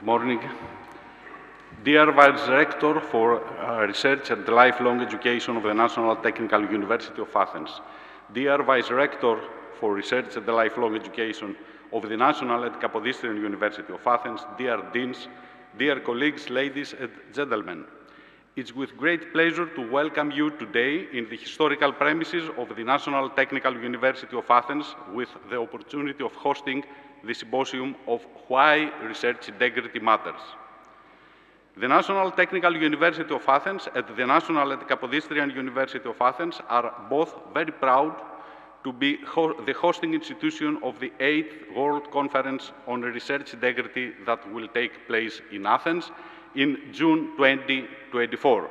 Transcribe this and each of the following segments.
morning. Dear Vice Rector for Research and Lifelong Education of the National Technical University of Athens, dear Vice Rector for Research and Lifelong Education of the National and Kapodistrian University of Athens, dear Deans, dear colleagues, ladies and gentlemen, it's with great pleasure to welcome you today in the historical premises of the National Technical University of Athens with the opportunity of hosting the Symposium of Why Research Integrity Matters. The National Technical University of Athens and the National and Kapodistrian University of Athens are both very proud to be the hosting institution of the 8th World Conference on Research Integrity that will take place in Athens in June 2024.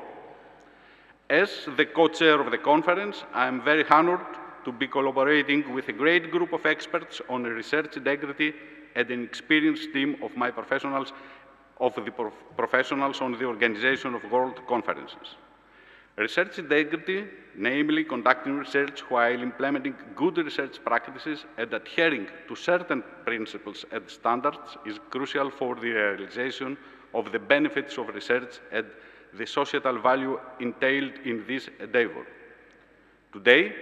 As the co-chair of the conference, I am very honored to be collaborating with a great group of experts on research integrity and an experienced team of my professionals on the organization of world conferences. Research integrity, namely conducting research while implementing good research practices and adhering to certain principles and standards, is crucial for the realization of the benefits of research and the societal value entailed in this endeavor. Today,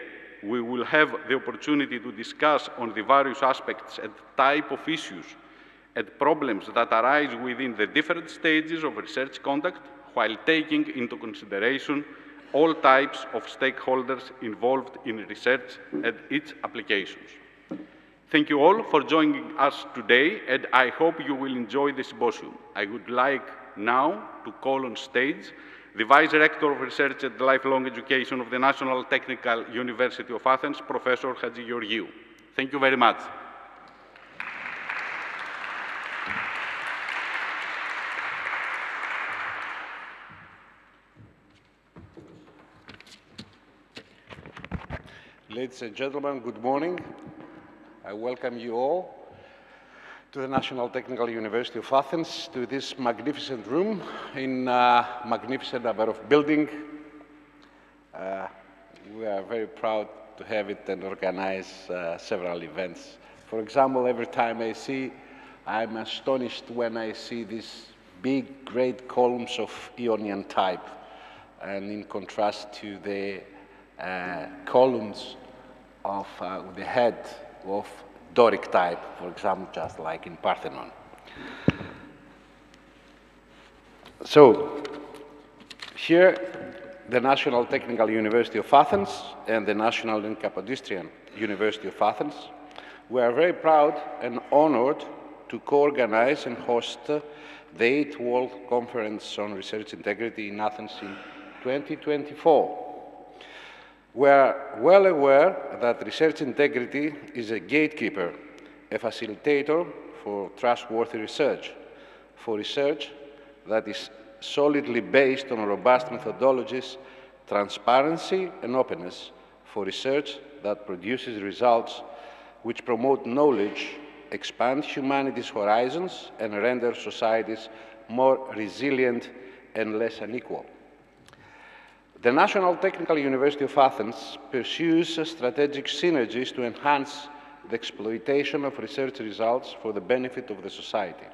we will have the opportunity to discuss on the various aspects and type of issues and problems that arise within the different stages of research conduct while taking into consideration all types of stakeholders involved in research and its applications. Thank you all for joining us today, and I hope you will enjoy the symposium. I would like now to call on stage the Vice Rector of Research and Lifelong Education of the National Technical University of Athens, Professor Hadjigeorgiou. Thank you very much. Ladies and gentlemen, good morning. I welcome you all to the National Technical University of Athens, to this magnificent room in a magnificent number of building. We are very proud to have it and organize several events. For example, every time I'm astonished when I see these big, great columns of Ionian type, and in contrast to the columns of the head of Doric type, for example, just like in Parthenon. So, here, the National Technical University of Athens and the National and Kapodistrian University of Athens, we are very proud and honored to co-organize and host the 8th World Conference on Research Integrity in Athens in 2024. We are well aware that research integrity is a gatekeeper, a facilitator for trustworthy research, for research that is solidly based on robust methodologies, transparency and openness, for research that produces results which promote knowledge, expand humanity's horizons, and render societies more resilient and less unequal. The National Technical University of Athens pursues strategic synergies to enhance the exploitation of research results for the benefit of the society.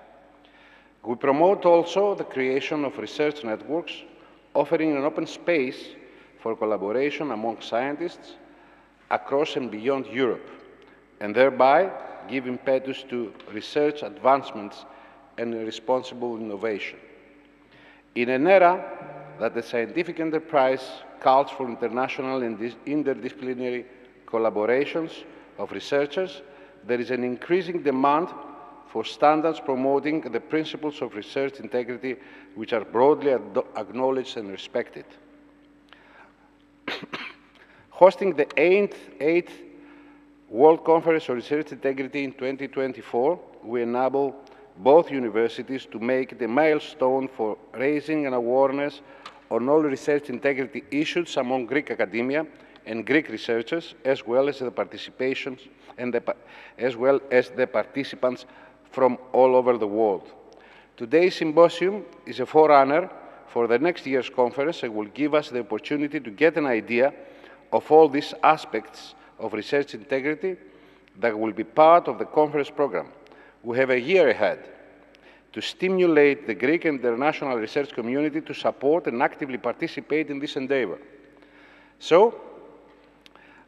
We promote also the creation of research networks, offering an open space for collaboration among scientists across and beyond Europe, and thereby give impetus to research advancements and responsible innovation. In an era that the scientific enterprise calls for international and interdisciplinary collaborations of researchers, there is an increasing demand for standards promoting the principles of research integrity which are broadly acknowledged and respected. Hosting the 8th World Conference on Research Integrity in 2024, we enable both universities to make the milestone for raising an awareness on all research integrity issues among Greek academia and Greek researchers, as well as the participants from all over the world. Today's symposium is a forerunner for the next year's conference and will give us the opportunity to get an idea of all these aspects of research integrity that will be part of the conference program. We have a year ahead. to stimulate the Greek and international research community to support and actively participate in this endeavor. So,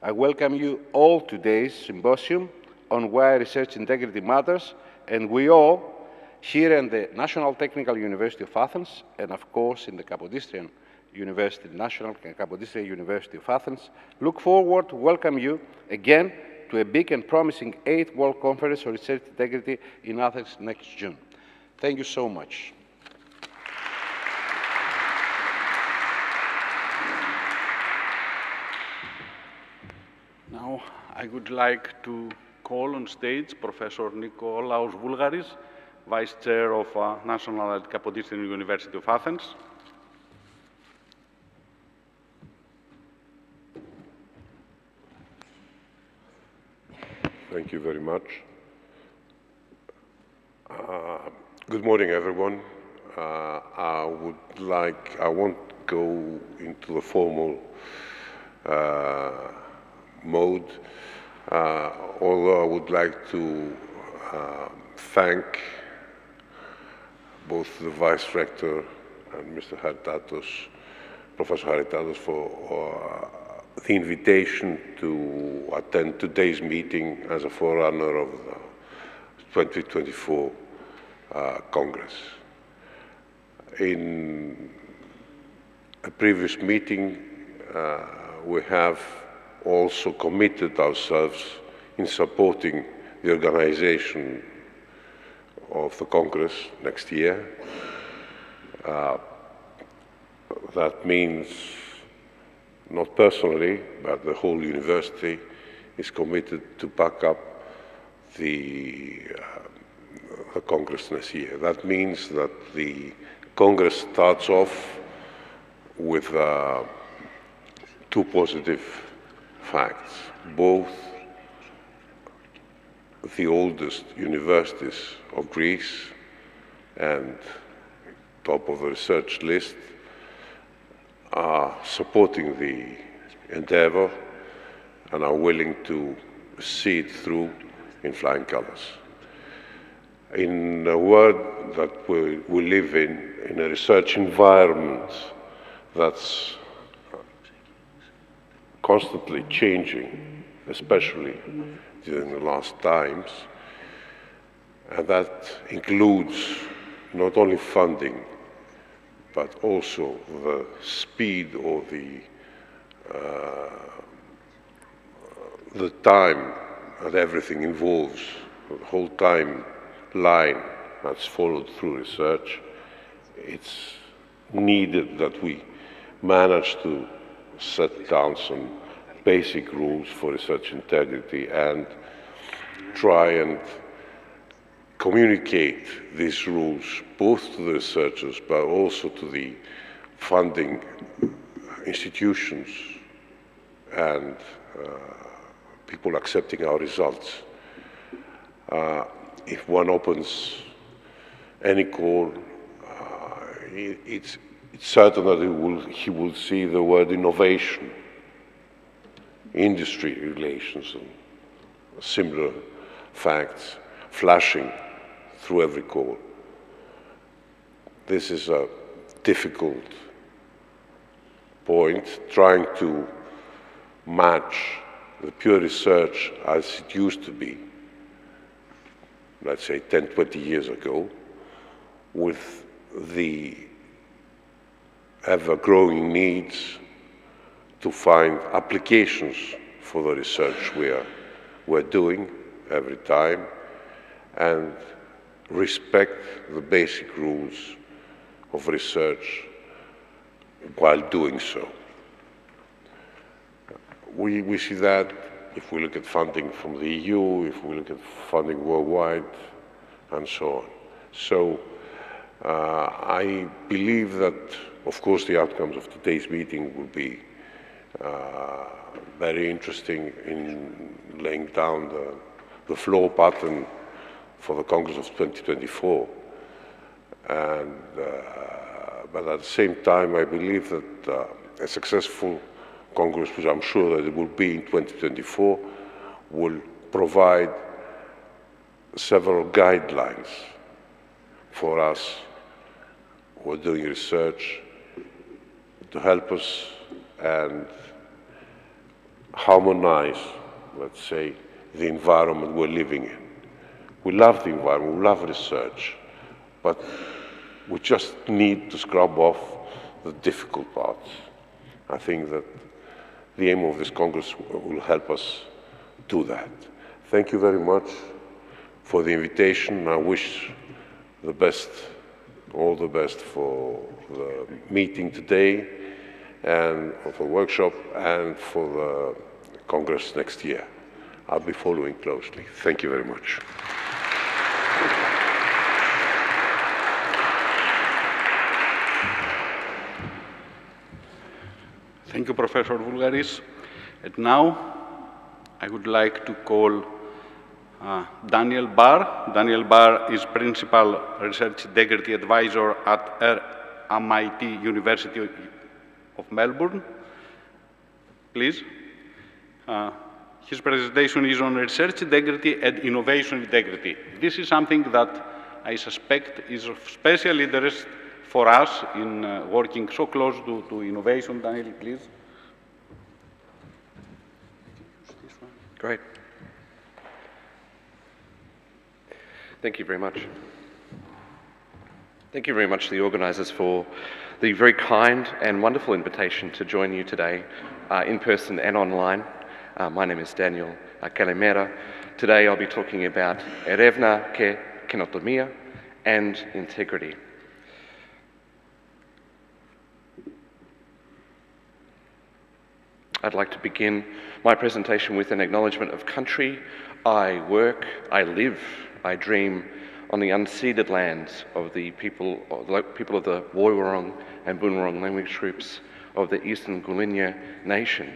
I welcome you all to today's symposium on why research integrity matters, and we all, here in the National Technical University of Athens, and of course in the Kapodistrian University, National Kapodistrian University of Athens, look forward to welcome you again to a big and promising 8th World Conference on Research Integrity in Athens next June. Thank you so much. Now, I would like to call on stage Professor Nikolaos Voulgaris, Vice Chair of National at Kapodistrian University of Athens. Thank you very much. Good morning, everyone. I won't go into the formal mode, although I would like to thank both the Vice Rector and Mr. Haritatos, Professor Haritatos, for the invitation to attend today's meeting as a forerunner of the 2024 Congress. In a previous meeting, we have also committed ourselves in supporting the organization of the Congress next year. That means, not personally, but the whole university is committed to back up the Congress next year. That means that the Congress starts off with two positive facts. Both the oldest universities of Greece and top of the research list are supporting the endeavor and are willing to see it through in flying colors. In a world that we live in a research environment that's constantly changing, especially during the last times, and that includes not only funding, but also the speed or the time that everything involves, the whole timeline that's followed through research. It's needed that we manage to set down some basic rules for research integrity and try and communicate these rules both to the researchers but also to the funding institutions and people accepting our results. If one opens any call, it's certain that he will see the word innovation, industry relations, and similar facts flashing through every call. This is a difficult point, trying to match the pure research as it used to be, let's say 10, 20 years ago, with the ever-growing needs to find applications for the research we're doing every time, and respect the basic rules of research while doing so. We see that if we look at funding from the EU, if we look at funding worldwide, and so on. So I believe that, of course, the outcomes of today's meeting will be very interesting in laying down the flow pattern for the Congress of 2024. And, but at the same time, I believe that a successful Congress, which I'm sure that it will be in 2024, will provide several guidelines for us who are doing research to help us and harmonize, let's say, the environment we're living in. We love the environment, we love research, but we just need to scrub off the difficult parts. I think that the aim of this Congress will help us do that. Thank you very much for the invitation. I wish the best, all the best for the meeting today and for the workshop and for the Congress next year. I'll be following closely. Thank you very much. Thank you, Professor Voulgaris. And now, I would like to call Daniel Barr. Daniel Barr is Principal Research Integrity Advisor at MIT University of Melbourne. Please. His presentation is on research integrity and innovation integrity. This is something that I suspect is of special interest for us in working so close to innovation. Daniel, please. Great. Thank you very much. Thank you very much to the organisers for the very kind and wonderful invitation to join you today in person and online. My name is Daniel Kalimera. Today I'll be talking about erevna και καινοτομία and integrity. I'd like to begin my presentation with an acknowledgement of country. I work, I live, I dream on the unceded lands of the people of the Woiwurrung and Boonwurrung language groups of the Eastern Gulinya Nation.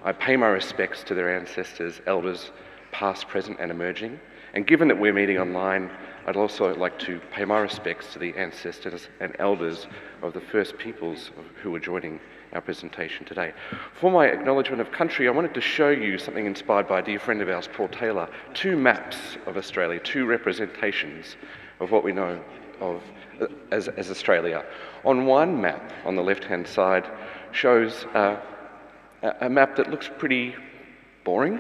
I pay my respects to their ancestors, elders, past, present and emerging. And given that we're meeting online, I'd also like to pay my respects to the ancestors and elders of the first peoples who are joining our presentation today. For my acknowledgement of country, I wanted to show you something inspired by a dear friend of ours, Paul Taylor, two maps of Australia, two representations of what we know of as Australia. On one map, on the left-hand side, shows a map that looks pretty boring.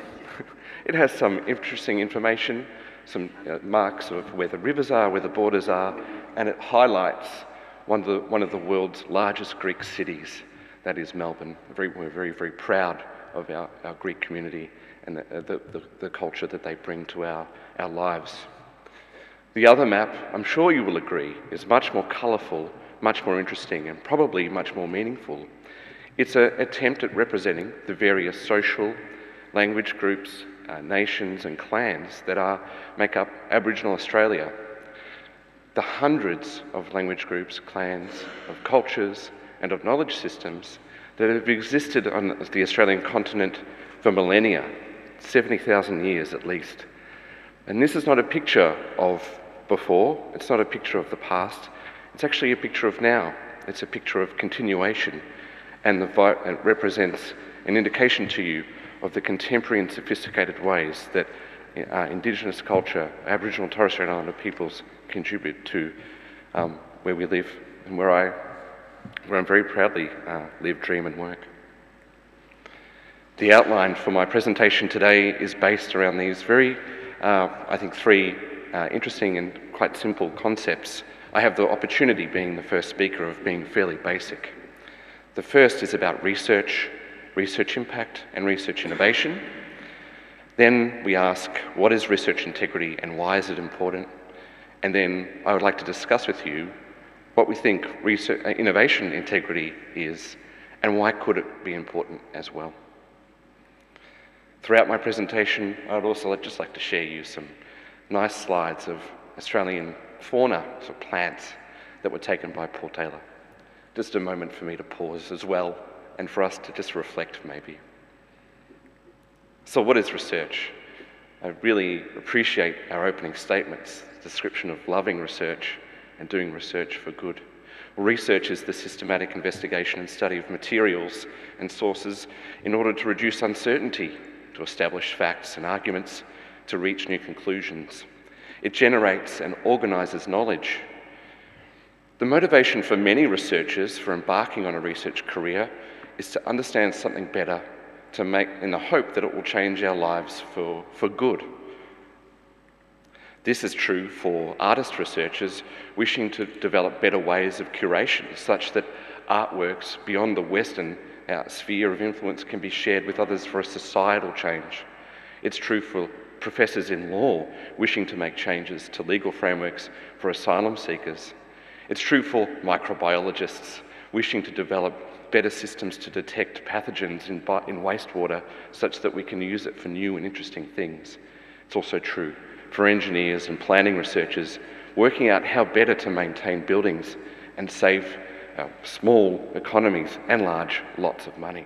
It has some interesting information, some marks of where the rivers are, where the borders are, and it highlights one of the world's largest Greek cities, that is Melbourne. We're very, very proud of our Greek community and the culture that they bring to our lives. The other map, I'm sure you will agree, is much more colourful, much more interesting, and probably much more meaningful. It's an attempt at representing the various social, language groups, nations and clans that make up Aboriginal Australia. The hundreds of language groups, clans, of cultures and of knowledge systems that have existed on the Australian continent for millennia, 70,000 years at least. And this is not a picture of before, it's not a picture of the past, it's actually a picture of now. It's a picture of continuation, and it represents an indication to you of the contemporary and sophisticated ways that Indigenous culture, Aboriginal and Torres Strait Islander peoples contribute to where we live and where I'm very proudly live, dream and work. The outline for my presentation today is based around these very, I think, three interesting and quite simple concepts. I have the opportunity, being the first speaker, of being fairly basic. The first is about research, research impact and research innovation. Then we ask, what is research integrity and why is it important? And then I would like to discuss with you what we think innovation integrity is and why could it be important as well. Throughout my presentation, I would also just like to share you some nice slides of Australian fauna, so plants, that were taken by Paul Taylor. Just a moment for me to pause as well and for us to just reflect maybe. So what is research? I really appreciate our opening statements, description of loving research and doing research for good. Research is the systematic investigation and study of materials and sources in order to reduce uncertainty, to establish facts and arguments, to reach new conclusions. It generates and organises knowledge. The motivation for many researchers for embarking on a research career is to understand something better, in the hope that it will change our lives for good. This is true for artist researchers wishing to develop better ways of curation, such that artworks beyond the Western sphere of influence can be shared with others for a societal change. It's true for professors in law wishing to make changes to legal frameworks for asylum seekers. It's true for microbiologists wishing to develop better systems to detect pathogens in wastewater such that we can use it for new and interesting things. It's also true for engineers and planning researchers working out how better to maintain buildings and save small economies and large lots of money.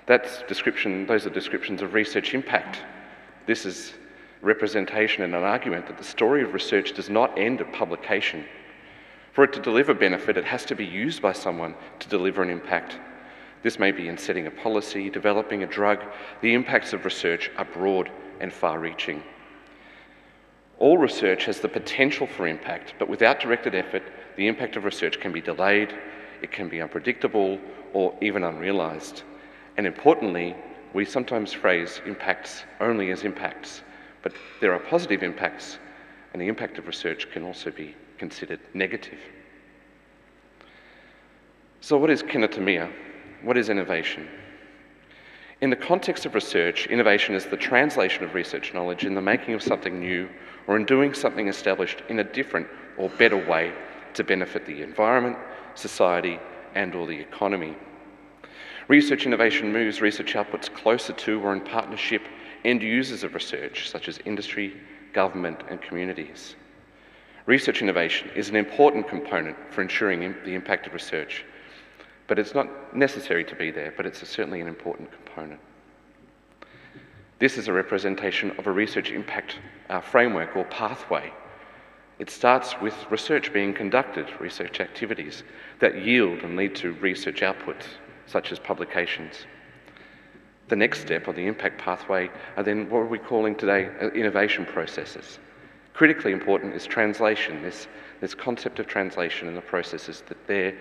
Those are descriptions of research impact. This is representation and an argument that the story of research does not end at publication. For it to deliver benefit, it has to be used by someone to deliver an impact. This may be in setting a policy, developing a drug. The impacts of research are broad and far-reaching. All research has the potential for impact, but without directed effort, the impact of research can be delayed, it can be unpredictable, or even unrealised. And importantly, we sometimes phrase impacts only as impacts, but there are positive impacts, and the impact of research can also be considered negative. So what is kenotomia? What is innovation? In the context of research, innovation is the translation of research knowledge in the making of something new or in doing something established in a different or better way to benefit the environment, society, and/or the economy. Research innovation moves research outputs closer to or in partnership end users of research, such as industry, government, and communities. Research innovation is an important component for ensuring the impact of research, but it's not necessary to be there, but it's certainly an important component. This is a representation of a research impact framework or pathway. It starts with research being conducted, research activities that yield and lead to research outputs, such as publications. The next step on the impact pathway are then what we're calling today innovation processes. Critically important is translation, this concept of translation and the processes that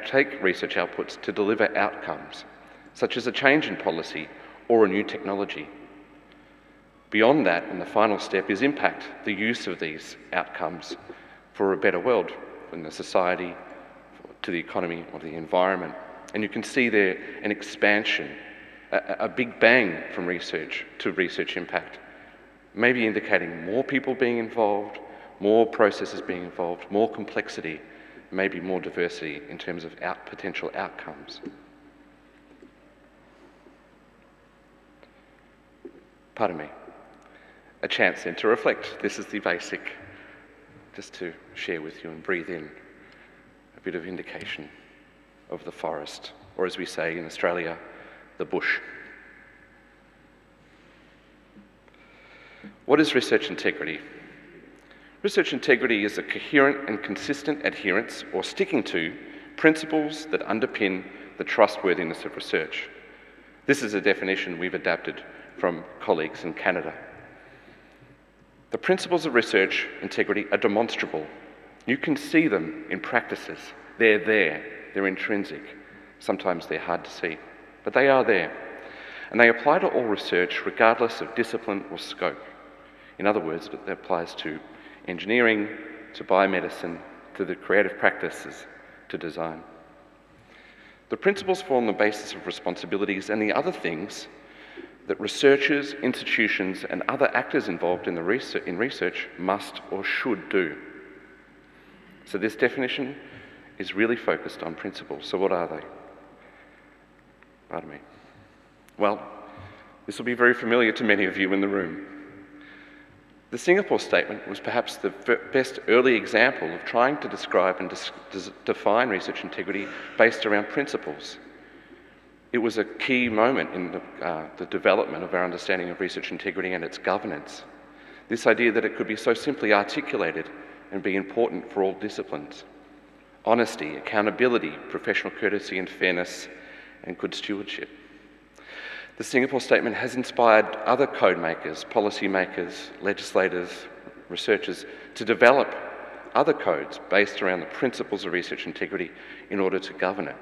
take research outputs to deliver outcomes, such as a change in policy or a new technology. Beyond that, and the final step, is impact, the use of these outcomes for a better world, in the society, to the economy, or the environment. And you can see there an expansion, a big bang from research to research impact, maybe indicating more people being involved, more processes being involved, more complexity, maybe more diversity in terms of potential outcomes. Pardon me. A chance then to reflect. This is the basic, just to share with you and breathe in a bit of indication of the forest, or as we say in Australia, the bush. What is research integrity? Research integrity is a coherent and consistent adherence or sticking to principles that underpin the trustworthiness of research. This is a definition we've adapted from colleagues in Canada. The principles of research integrity are demonstrable. You can see them in practices. They're there, they're intrinsic. Sometimes they're hard to see, but they are there. And they apply to all research regardless of discipline or scope. In other words, it applies to engineering, to biomedicine, to the creative practices, to design. The principles form the basis of responsibilities and the other things that researchers, institutions, and other actors involved in research must or should do. So this definition is really focused on principles. So what are they? Pardon me. Well, this will be very familiar to many of you in the room. The Singapore Statement was perhaps the best early example of trying to describe and define research integrity based around principles. It was a key moment in the development of our understanding of research integrity and its governance. This idea that it could be so simply articulated and be important for all disciplines. Honesty, accountability, professional courtesy and fairness, and good stewardship. The Singapore Statement has inspired other code makers, policy makers, legislators, researchers to develop other codes based around the principles of research integrity in order to govern it.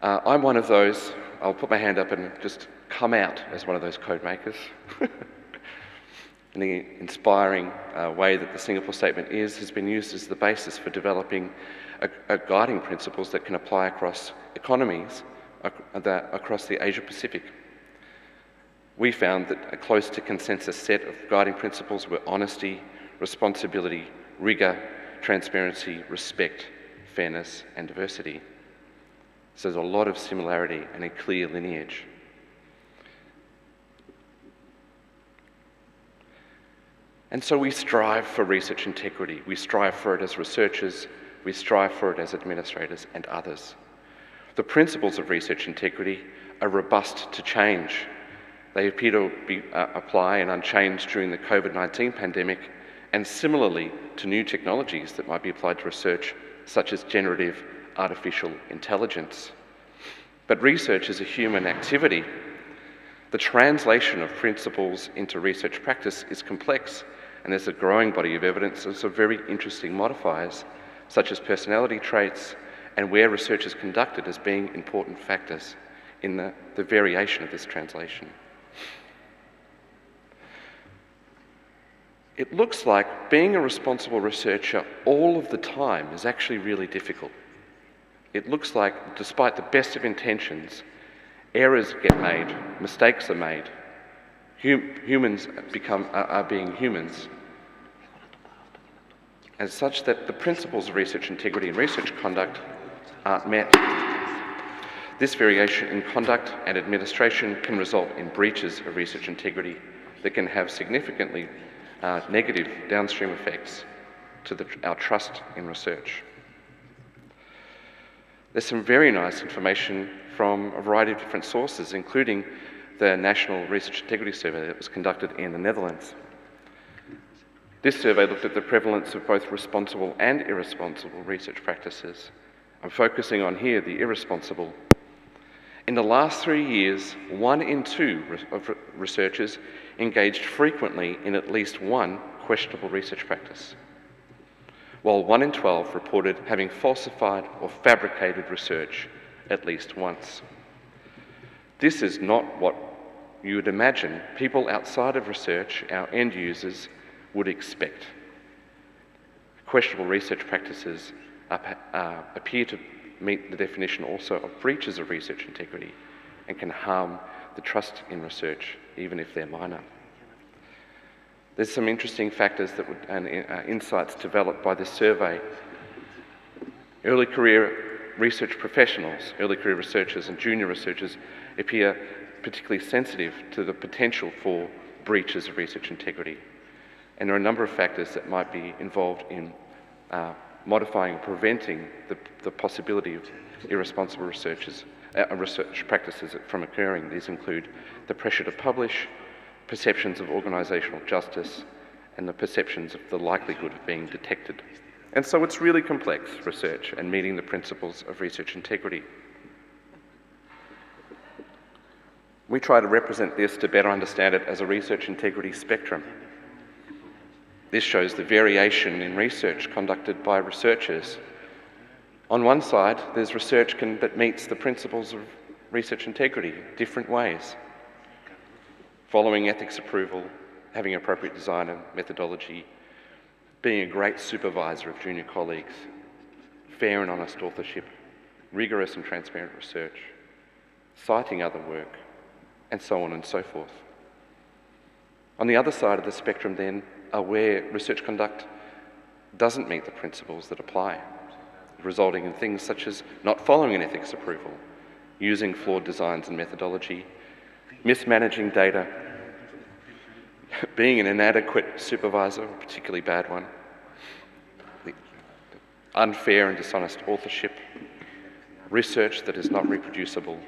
I'm one of those. I'll put my hand up and just come out as one of those code makers. And the inspiring way that the Singapore Statement has been used as the basis for developing a guiding principles that can apply across economies across the Asia-Pacific. We found that a close to consensus set of guiding principles were honesty, responsibility, rigour, transparency, respect, fairness, and diversity. So there's a lot of similarity and a clear lineage. And so we strive for research integrity. We strive for it as researchers, we strive for it as administrators and others. The principles of research integrity are robust to change. They appear to apply and unchanged during the COVID-19 pandemic, and similarly to new technologies that might be applied to research, such as generative artificial intelligence. But research is a human activity. The translation of principles into research practice is complex, and there's a growing body of evidence of some very interesting modifiers, such as personality traits, and where research is conducted as being important factors in the variation of this translation. It looks like being a responsible researcher all of the time is actually really difficult. It looks like, despite the best of intentions, errors get made, mistakes are made, humans are being humans, as such that the principles of research integrity and research conduct aren't met. This variation in conduct and administration can result in breaches of research integrity that can have significantly negative downstream effects to our trust in research. There's some very nice information from a variety of different sources, including the National Research Integrity Survey that was conducted in the Netherlands. This survey looked at the prevalence of both responsible and irresponsible research practices. I'm focusing on here the irresponsible. In the last 3 years, 1 in 2 researchers engaged frequently in at least one questionable research practice, while 1 in 12 reported having falsified or fabricated research at least once. This is not what you would imagine people outside of research, our end users, would expect. Questionable research practices appear to meet the definition also of breaches of research integrity and can harm the trust in research, even if they're minor. There's some interesting factors and insights developed by this survey. Early career research professionals, early career researchers and junior researchers appear particularly sensitive to the potential for breaches of research integrity. And there are a number of factors that might be involved in modifying and preventing the possibility of irresponsible research practices from occurring. These include the pressure to publish, perceptions of organisational justice, and the perceptions of the likelihood of being detected. And so it's really complex research and meeting the principles of research integrity. We try to represent this to better understand it as a research integrity spectrum. This shows the variation in research conducted by researchers. On one side, there's research that meets the principles of research integrity different ways. Following ethics approval, having appropriate design and methodology, being a great supervisor of junior colleagues, fair and honest authorship, rigorous and transparent research, citing other work, and so on and so forth. On the other side of the spectrum then are where research conduct doesn't meet the principles that apply, resulting in things such as not following an ethics approval, using flawed designs and methodology, mismanaging data, being an inadequate supervisor, a particularly bad one, unfair and dishonest authorship, research that is not reproducible,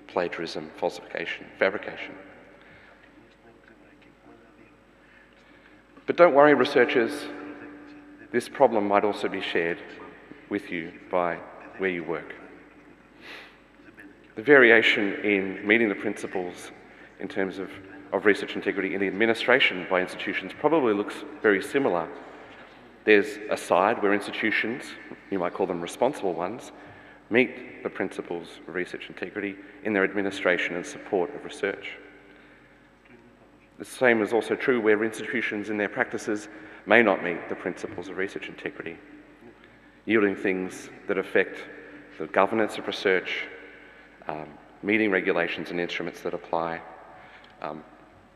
plagiarism, falsification, fabrication. But don't worry, researchers, this problem might also be shared with you by where you work. The variation in meeting the principles in terms of research integrity in the administration by institutions probably looks very similar. There's a side where institutions, you might call them responsible ones, meet the principles of research integrity in their administration and support of research. The same is also true where institutions in their practices may not meet the principles of research integrity, yielding things that affect the governance of research, meeting regulations and instruments that apply,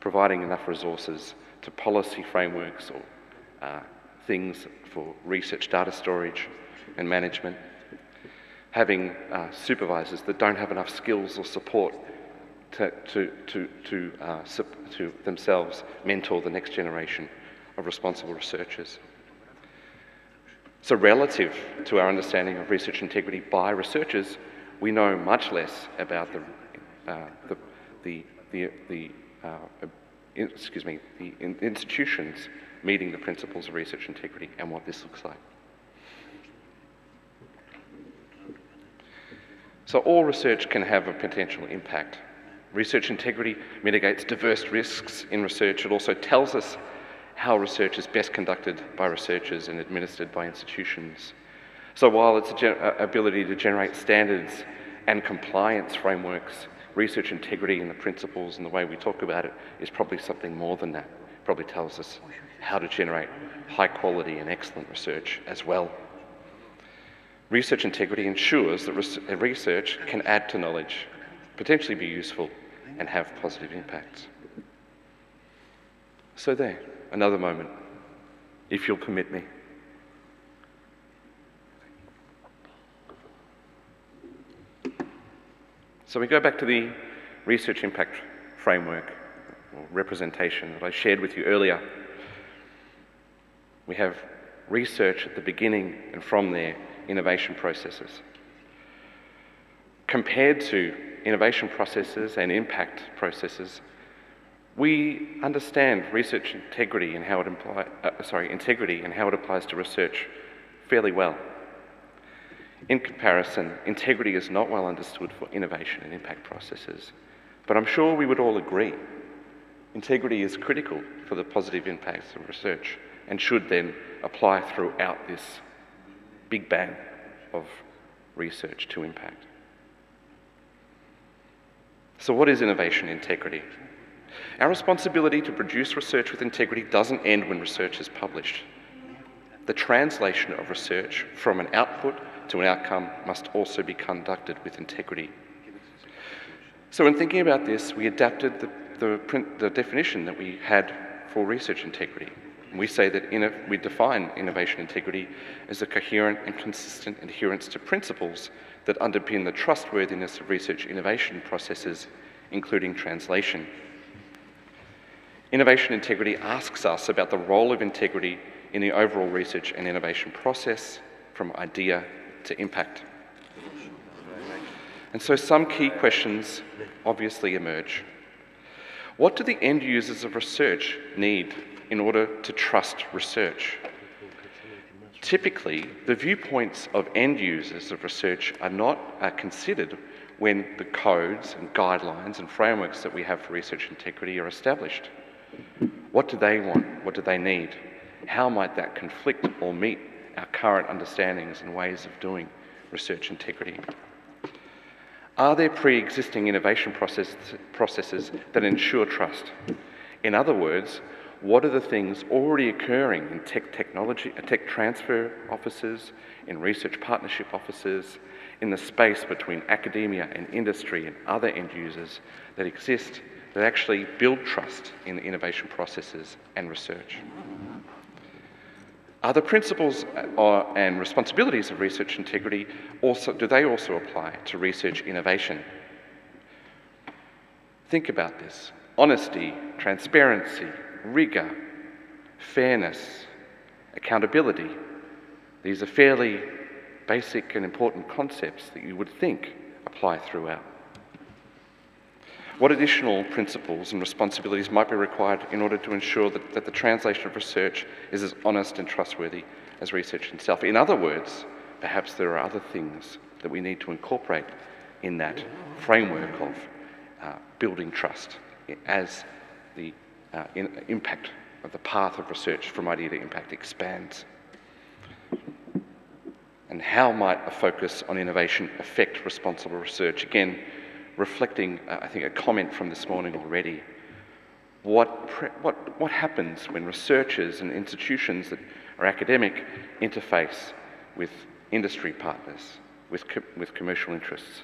providing enough resources to policy frameworks or things for research data storage and management, having supervisors that don't have enough skills or support to themselves mentor the next generation of responsible researchers. So relative to our understanding of research integrity by researchers, we know much less about the institutions meeting the principles of research integrity and what this looks like. So all research can have a potential impact. Research integrity mitigates diverse risks in research. It also tells us how research is best conducted by researchers and administered by institutions. So while its ability to generate standards and compliance frameworks, research integrity and the principles and the way we talk about it is probably something more than that. It probably tells us how to generate high quality and excellent research as well. Research integrity ensures that research can add to knowledge, potentially be useful, and have positive impacts. So there, another moment, if you'll permit me. So we go back to the research impact framework or representation that I shared with you earlier. We have research at the beginning and from there, innovation processes. Compared to innovation processes and impact processes, we understand research integrity and how it applies to research fairly well. In comparison, integrity is not well understood for innovation and impact processes, but I'm sure we would all agree integrity is critical for the positive impacts of research and should then apply throughout this big bang of research to impact. So what is innovation integrity? Our responsibility to produce research with integrity doesn't end when research is published. The translation of research from an output to an outcome must also be conducted with integrity. So in thinking about this, we adapted the definition that we had for research integrity. And we say that we define innovation integrity as a coherent and consistent adherence to principles that underpin the trustworthiness of research innovation processes, including translation. Innovation integrity asks us about the role of integrity in the overall research and innovation process, from idea to impact. And so some key questions obviously emerge. What do the end users of research need in order to trust research? Typically, the viewpoints of end users of research are not considered when the codes and guidelines and frameworks that we have for research integrity are established. What do they want? What do they need? How might that conflict or meet our current understandings and ways of doing research integrity? Are there pre-existing innovation processes that ensure trust? In other words, what are the things already occurring in tech transfer offices, in research partnership offices, in the space between academia and industry and other end users that exist that actually build trust in the innovation processes and research? Are the principles and responsibilities of research integrity do they also apply to research innovation? Think about this. Honesty, transparency, rigor, fairness, accountability. These are fairly basic and important concepts that you would think apply throughout. What additional principles and responsibilities might be required in order to ensure that the translation of research is as honest and trustworthy as research itself? In other words, perhaps there are other things that we need to incorporate in that framework of building trust as the impact of the path of research from idea to impact expands. And how might a focus on innovation affect responsible research? Again, reflecting, I think, a comment from this morning already. What happens when researchers and institutions that are academic interface with industry partners, with commercial interests,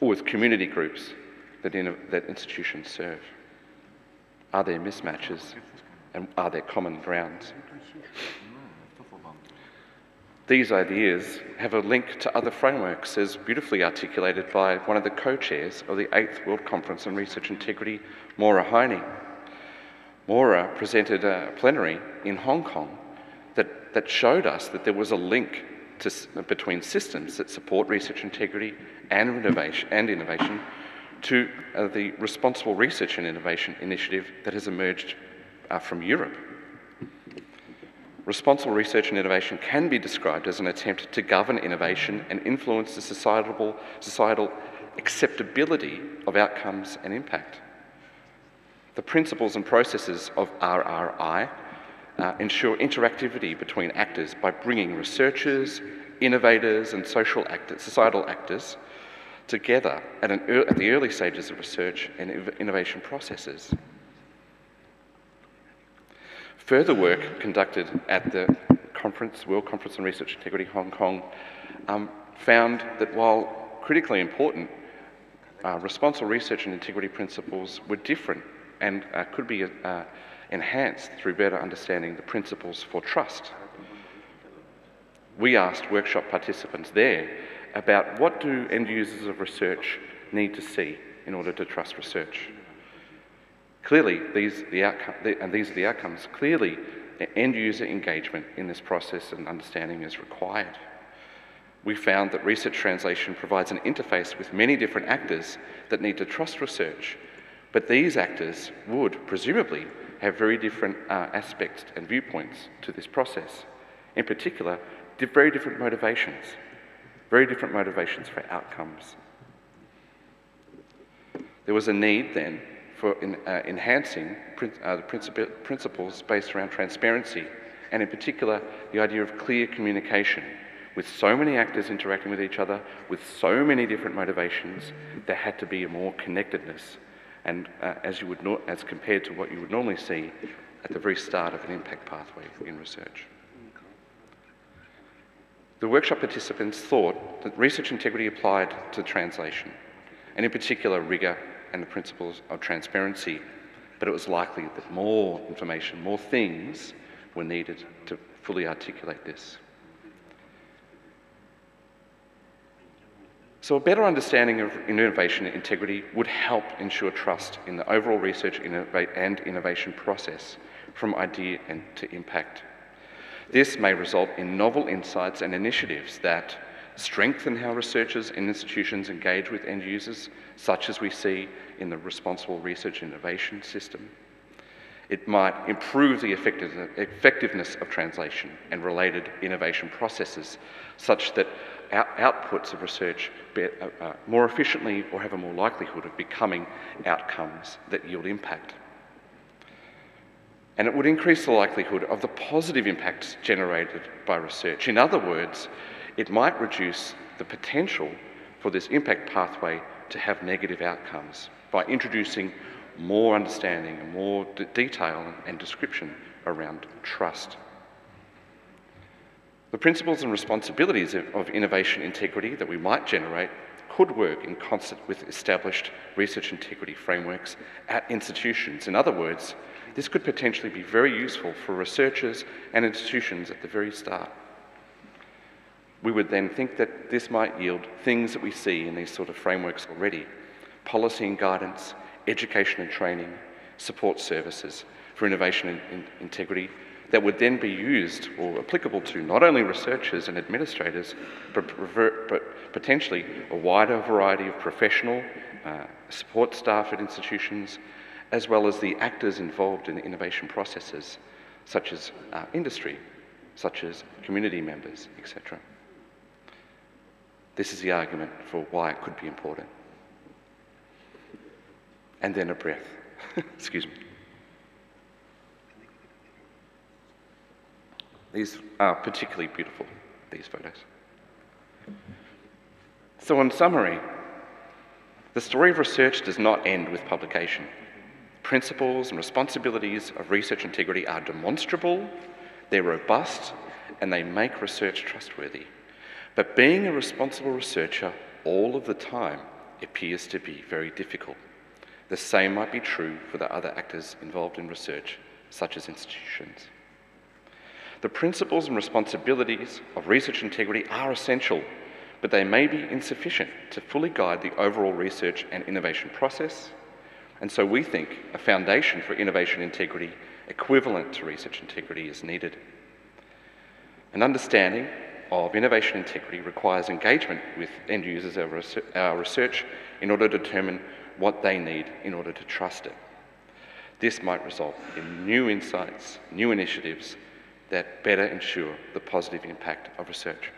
or with community groups that institutions serve? Are there mismatches, and are there common grounds? These ideas have a link to other frameworks, as beautifully articulated by one of the co-chairs of the 8th World Conference on Research Integrity, Maura Heine. Maura presented a plenary in Hong Kong that showed us that there was a link between systems that support research integrity and innovation to the Responsible Research and Innovation Initiative that has emerged from Europe. Responsible research and innovation can be described as an attempt to govern innovation and influence the societal acceptability of outcomes and impact. The principles and processes of RRI ensure interactivity between actors by bringing researchers, innovators, and societal actors together at the early stages of research and innovation processes. Further work conducted at the World Conference on Research Integrity Hong Kong found that while critically important, responsible research and integrity principles were different and could be enhanced through better understanding the principles for trust. We asked workshop participants there about what do end users of research need to see in order to trust research. Clearly, these are the outcomes. Clearly, end user engagement in this process and understanding is required. We found that research translation provides an interface with many different actors that need to trust research, but these actors would presumably have very different aspects and viewpoints to this process. In particular, very different motivations for outcomes. There was a need then for enhancing the principles based around transparency, and in particular, the idea of clear communication. With so many actors interacting with each other, with so many different motivations, there had to be a more connectedness, and as compared to what you would normally see at the very start of an impact pathway in research. The workshop participants thought that research integrity applied to translation, and in particular rigour and the principles of transparency, but it was likely that more information, more things were needed to fully articulate this. So a better understanding of innovation and integrity would help ensure trust in the overall research and innovation process from idea to impact. This may result in novel insights and initiatives that strengthen how researchers and institutions engage with end users, such as we see in the Responsible Research and Innovation system. It might improve the effectiveness of translation and related innovation processes, such that outputs of research more efficiently or have a more likelihood of becoming outcomes that yield impact. And it would increase the likelihood of the positive impacts generated by research. In other words, it might reduce the potential for this impact pathway to have negative outcomes by introducing more understanding and more detail and description around trust. The principles and responsibilities of innovation integrity that we might generate could work in concert with established research integrity frameworks at institutions. In other words, this could potentially be very useful for researchers and institutions at the very start. We would then think that this might yield things that we see in these sort of frameworks already: policy and guidance, education and training, support services for innovation and integrity that would then be used or applicable to not only researchers and administrators, but potentially a wider variety of professional support staff at institutions, as well as the actors involved in the innovation processes, such as industry, such as community members, etc. This is the argument for why it could be important. And then a breath. Excuse me. These are particularly beautiful, these photos. So in summary, the story of research does not end with publication. Principles and responsibilities of research integrity are demonstrable, they're robust, and they make research trustworthy. But being a responsible researcher all of the time appears to be very difficult. The same might be true for the other actors involved in research, such as institutions. The principles and responsibilities of research integrity are essential, but they may be insufficient to fully guide the overall research and innovation process. And so we think a foundation for innovation integrity equivalent to research integrity is needed. An understanding of innovation integrity requires engagement with end users of our research in order to determine what they need in order to trust it. This might result in new insights, new initiatives that better ensure the positive impact of research.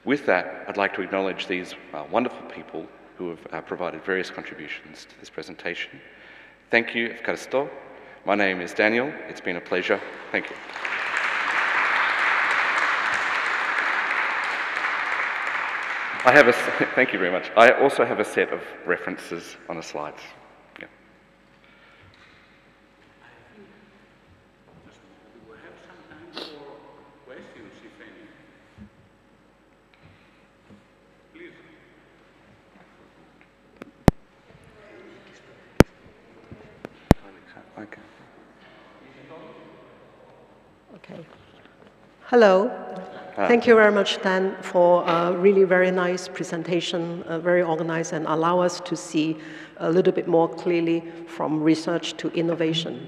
With that, I'd like to acknowledge these wonderful people who have provided various contributions to this presentation. Thank you, Evkaristo. My name is Daniel. It's been a pleasure. Thank you. Thank you very much. I also have a set of references on the slides. Yeah. We have some time for questions, if any. Please. Okay. Okay. Hello. Thank you very much, Dan, for a really very nice presentation, very organized, and allow us to see a little bit more clearly from research to innovation.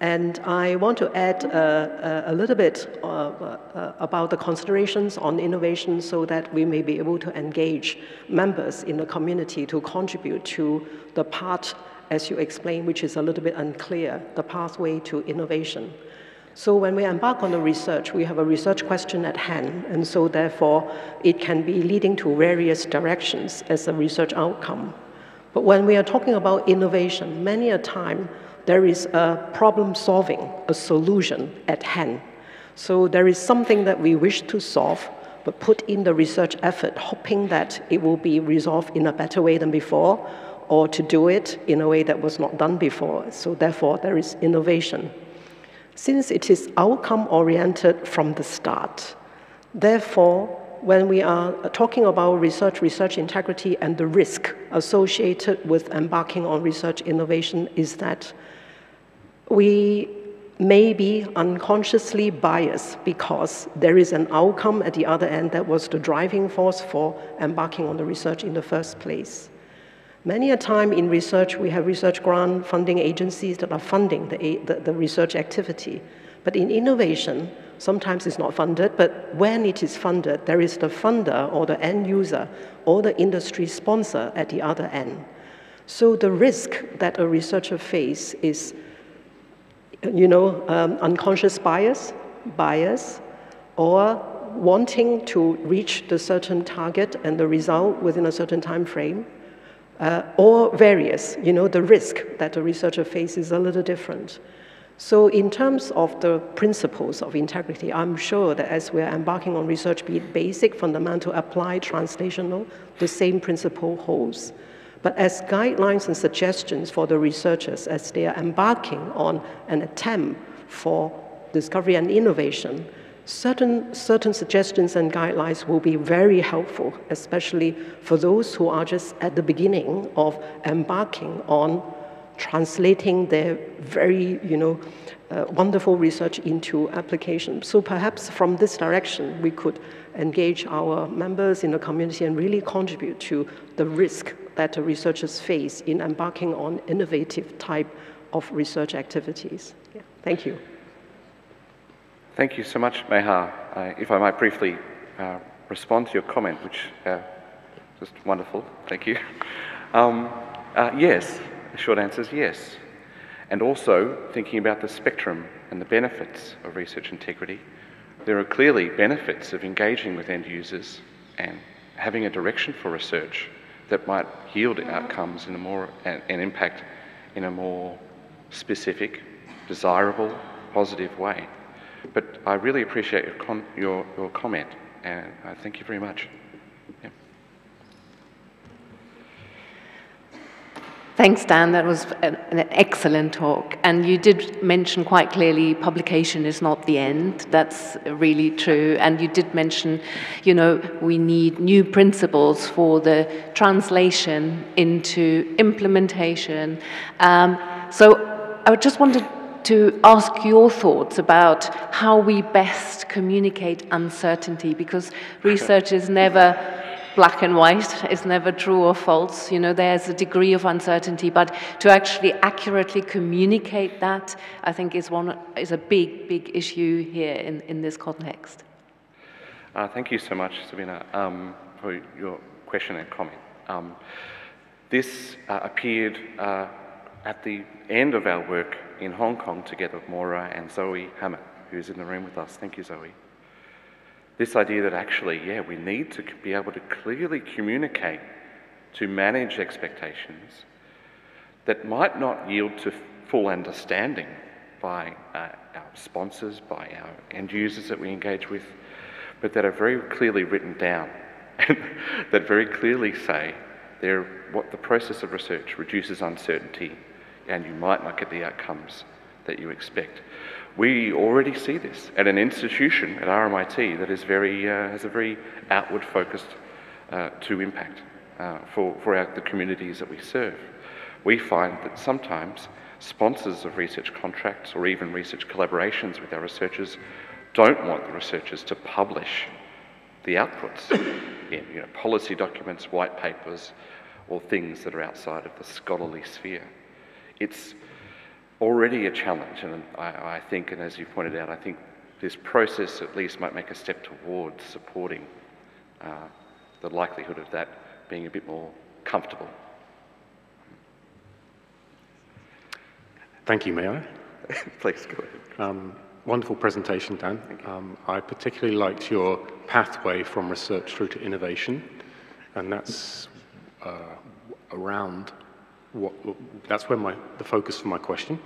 And I want to add a little bit about the considerations on innovation so that we may be able to engage members in the community to contribute to the part, as you explained, which is a little bit unclear, the pathway to innovation. So when we embark on the research, we have a research question at hand, and so therefore it can be leading to various directions as a research outcome. But when we are talking about innovation, many a time there is a problem solving, a solution at hand. So there is something that we wish to solve, but put in the research effort, hoping that it will be resolved in a better way than before, or to do it in a way that was not done before. So therefore there is innovation. Since it is outcome-oriented from the start, therefore, when we are talking about research integrity and the risk associated with embarking on research innovation is that we may be unconsciously biased because there is an outcome at the other end that was the driving force for embarking on the research in the first place. Many a time in research, we have research grant funding agencies that are funding the research activity. But in innovation, sometimes it's not funded, but when it is funded, there is the funder or the end user or the industry sponsor at the other end. So the risk that a researcher faces is, unconscious bias, or wanting to reach the certain target and the result within a certain time frame. Or various, the risk that a researcher faces is a little different. So in terms of the principles of integrity, I'm sure that as we're embarking on research, be it basic, fundamental, applied, translational, the same principle holds. But as guidelines and suggestions for the researchers as they are embarking on an attempt for discovery and innovation, certain suggestions and guidelines will be very helpful, especially for those who are just at the beginning of embarking on translating their very, wonderful research into application. So perhaps from this direction, we could engage our members in the community and really contribute to the risk that the researchers face in embarking on innovative type of research activities. Yeah. Thank you. Thank you so much, Meha. If I might briefly respond to your comment, which is just wonderful. Thank you. Yes, the short answer is yes. And also thinking about the spectrum and the benefits of research integrity, there are clearly benefits of engaging with end users and having a direction for research that might yield outcomes in a more, and impact in a more specific, desirable, positive way. But I really appreciate your comment, and I thank you very much. Yeah. Thanks, Dan. That was an excellent talk. And you did mention quite clearly publication is not the end. That's really true. And you did mention, you know, we need new principles for the translation into implementation. So I just wanted to ask your thoughts about how we best communicate uncertainty, because research is never black and white, it's never true or false. You know, there's a degree of uncertainty, but to actually accurately communicate that, I think is a big issue here in this context. Thank you so much, Sabina, for your question and comment. This appeared at the end of our work in Hong Kong together with Maura and Zoe Hammett, who's in the room with us. Thank you, Zoe. This idea that actually, yeah, we need to be able to clearly communicate to manage expectations that might not yield to full understanding by our sponsors, by our end users that we engage with, but that are very clearly written down and that very clearly say what the process of research reduces uncertainty and you might not get the outcomes that you expect. We already see this at an institution at RMIT that is has a very outward focused to impact for the communities that we serve. We find that sometimes sponsors of research contracts or even research collaborations with our researchers don't want the researchers to publish the outputs in policy documents, white papers, or things that are outside of the scholarly sphere. It's already a challenge, and I think, and as you pointed out, I think this process at least might make a step towards supporting the likelihood of that being a bit more comfortable. Thank you, Mayor. Please go ahead. Wonderful presentation, Dan. I particularly liked your pathway from research through to innovation, and that's that's where the focus for my question.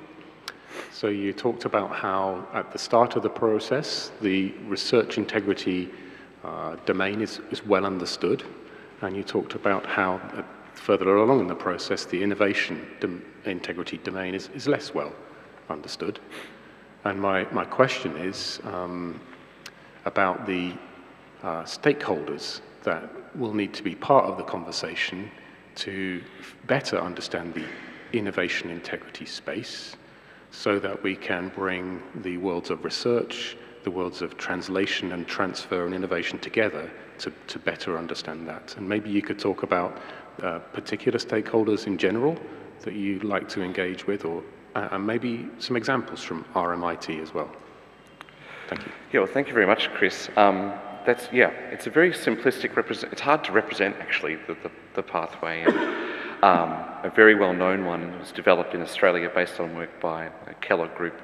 So you talked about how at the start of the process, the research integrity domain is well understood, and you talked about how further along in the process, the innovation integrity domain is less well understood. And my question is about the stakeholders that will need to be part of the conversation to better understand the innovation integrity space so that we can bring the worlds of research, the worlds of translation and transfer and innovation together to better understand that. And maybe you could talk about particular stakeholders in general that you'd like to engage with, or and maybe some examples from RMIT as well. Thank you. Yeah, well, thank you very much, Chris. It's a very simplistic it's hard to represent, actually, the pathway. And, a very well-known one was developed in Australia based on work by a Keller Group.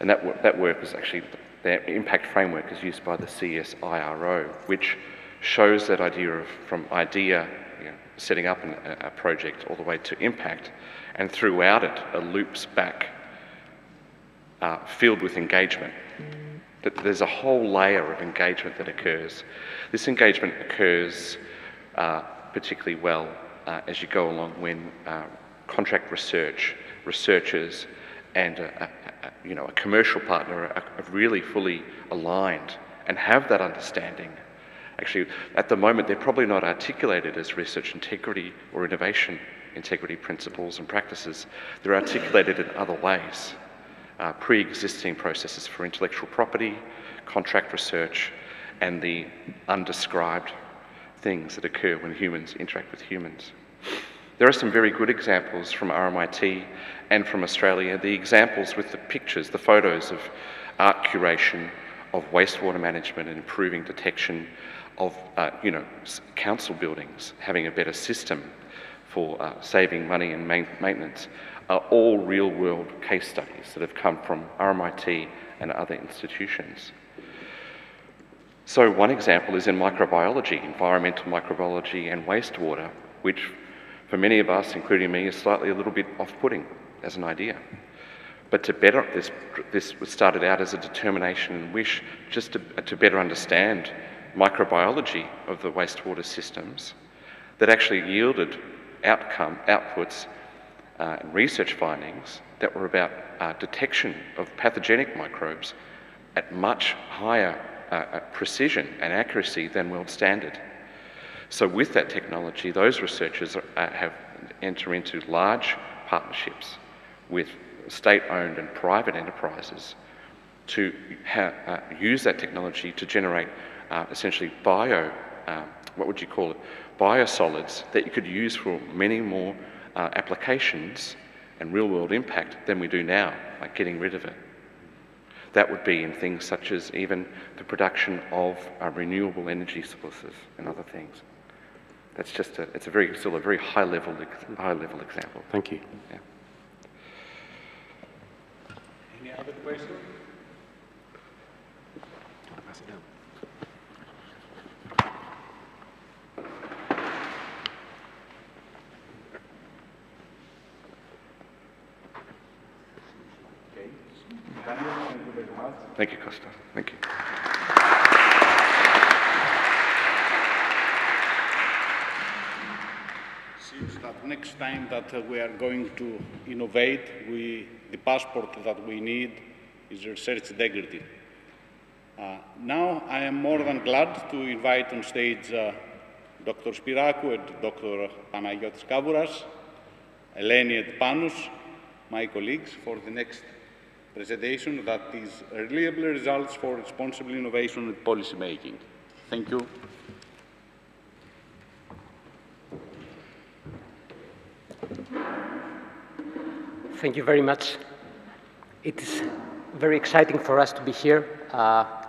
And that work is actually, their impact framework is used by the CSIRO, which shows that idea of from idea, setting up a project all the way to impact, and throughout it loops back filled with engagement. There's a whole layer of engagement that occurs. This engagement occurs particularly well as you go along when contract researchers, and a commercial partner are really fully aligned and have that understanding. Actually, at the moment, they're probably not articulated as research integrity or innovation integrity principles and practices. They're articulated in other ways. Pre-existing processes for intellectual property, contract research, and the undescribed things that occur when humans interact with humans. There are some very good examples from RMIT and from Australia. The examples with the pictures, the photos of art curation, of wastewater management and improving detection, of council buildings having a better system for saving money and maintenance, are all real-world case studies that have come from RMIT and other institutions. So one example is in microbiology, environmental microbiology and wastewater, which for many of us, including me, is slightly a little bit off-putting as an idea. But to better, this started out as a determination and wish just to better understand microbiology of the wastewater systems that actually yielded outputs and research findings that were about detection of pathogenic microbes at much higher precision and accuracy than world standard. So with that technology, those researchers have entered into large partnerships with state-owned and private enterprises to use that technology to generate essentially what would you call it, biosolids that you could use for many more applications and real-world impact than we do now, like getting rid of it. That would be in things such as even the production of renewable energy sources and other things. That's just still a very high-level example. Thank you. Yeah. Any other questions? I'll pass it down. Thank you, Costa. Thank you. Seems that next time that we are going to innovate, the passport that we need is research integrity. Now I am more than glad to invite on stage Dr. Spirakou and Dr. Panagiotis Kavouras, Eleni and Panos, my colleagues, for the next presentation that is reliable results for responsible innovation and policy making. Thank you. Thank you very much. It is very exciting for us to be here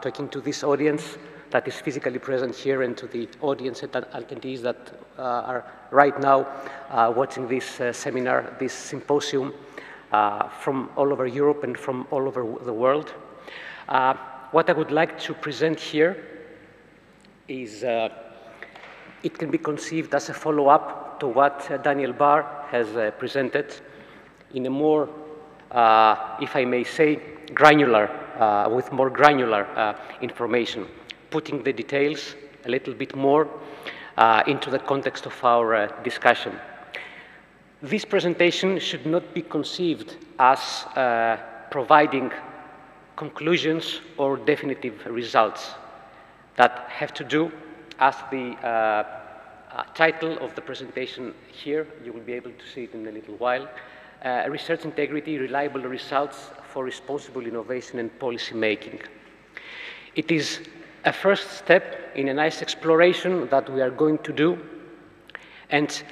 talking to this audience that is physically present here and to the audience and attendees that are right now watching this seminar, this symposium from all over Europe and from all over the world. What I would like to present here is it can be conceived as a follow-up to what Daniel Barr has presented in a more, if I may say, granular, with more granular information, putting the details a little bit more into the context of our discussion. This presentation should not be conceived as providing conclusions or definitive results that have to do, as the title of the presentation here, you will be able to see it in a little while, research integrity, reliable results for responsible innovation and policy making. It is a first step in a nice exploration that we are going to do, and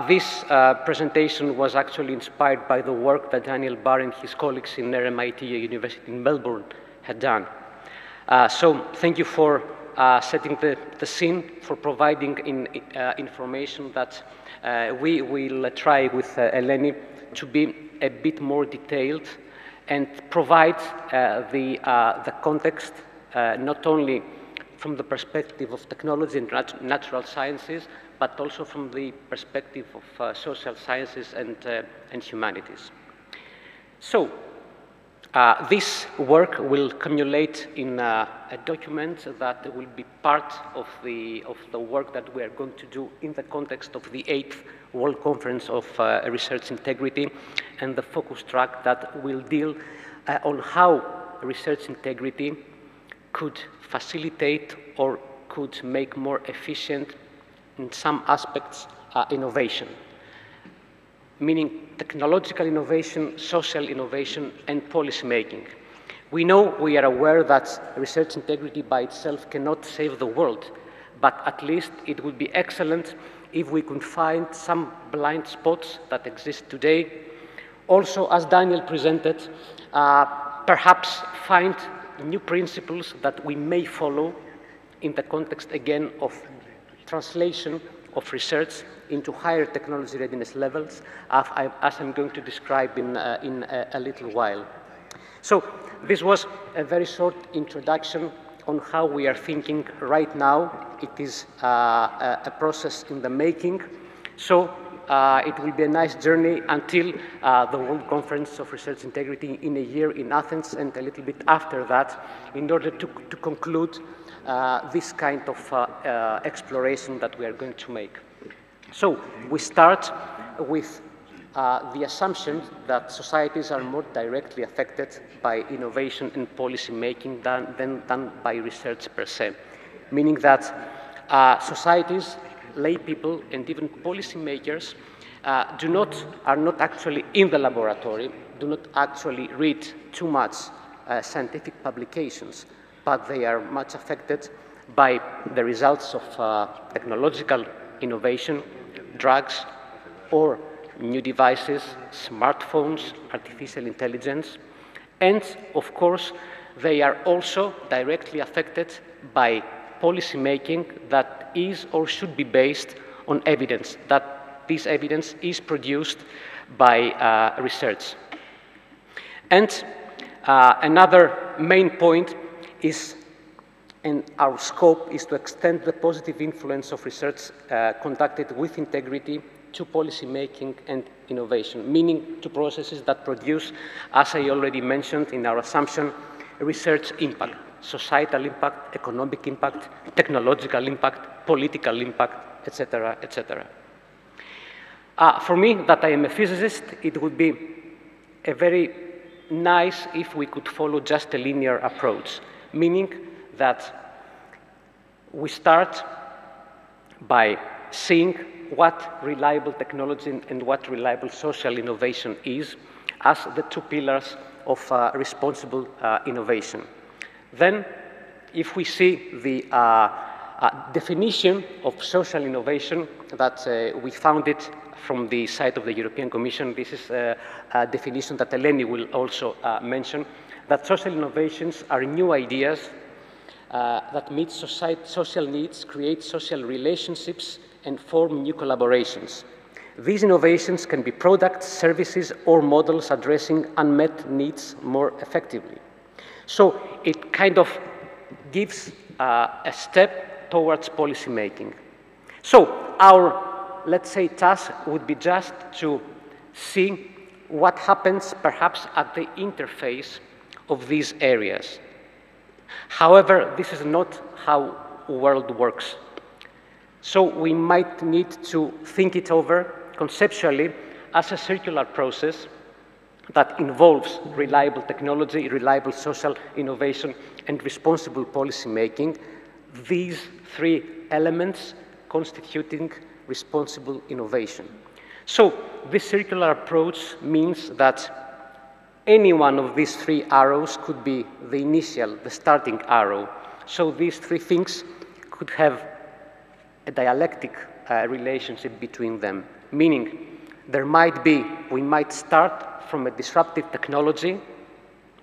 this presentation was actually inspired by the work that Daniel Barr and his colleagues in RMIT University in Melbourne had done. So thank you for setting the scene, for providing information that we will try with Eleni to be a bit more detailed and provide the context not only from the perspective of technology and natural sciences, but also from the perspective of social sciences and humanities. So, this work will accumulate in a document that will be part of the work that we are going to do in the context of the 8th World Conference of Research Integrity, and the focus track that will deal on how research integrity could facilitate or could make more efficient in some aspects innovation, meaning technological innovation, social innovation, and policy making. We are aware that research integrity by itself cannot save the world, but at least it would be excellent if we could find some blind spots that exist today. Also, as Daniel presented, perhaps find new principles that we may follow in the context, again, of translation of research into higher technology readiness levels, as I'm going to describe in a little while. So this was a very short introduction on how we are thinking right now. It is a process in the making. So it will be a nice journey until the World Conference of Research Integrity in a year in Athens, and a little bit after that, in order to conclude this kind of exploration that we are going to make. So we start with the assumption that societies are more directly affected by innovation and policy making than by research per se, meaning that societies, lay people, and even policymakers are not actually in the laboratory, do not actually read too much scientific publications, but they are much affected by the results of technological innovation, drugs, or new devices, smartphones, artificial intelligence, and of course, they are also directly affected by policy making that is or should be based on evidence, that this evidence is produced by research. And another main point is, and our scope is to extend the positive influence of research conducted with integrity to policy making and innovation, meaning to processes that produce, as I already mentioned in our assumption, research impact, societal impact, economic impact, technological impact, political impact, etc., etc. For me, that I am a physicist, it would be a very nice if we could follow just a linear approach, meaning that we start by seeing what reliable technology and what reliable social innovation is as the two pillars of responsible innovation. Then, if we see the definition of social innovation that we found it from the site of the European Commission, this is a definition that Eleni will also mention, that social innovations are new ideas that meet social needs, create social relationships, and form new collaborations. These innovations can be products, services, or models addressing unmet needs more effectively. So it kind of gives a step towards policy making. So our, let's say, task would be just to see what happens perhaps at the interface of these areas. However, this is not how the world works. So we might need to think it over conceptually as a circular process that involves reliable technology, reliable social innovation, and responsible policy making, these three elements constituting responsible innovation. So this circular approach means that any one of these three arrows could be the initial, the starting arrow. So these three things could have a dialectic relationship between them, meaning we might start from a disruptive technology,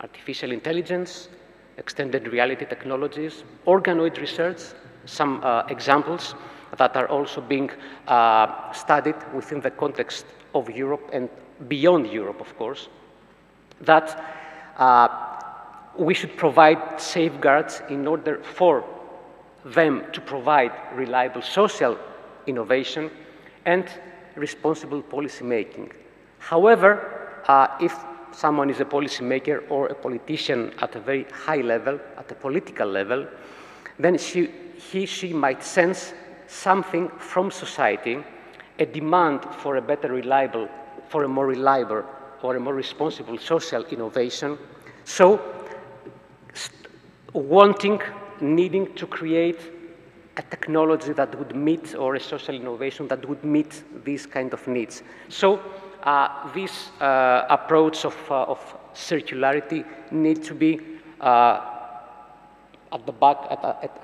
artificial intelligence, extended reality technologies, organoid research, some examples that are also being studied within the context of Europe and beyond Europe, of course, that we should provide safeguards in order for them to provide reliable social innovation and responsible policy making. However, if someone is a policymaker or a politician at a very high level, at a political level, then she might sense something from society, a demand for a better reliable, for a more reliable or a more responsible social innovation. So, needing to create a technology that would meet, or a social innovation that would meet these kind of needs. So this approach of circularity needs to be at the back,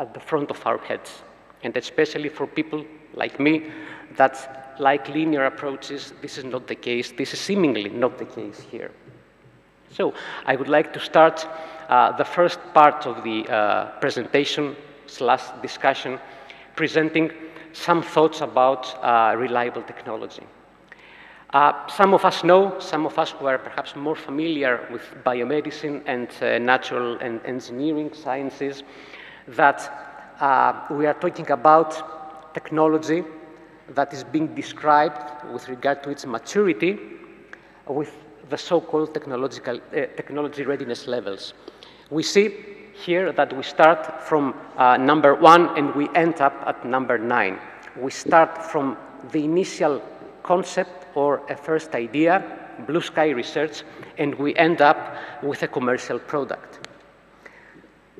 at the front of our heads. And especially for people like me that like linear approaches, this is not the case. This is seemingly not the case here. So I would like to start the first part of the presentation / discussion, presenting some thoughts about reliable technology. Some of us know, some of us who are perhaps more familiar with biomedicine and natural and engineering sciences, that we are talking about technology that is being described with regard to its maturity with the so-called technology readiness levels. We see here that we start from number 1 and we end up at number 9. We start from the initial concept or a first idea, blue sky research, and we end up with a commercial product.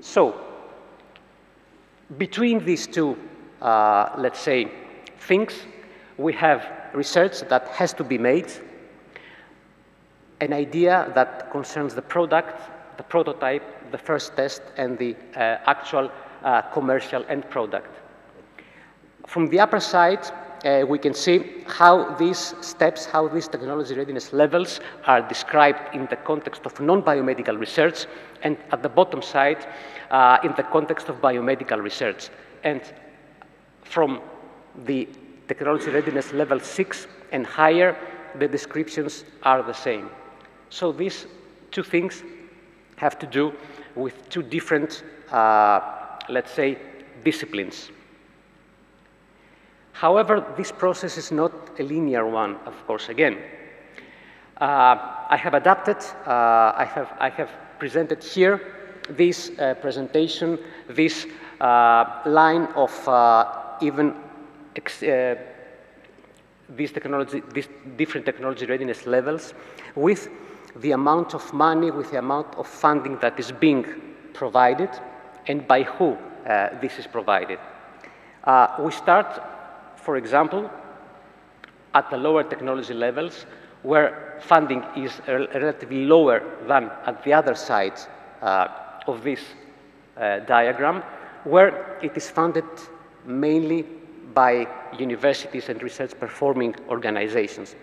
So, between these two, let's say, things, we have research that has to be made, an idea that concerns the product, the prototype, the first test, and the actual commercial end product. From the upper side, we can see how these steps, how these technology readiness levels are described in the context of non-biomedical research, and at the bottom side, in the context of biomedical research. And from the technology readiness level 6 and higher, the descriptions are the same. So these two things have to do with two different, let's say, disciplines. However, this process is not a linear one, of course, again. I have adapted, I have presented here this presentation, this line of these different technology readiness levels with the amount of money, with the amount of funding that is being provided and by who this is provided. We start, for example, at the lower technology levels where funding is relatively lower than at the other side of this diagram, where it is funded mainly by universities and research-performing organizations.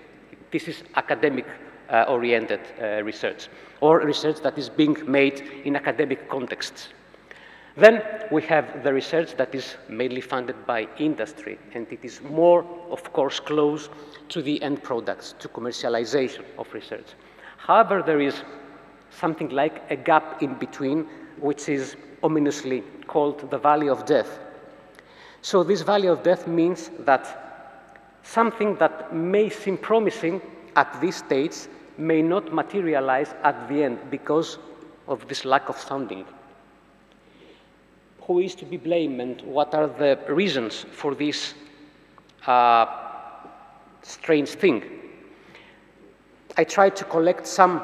This is academic-oriented research, or research that is being made in academic contexts. Then we have the research that is mainly funded by industry, and it is more, of course, close to the end products, to commercialization of research. However, there is something like a gap in between, which is ominously called the valley of death. So this valley of death means that something that may seem promising at this stage may not materialize at the end because of this lack of funding. Who is to be blamed and what are the reasons for this strange thing? I tried to collect some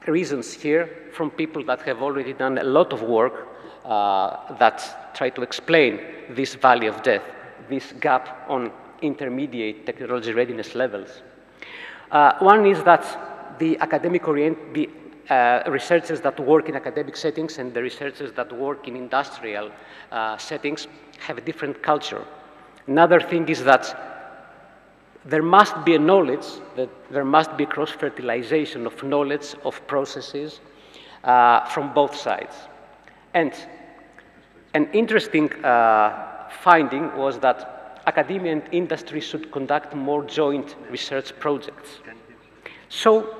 reasons here from people that have already done a lot of work that try to explain this valley of death, this gap on intermediate technology readiness levels. One is that the researchers that work in academic settings and the researchers that work in industrial settings have a different culture. Another thing is that there must be a knowledge, that there must be cross-fertilization of knowledge, of processes from both sides. And an interesting finding was that academia and industry should conduct more joint research projects. So,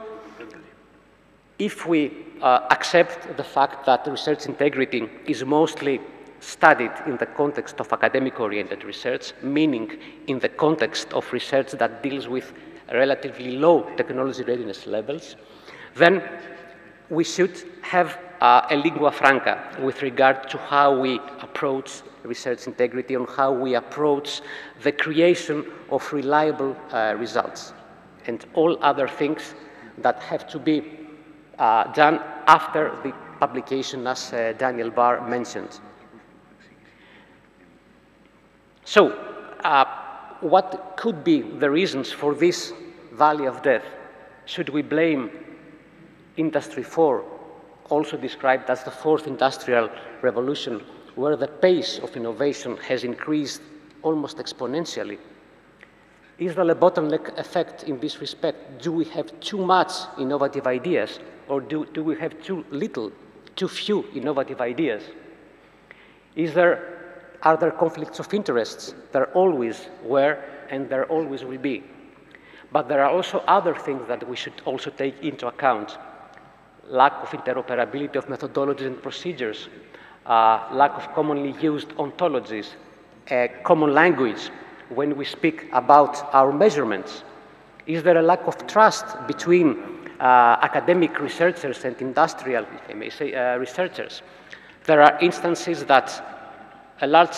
if we accept the fact that research integrity is mostly studied in the context of academic-oriented research, meaning in the context of research that deals with relatively low technology readiness levels, then we should have a lingua franca with regard to how we approach research integrity and how we approach the creation of reliable results and all other things that have to be done after the publication, as Daniel Barr mentioned. So, what could be the reasons for this valley of death? Should we blame Industry 4, also described as the fourth industrial revolution, where the pace of innovation has increased almost exponentially? Is there a bottleneck effect in this respect? Do we have too much innovative ideas, or do we have too little, too few innovative ideas? Are there conflicts of interests? There always were, and there always will be. But there are also other things that we should also take into account. Lack of interoperability of methodologies and procedures, lack of commonly used ontologies, a common language when we speak about our measurements? Is there a lack of trust between academic researchers and industrial, if I may say, researchers? There are instances that a large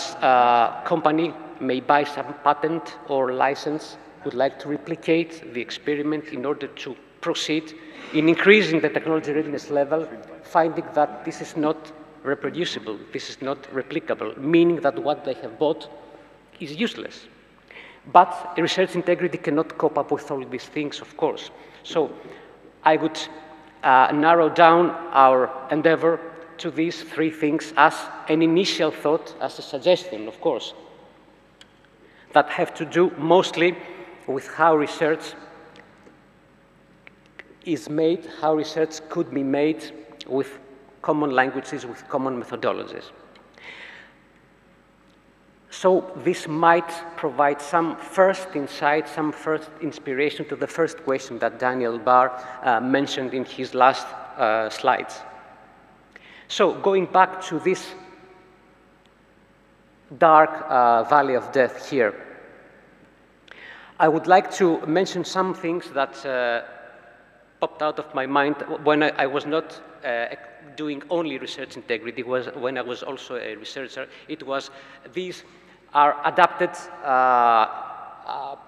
company may buy some patent or license, would like to replicate the experiment in order to proceed in increasing the technology readiness level, finding that this is not reproducible, this is not replicable, meaning that what they have bought is useless. But research integrity cannot cope up with all these things, of course. So I would narrow down our endeavor to these three things as an initial thought, as a suggestion, of course, that have to do mostly with how research is made, how research could be made with common languages, with common methodologies. So this might provide some first insight, some first inspiration to the first question that Daniel Barr mentioned in his last slides. So going back to this dark valley of death here, I would like to mention some things that popped out of my mind when I was not doing only research integrity, when I was also a researcher. It was these are adapted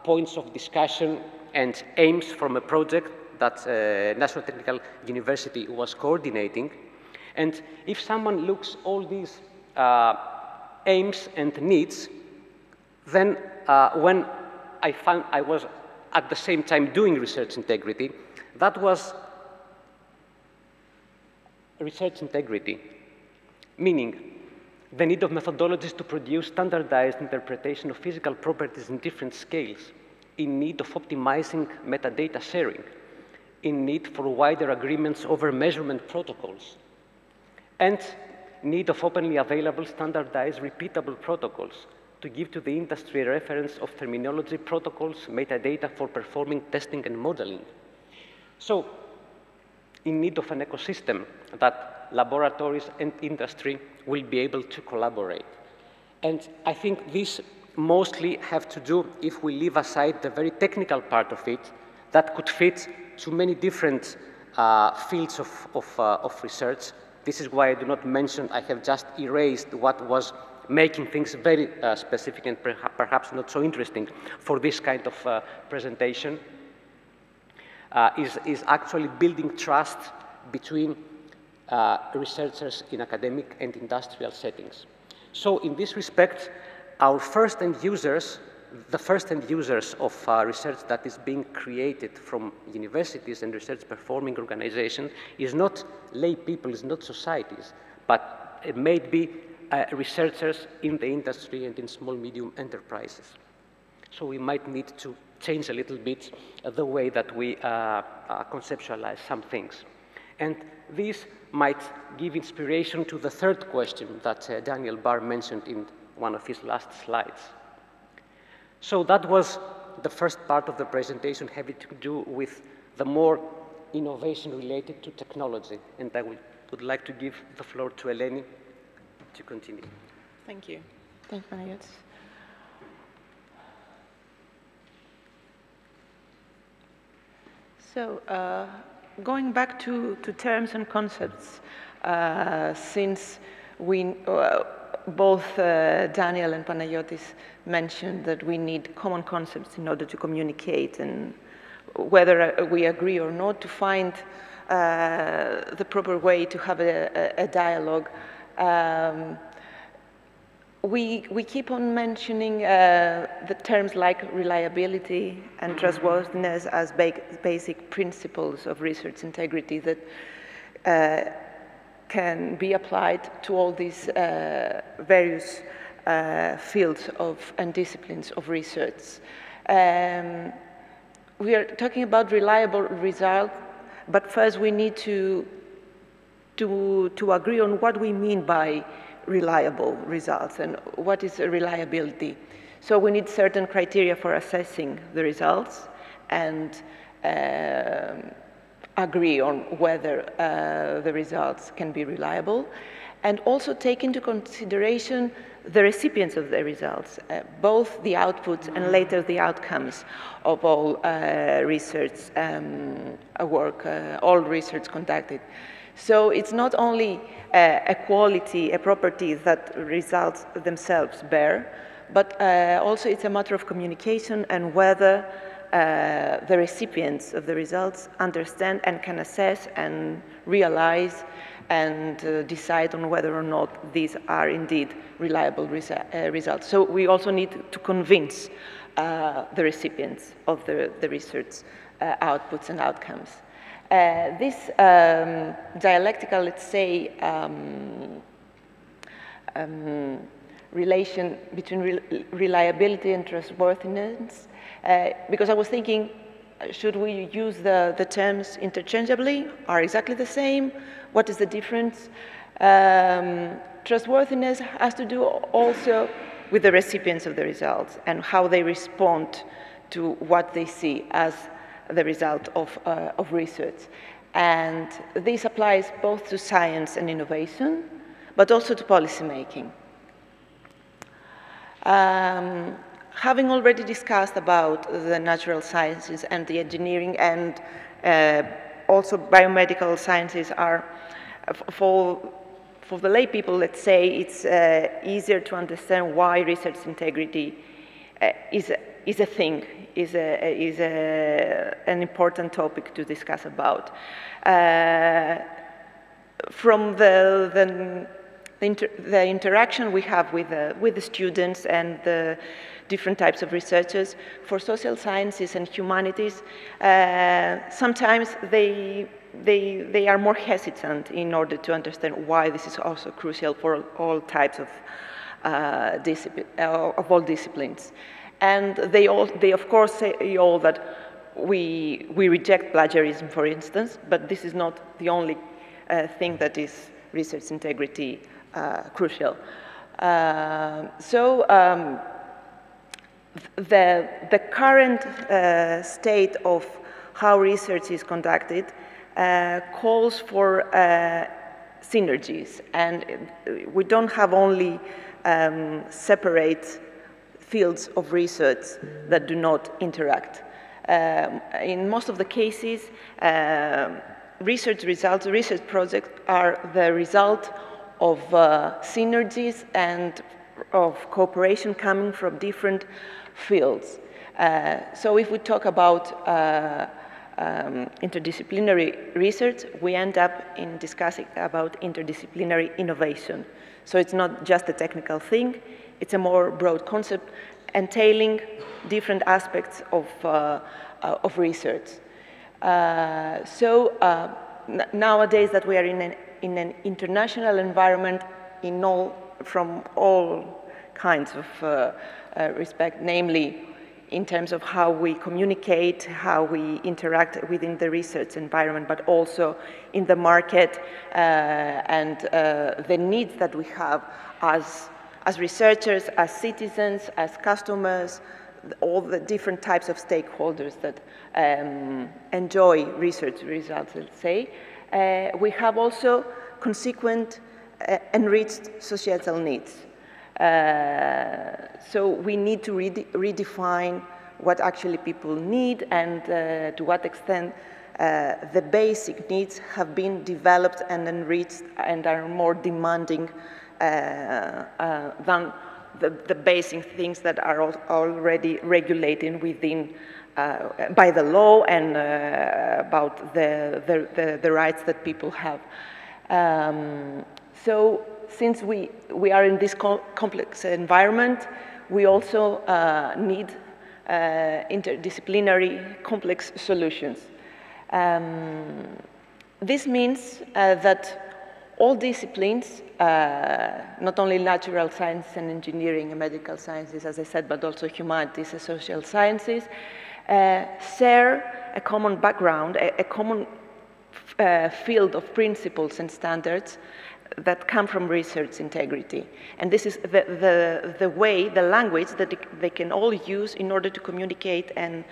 points of discussion and aims from a project that National Technical University was coordinating. And if someone looks all these aims and needs, then when I found I was at the same time doing research integrity, that was research integrity, meaning the need of methodologies to produce standardized interpretation of physical properties in different scales, in need of optimizing metadata sharing, in need for wider agreements over measurement protocols, and need of openly available standardized repeatable protocols to give to the industry a reference of terminology, protocols, metadata for performing testing and modeling. So, in need of an ecosystem that laboratories and industry will be able to collaborate. And I think these mostly have to do, if we leave aside the very technical part of it, that could fit to many different fields of research. This is why I do not mention, I have just erased what was making things very specific and perhaps not so interesting for this kind of presentation, is actually building trust between researchers in academic and industrial settings. So in this respect, our first end users, the first end users of research that is being created from universities and research performing organizations is not lay people, is not societies, but it may be researchers in the industry and in small, medium enterprises. So we might need to change a little bit the way that we conceptualize some things. And this might give inspiration to the third question that Daniel Barr mentioned in one of his last slides. So that was the first part of the presentation having to do with the more innovation related to technology. And I would like to give the floor to Eleni to continue. Thank you. Thank you, Panagiotis. So, going back to terms and concepts, since we both Daniel and Panagiotis mentioned that we need common concepts in order to communicate, and whether we agree or not, to find the proper way to have a dialogue. We keep on mentioning the terms like reliability and trustworthiness as basic principles of research integrity that can be applied to all these various fields and disciplines of research. We are talking about reliable results, but first we need to agree on what we mean by reliable results and what is reliability. So we need certain criteria for assessing the results and agree on whether the results can be reliable. and also take into consideration the recipients of the results, both the outputs and later the outcomes of all research work, all research conducted. So it's not only a quality, a property that results themselves bear, but also it's a matter of communication and whether the recipients of the results understand and can assess and realize and decide on whether or not these are indeed reliable results. So we also need to convince the recipients of the research outputs and outcomes. This dialectical, let's say, relation between reliability and trustworthiness, because I was thinking, should we use the terms interchangeably? Are exactly the same? What is the difference? Trustworthiness has to do also with the recipients of the results and how they respond to what they see as the result of research. And this applies both to science and innovation, but also to policymaking. Having already discussed about the natural sciences and the engineering and also biomedical sciences are, for the lay people, let's say, it's easier to understand why research integrity is a thing, is an important topic to discuss about. From the interaction we have with the students and the different types of researchers, for social sciences and humanities, sometimes they are more hesitant in order to understand why this is also crucial for all types of all disciplines. And they of course say all that we reject plagiarism, for instance, but this is not the only thing that is research integrity crucial. The current state of how research is conducted calls for synergies, and we don't have only separate fields of research that do not interact. In most of the cases, research results, research projects are the result of synergies and of cooperation coming from different fields. So if we talk about interdisciplinary research, we end up in discussing about interdisciplinary innovation. So it's not just a technical thing, it's a more broad concept entailing different aspects of research. Nowadays that we are in an international environment from all kinds of respect, namely in terms of how we communicate, how we interact within the research environment, but also in the market and the needs that we have as researchers, as citizens, as customers, all the different types of stakeholders that enjoy research results, let's say. We have also consequent enriched societal needs. So we need to redefine what actually people need and to what extent the basic needs have been developed and enriched and are more demanding than the basic things that are already regulated within by the law and about the rights that people have. So since we are in this complex environment, we also need interdisciplinary complex solutions. This means that all disciplines, not only natural science and engineering and medical sciences, as I said, but also humanities and social sciences, share a common background, a common field of principles and standards that come from research integrity. And this is the way, the language that they can all use in order to communicate and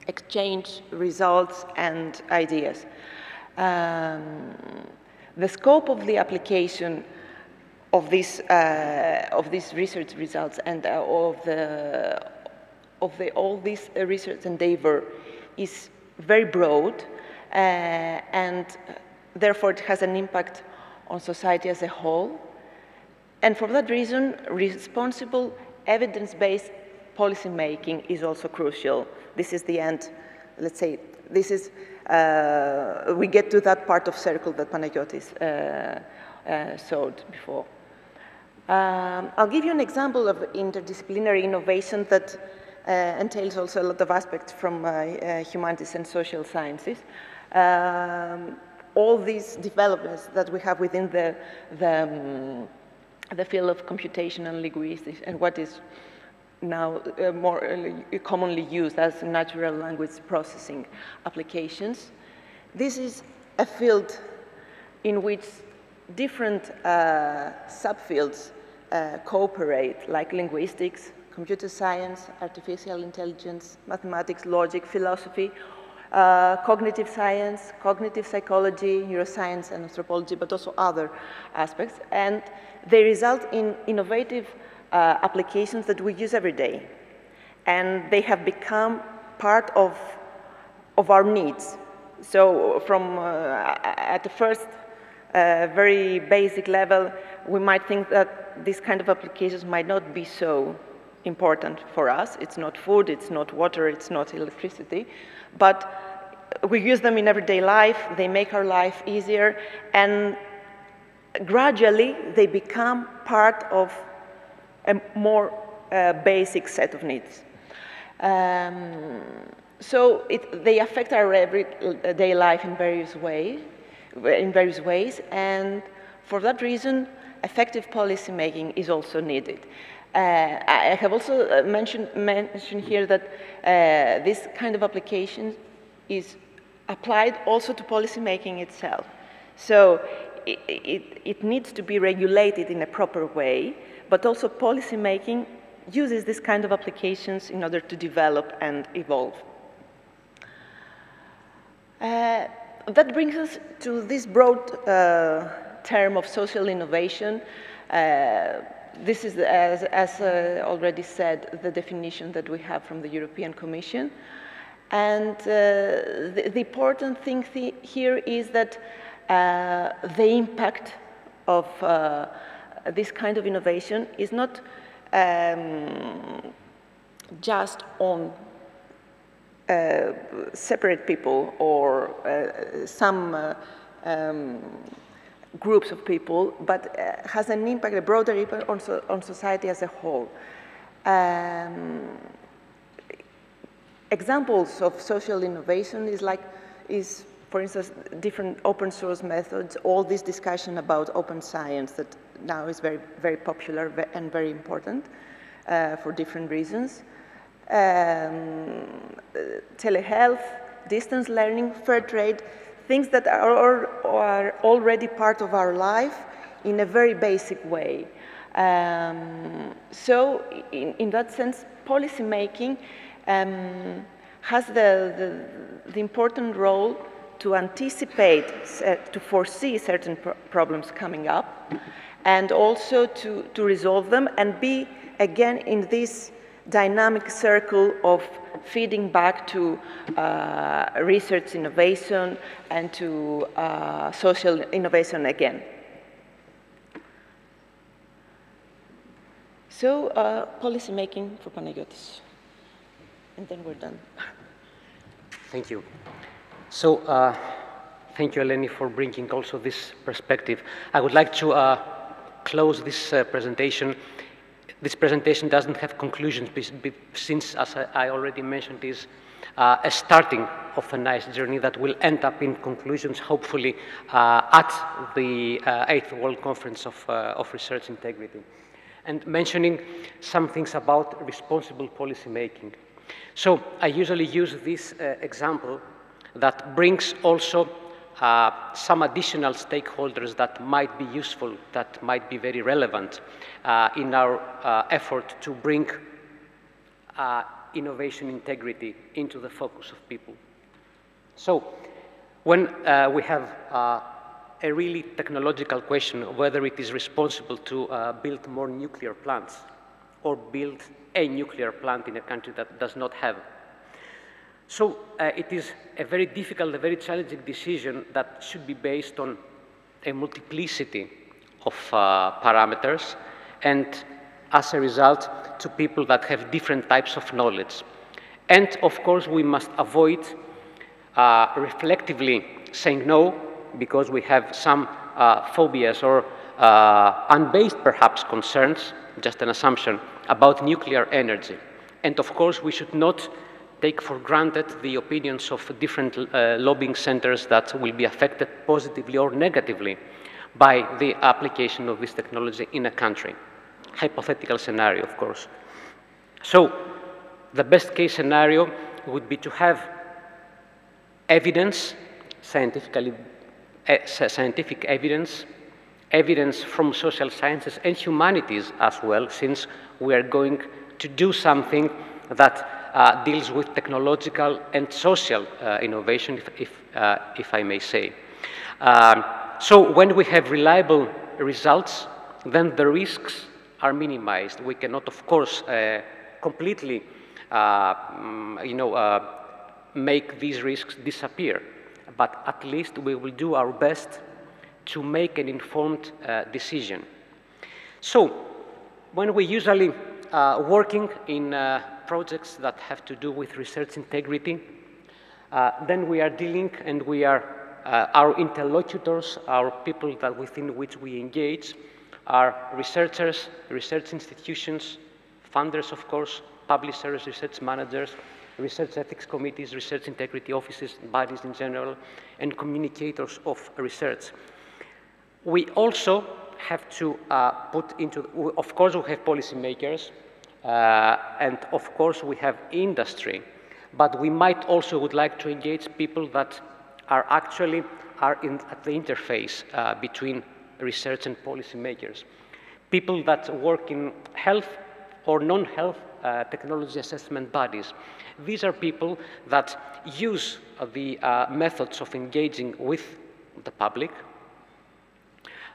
exchange results and ideas. The scope of the application of these research results and all this research endeavor is very broad, and therefore it has an impact on society as a whole. And for that reason, responsible evidence-based policy making is also crucial. This is the end, let's say, this is, we get to that part of circle that Panagiotis showed before. I'll give you an example of interdisciplinary innovation that entails also a lot of aspects from humanities and social sciences. All these developments that we have within the field of computational linguistics and what is now more commonly used as natural language processing applications. This is a field in which different subfields cooperate, like linguistics, computer science, artificial intelligence, mathematics, logic, philosophy, cognitive science, cognitive psychology, neuroscience, and anthropology, but also other aspects. And they result in innovative applications that we use every day. And they have become part of our needs. So from at the first very basic level, we might think that these kind of applications might not be so important for us. It's not food, it's not water, it's not electricity, but we use them in everyday life, they make our life easier, and gradually they become part of a more basic set of needs. So they affect our everyday life in various ways, and for that reason, effective policy making is also needed. I have also mentioned here that this kind of application is applied also to policy making itself. So it needs to be regulated in a proper way, but also policy making uses this kind of applications in order to develop and evolve. That brings us to this broad term of social innovation. This is, as already said, the definition that we have from the European Commission. And the important thing here is that the impact of this kind of innovation is not just on separate people or some groups of people, but has an impact, a broader impact on society as a whole. Examples of social innovation is, for instance, different open source methods, all this discussion about open science that now is very, very popular and very important for different reasons. Telehealth, distance learning, fair trade, things that are already part of our life in a very basic way. So in that sense, policy making has the important role to anticipate, to foresee certain problems coming up, and also to resolve them and be, again, in this dynamic circle of feeding back to research innovation and to social innovation again. So, policy making for Panagiotis. And then we're done. Thank you. So, thank you, Eleni, for bringing also this perspective. I would like to close this presentation. This presentation doesn't have conclusions since, as I already mentioned, is a starting of a nice journey that will end up in conclusions, hopefully, at the 8th World Conference of Research Integrity. And mentioning some things about responsible policy making. So I usually use this example that brings also some additional stakeholders that might be useful, that might be very relevant in our effort to bring innovation integrity into the focus of people. So when we have a really technological question, whether it is responsible to build more nuclear plants or build a nuclear plant in a country that does not have. So it is a very difficult, a very challenging decision that should be based on a multiplicity of parameters, and as a result, to people that have different types of knowledge. And of course, we must avoid reflectively saying no, because we have some phobias or unbased, perhaps, concerns, just an assumption, about nuclear energy. And of course, we should not take for granted the opinions of different lobbying centers that will be affected positively or negatively by the application of this technology in a country. Hypothetical scenario, of course. So the best case scenario would be to have evidence, scientific evidence, evidence from social sciences and humanities as well, since we are going to do something that deals with technological and social innovation, if I may say. So when we have reliable results, then the risks are minimized. We cannot, of course, completely make these risks disappear, but at least we will do our best to make an informed decision. So when we usually working in projects that have to do with research integrity, then we are dealing, and we are our interlocutors, our people that within which we engage, are researchers, research institutions, funders, of course, publishers, research managers, research ethics committees, research integrity offices, bodies in general, and communicators of research. We also have to put into, of course, we have policymakers, and of course we have industry, but we might also would like to engage people that are actually at the interface between research and policymakers. People that work in health or non-health technology assessment bodies. These are people that use the methods of engaging with the public,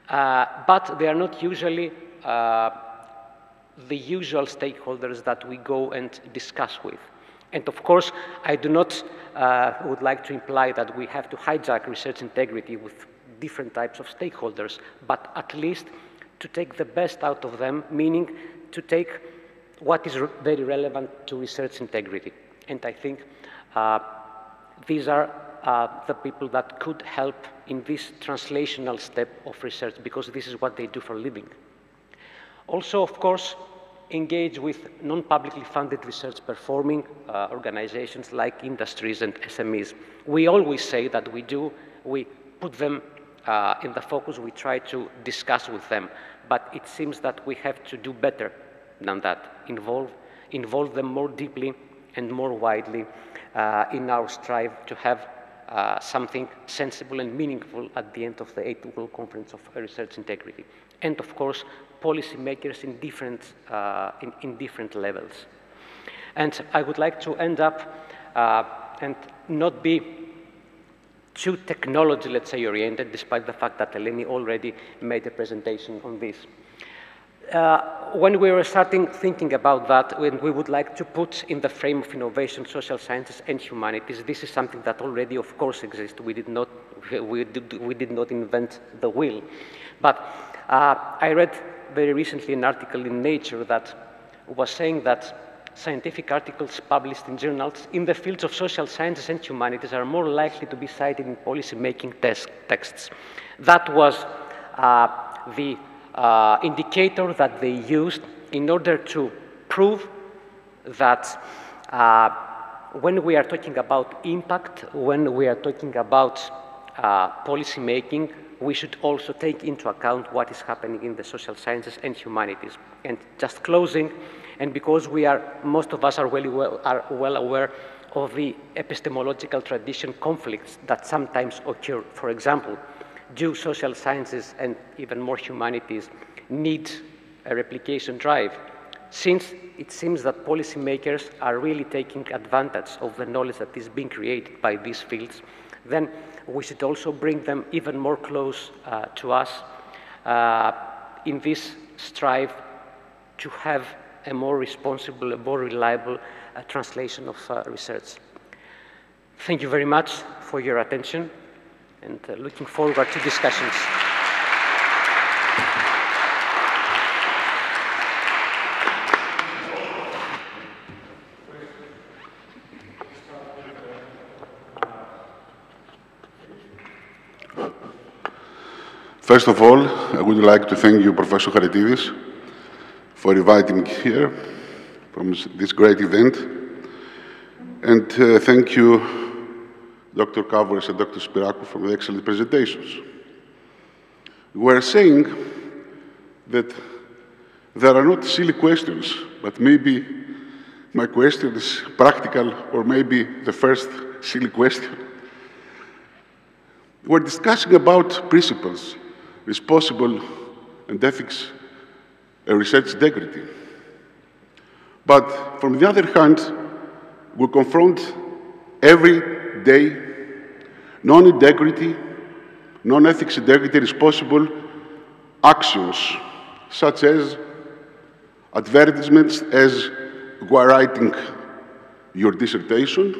but they are not usually the usual stakeholders that we go and discuss with. And of course, I do not would like to imply that we have to hijack research integrity with different types of stakeholders, but at least to take the best out of them, meaning to take what is very relevant to research integrity. And I think these are the people that could help in this translational step of research, because this is what they do for a living. Also, of course, engage with non-publicly funded research performing organizations like industries and SMEs. We always say that we put them in the focus, we try to discuss with them, but it seems that we have to do better than that, involve them more deeply and more widely in our strive to have something sensible and meaningful at the end of the 8th World Conference of Research Integrity. And of course, policymakers in different levels. And I would like to end up and not be too technology, let's say, oriented, despite the fact that Eleni already made a presentation on this. When we were thinking about that, when we would like to put in the frame of innovation, social sciences and humanities, this is something that already, of course, exists. We did not invent the wheel. But I read very recently an article in Nature that was saying that scientific articles published in journals in the fields of social sciences and humanities are more likely to be cited in policy-making texts. That was the indicator that they used in order to prove that when we are talking about impact, when we are talking about policy making, we should also take into account what is happening in the social sciences and humanities. And just closing, and because most of us are well aware of the epistemological tradition conflicts that sometimes occur. For example, do social sciences and even more humanities need a replication drive? Since it seems that policymakers are really taking advantage of the knowledge that is being created by these fields, then we should also bring them even more close to us in this strive to have a more responsible, a more reliable translation of research. Thank you very much for your attention, and looking forward to discussions. First of all, I would like to thank you, Professor Charitidis, for inviting me here from this great event. And thank you, Dr. Kavouras and Dr. Spirakou, for the excellent presentations. We were saying that there are not silly questions, but maybe my question is practical, or maybe the first silly question. We're discussing about principles, responsible and ethics, and research integrity. But from the other hand, we confront every day non-integrity, non-ethics integrity responsible actions, such as advertisements as you are writing your dissertation,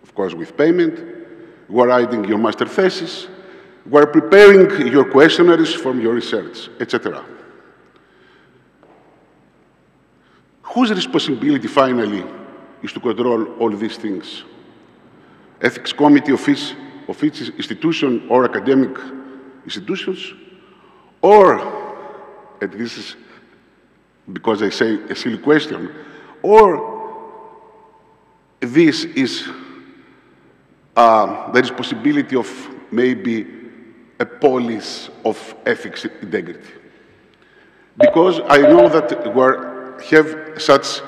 of course with payment, you are writing your master thesis, you are preparing your questionnaires from your research, etc. Whose responsibility, finally, is to control all these things? Ethics committee of each institution or academic institutions? Or, and this is because I say a silly question, or this is the responsibility of maybe a police of ethics integrity? Because I know that we have such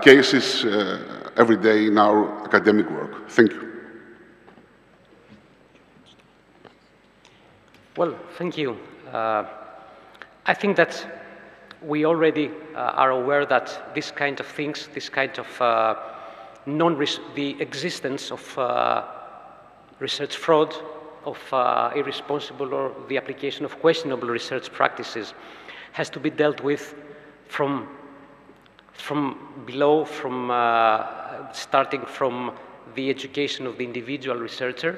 cases every day in our academic work. Thank you. Well, thank you. I think that we already are aware that this kind of things, this kind of the existence of research fraud, of irresponsible or the application of questionable research practices has to be dealt with from below, starting from the education of the individual researcher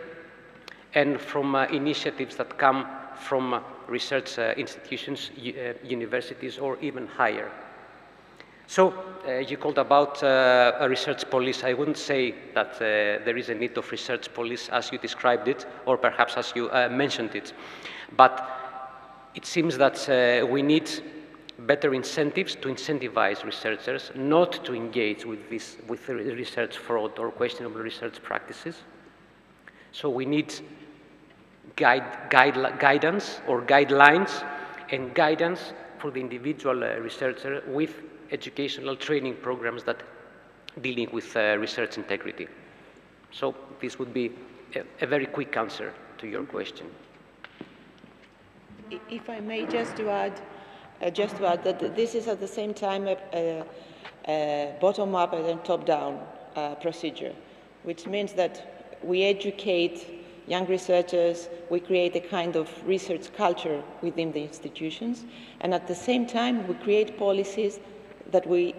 and from initiatives that come from research institutions, universities, or even higher. So you called about a research police. I wouldn't say that there is a need of research police as you described it, or perhaps as you mentioned it. But it seems that we need better incentives to incentivize researchers not to engage with research fraud or questionable research practices. So we need guidance or guidelines and guidance for the individual researcher with educational training programs that dealing with research integrity. So this would be a very quick answer to your question. If I may just to add that this is at the same time a bottom-up and top-down procedure, which means that we educate young researchers, we create a kind of research culture within the institutions, and at the same time we create policies that will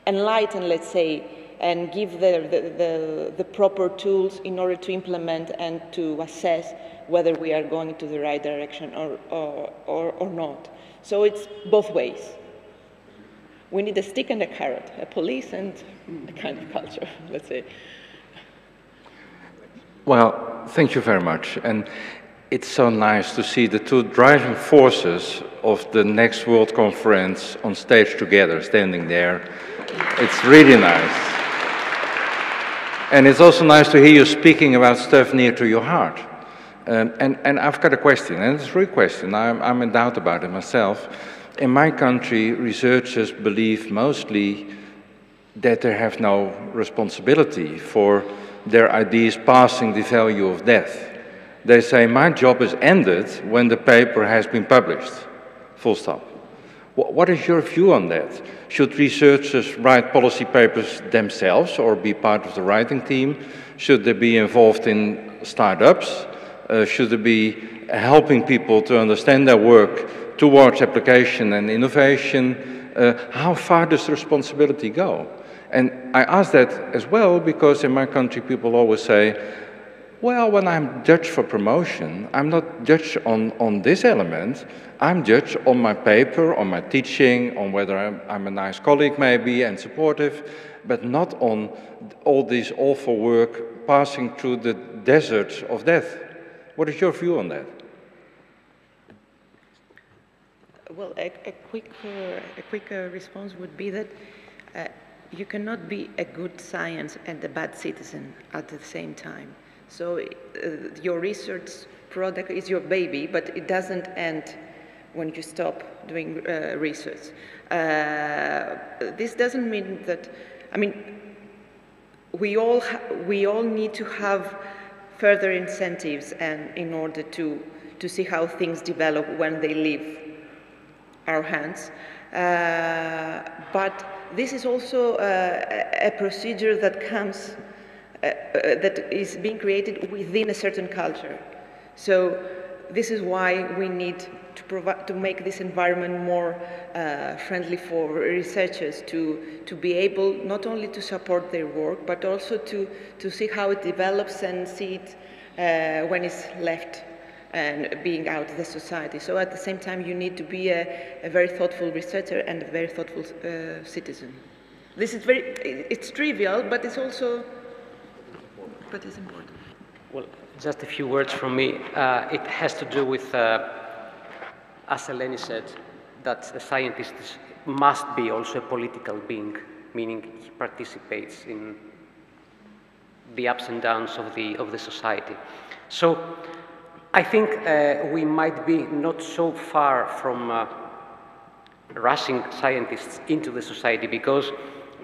enlighten, let's say, and give the proper tools in order to implement and to assess whether we are going to the right direction or not. So it's both ways. We need a stick and a carrot, a police and a kind of culture, let's say. Well, thank you very much. And it's so nice to see the two driving forces of the next World Conference on stage together, standing there. It's really nice. And it's also nice to hear you speaking about stuff near to your heart. And I've got a question, and it's a real question. I'm in doubt about it myself. In my country, researchers believe mostly that they have no responsibility for their ideas passing the value of death. They say, my job is ended when the paper has been published, full stop. What is your view on that? Should researchers write policy papers themselves or be part of the writing team? Should they be involved in startups? Should they be helping people to understand their work towards application and innovation? How far does the responsibility go? And I ask that as well because in my country people always say, well, when I'm judged for promotion, I'm not judged on this element. I'm judged on my paper, on my teaching, on whether I'm a nice colleague maybe and supportive, but not on all this awful work passing through the desert of death. What is your view on that? Well, a quick response would be that you cannot be a good science and a bad citizen at the same time. So your research product is your baby, but it doesn't end when you stop doing research. This doesn't mean that, I mean, we all need to have further incentives and in order to see how things develop when they leave our hands. But this is also a procedure that comes that is being created within a certain culture. So this is why we need to make this environment more friendly for researchers to be able not only to support their work, but also to see how it develops and see it when it's left and being out of the society. So at the same time, you need to be a very thoughtful researcher and a very thoughtful citizen. This is it's trivial, but it's also, but it's important. Well, just a few words from me. It has to do with, as Eleni said, that a scientist must be also a political being, meaning he participates in the ups and downs of the society. So I think we might be not so far from rushing scientists into the society because,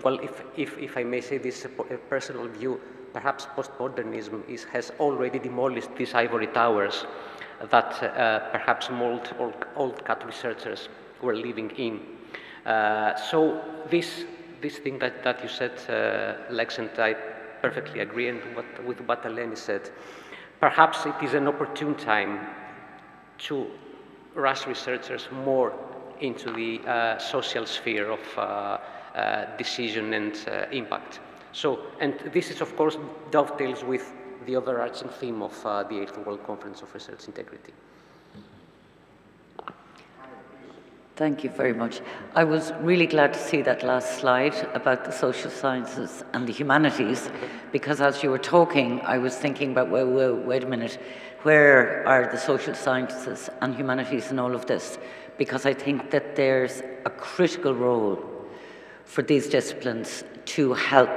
well, if I may say this, a personal view, perhaps postmodernism has already demolished these ivory towers that perhaps old cat researchers were living in. So this thing that you said, Lex, and I perfectly agree with what Eleni said. Perhaps it is an opportune time to rush researchers more into the social sphere of decision and impact. So, and this is of course dovetails with the overarching theme of the 8th World Conference of Research Integrity. Thank you very much. I was really glad to see that last slide about the social sciences and the humanities, because as you were talking, I was thinking about, well, wait a minute, where are the social sciences and humanities in all of this? Because I think that there's a critical role for these disciplines to help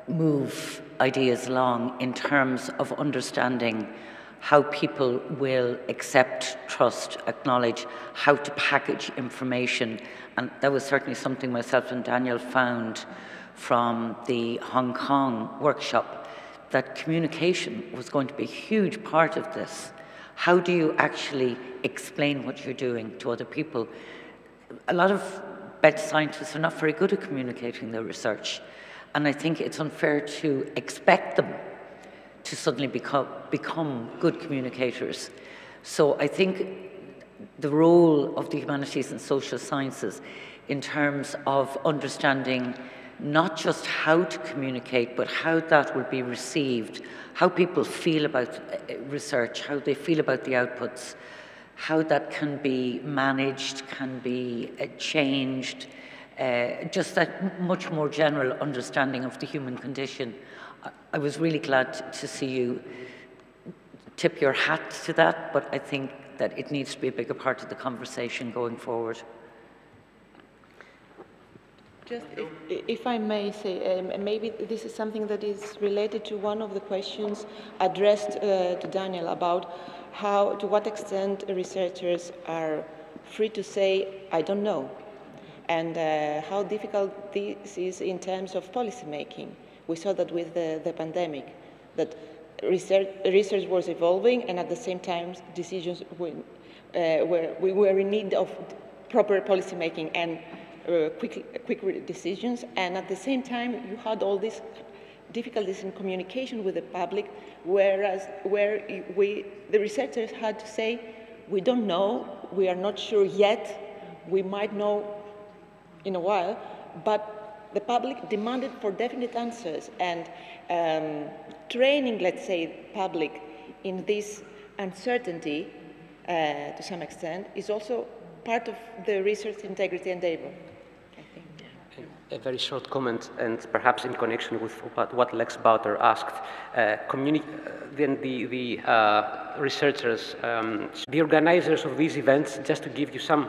move ideas along in terms of understanding how people will accept, trust, acknowledge, how to package information. And that was certainly something myself and Daniel found from the Hong Kong workshop, that communication was going to be a huge part of this. How do you actually explain what you're doing to other people? A lot of bench scientists are not very good at communicating their research. And I think it's unfair to expect them to suddenly become good communicators. So I think the role of the humanities and social sciences in terms of understanding not just how to communicate, but how that will be received, how people feel about research, how they feel about the outputs, how that can be managed, can be changed, just that much more general understanding of the human condition. I was really glad to see you tip your hat to that, but I think that it needs to be a bigger part of the conversation going forward. Just if I may say, maybe this is something that is related to one of the questions addressed to Daniel about how, to what extent researchers are free to say, I don't know, and how difficult this is in terms of policy making. We saw that with the pandemic, that research was evolving, and at the same time, decisions we were in need of proper policy making and quick decisions, and at the same time you had all these difficulties in communication with the public, where the researchers had to say, we don't know, we are not sure yet, we might know in a while, but the public demanded for definite answers, and training, let's say, public in this uncertainty to some extent is also part of the research integrity endeavor. A very short comment, and perhaps in connection with what Lex Bouter asked. Then the researchers, the organizers of these events, just to give you some,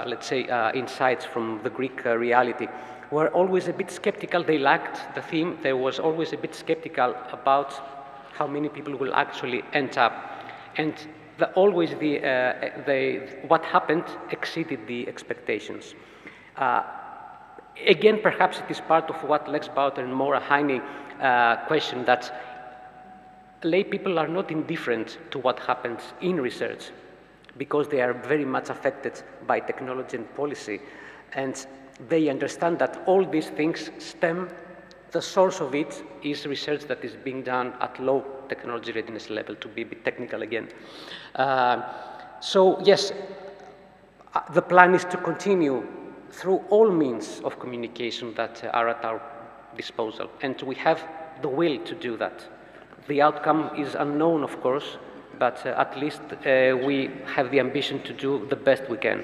let's say, insights from the Greek reality, were always a bit skeptical. They lacked the theme. There was always a bit skeptical about how many people will actually end up. And always what happened exceeded the expectations. Again, perhaps it is part of what Lex Bouter and Maura Heine questioned, that lay people are not indifferent to what happens in research because they are very much affected by technology and policy. And they understand that all these things the source of it is research that is being done at low technology readiness level, to be a bit technical again. So yes, the plan is to continue through all means of communication that are at our disposal. And we have the will to do that. The outcome is unknown, of course, but at least we have the ambition to do the best we can.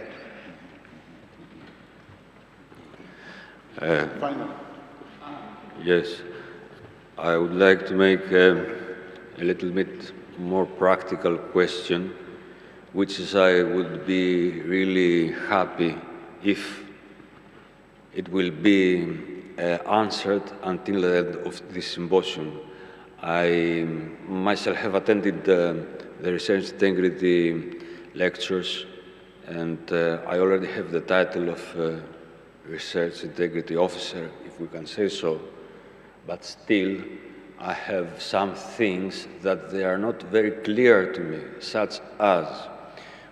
Yes, I would like to make a little bit more practical question, which is I would be really happy if it will be answered until the end of this symposium. I myself have attended the research integrity lectures, and I already have the title of research integrity officer, if we can say so, but still I have some things that they are not very clear to me, such as,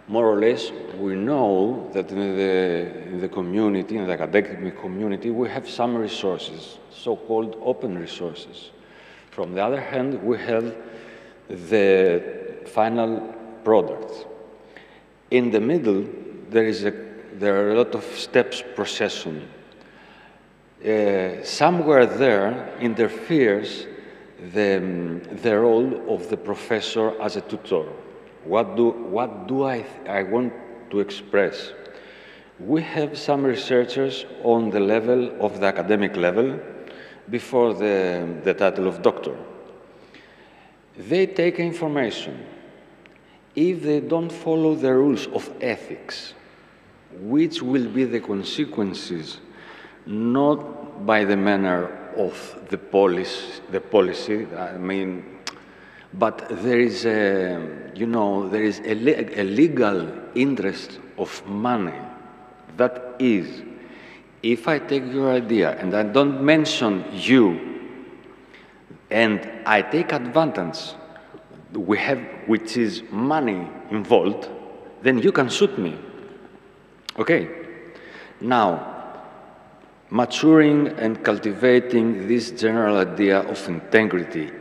more or less, we know that in the community, in the academic community, we have some resources, so-called open resources. From the other hand, we have the final products. In the middle, there are a lot of steps procession. Somewhere there interferes the role of the professor as a tutor. What do I want to express? We have some researchers on the level of the academic level before the title of doctor. They take information. If they don't follow the rules of ethics, which will be the consequences, not by the manner of the policy, I mean, but there is a legal interest of money. That is, if I take your idea and I don't mention you, and I take advantage, which is money involved, then you can shoot me. Okay. Now, maturing and cultivating this general idea of integrity,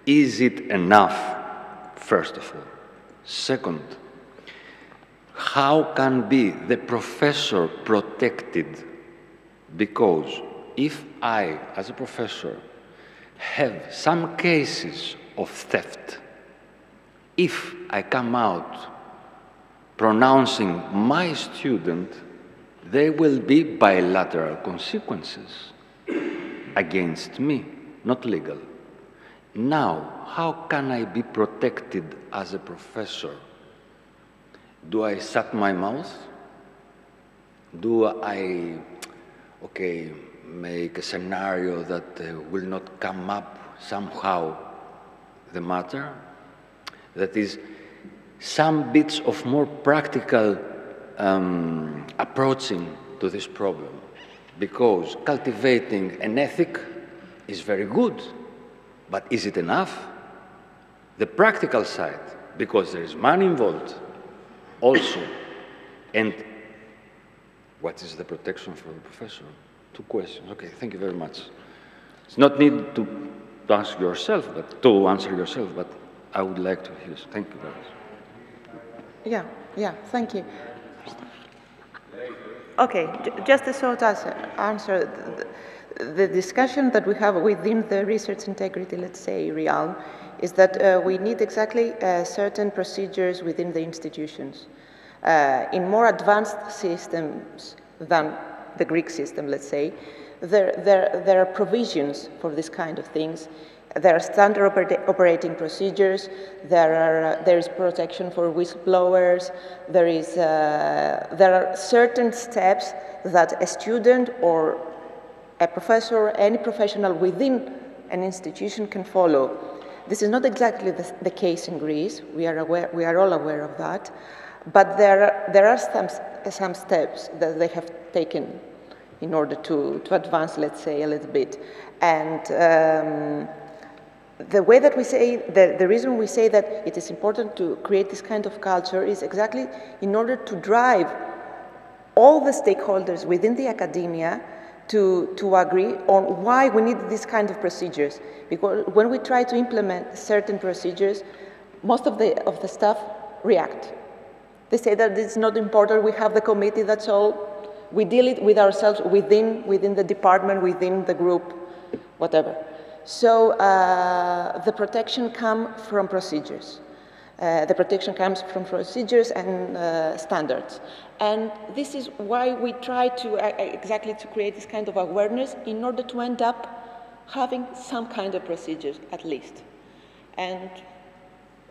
is it enough, first of all? Second, how can be the professor protected? Because if I, as a professor, have some cases of theft, if I come out pronouncing my student, there will be bilateral consequences against me, not legal. Now, how can I be protected as a professor? Do I shut my mouth? Do I, make a scenario that will not come up somehow the matter? That is, some bits of more practical approaching to this problem, because cultivating an ethic is very good, but is it enough? The practical side, because there is money involved also, and what is the protection for the professor? Two questions. Okay, thank you very much. It's not need to answer yourself, but I would like to hear. Thank you very much. Yeah, thank you. Okay, just a short answer. The discussion that we have within the research integrity, let's say, realm, is that we need exactly certain procedures within the institutions. In more advanced systems than the Greek system, let's say, there are provisions for this kind of things. There are standard operating procedures. There is protection for whistleblowers. There are certain steps that a student or a professor or any professional within an institution can follow. This is not exactly the case in Greece. We are all aware of that. But there are some steps that they have taken in order to advance, let's say, a little bit. And the way that we say, the reason we say that it is important to create this kind of culture is exactly in order to drive all the stakeholders within the academia to agree on why we need this kind of procedures. Because when we try to implement certain procedures, most of the staff react. They say that it's not important, we have the committee, that's all. We deal it with ourselves within the department, within the group, whatever. So the protection comes from procedures. The protection comes from procedures and standards. And this is why we try to exactly to create this kind of awareness in order to end up having some kind of procedures, at least. And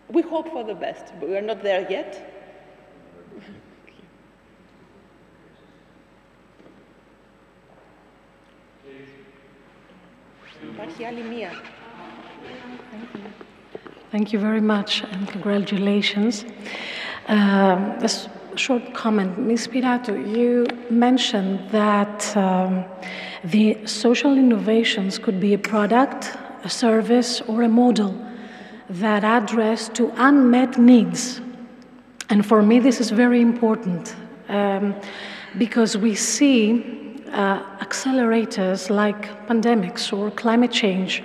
we hope for the best, but we are not there yet. Thank you very much and congratulations. A short comment. Ms. Piratou, you mentioned that the social innovations could be a product, a service, or a model that address to unmet needs. And for me, this is very important because we see accelerators like pandemics or climate change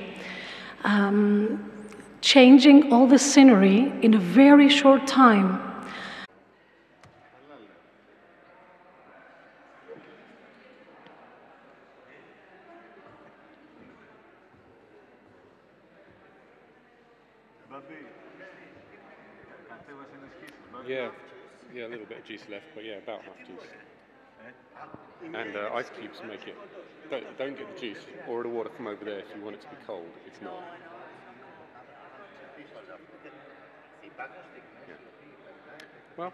changing all the scenery in a very short time. Yeah, a little bit of juice left, but yeah, about half juice. And ice cubes make it. Don't get the juice or the water from over there if you want it to be cold. It's not. Yeah. Well.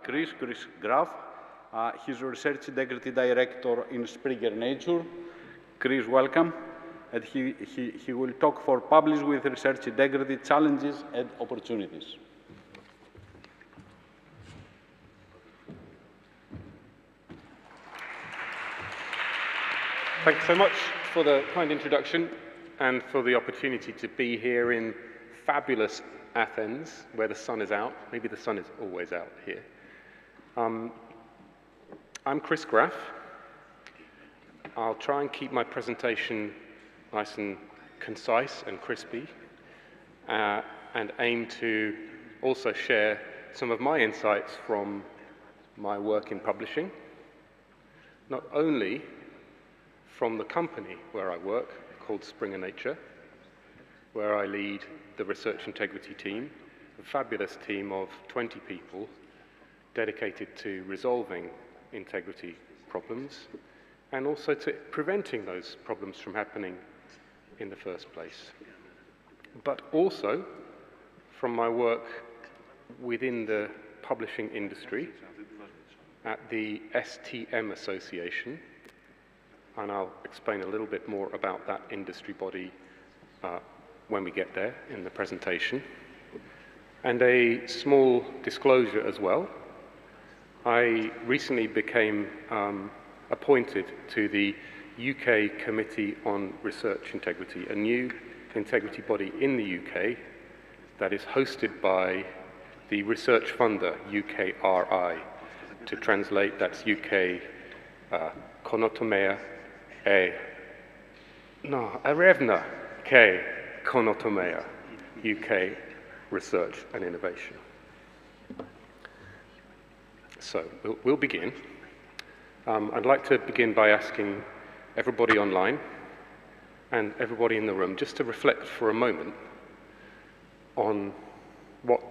Chris Graf. He's a Research Integrity Director in Springer Nature. Chris, welcome. And he will talk for Publish with Research Integrity Challenges and Opportunities. Thanks so much for the kind introduction and for the opportunity to be here in fabulous Athens, where the sun is out. Maybe the sun is always out here. I'm Chris Graf. I'll try and keep my presentation nice and concise and crispy, and aim to also share some of my insights from my work in publishing, not only from the company where I work, called Springer Nature, where I lead the research integrity team, a fabulous team of 20 people dedicated to resolving integrity problems and also to preventing those problems from happening in the first place. But also from my work within the publishing industry at the STM Association, and I'll explain a little bit more about that industry body when we get there in the presentation. And a small disclosure as well. I recently became appointed to the UK Committee on Research Integrity, a new integrity body in the UK that is hosted by the research funder UKRI. To translate, that's UK Konotomea Arevna K Konotomea, UK Research and Innovation. So we'll begin. I'd like to begin by asking everybody online and everybody in the room just to reflect for a moment on what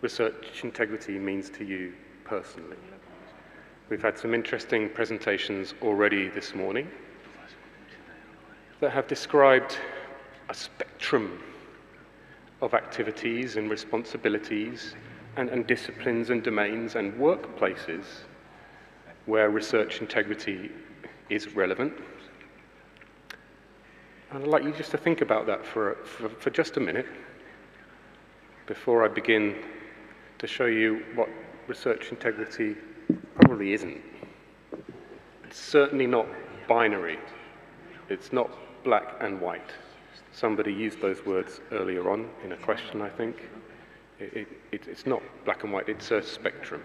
research integrity means to you personally. We've had some interesting presentations already this morning that have described a spectrum of activities and responsibilities and disciplines and domains and workplaces where research integrity is relevant. And I'd like you just to think about that for just a minute before I begin to show you what research integrity probably isn't. It's certainly not binary. It's not black and white. Somebody used those words earlier on in a question, I think. It's not black and white, it's a spectrum.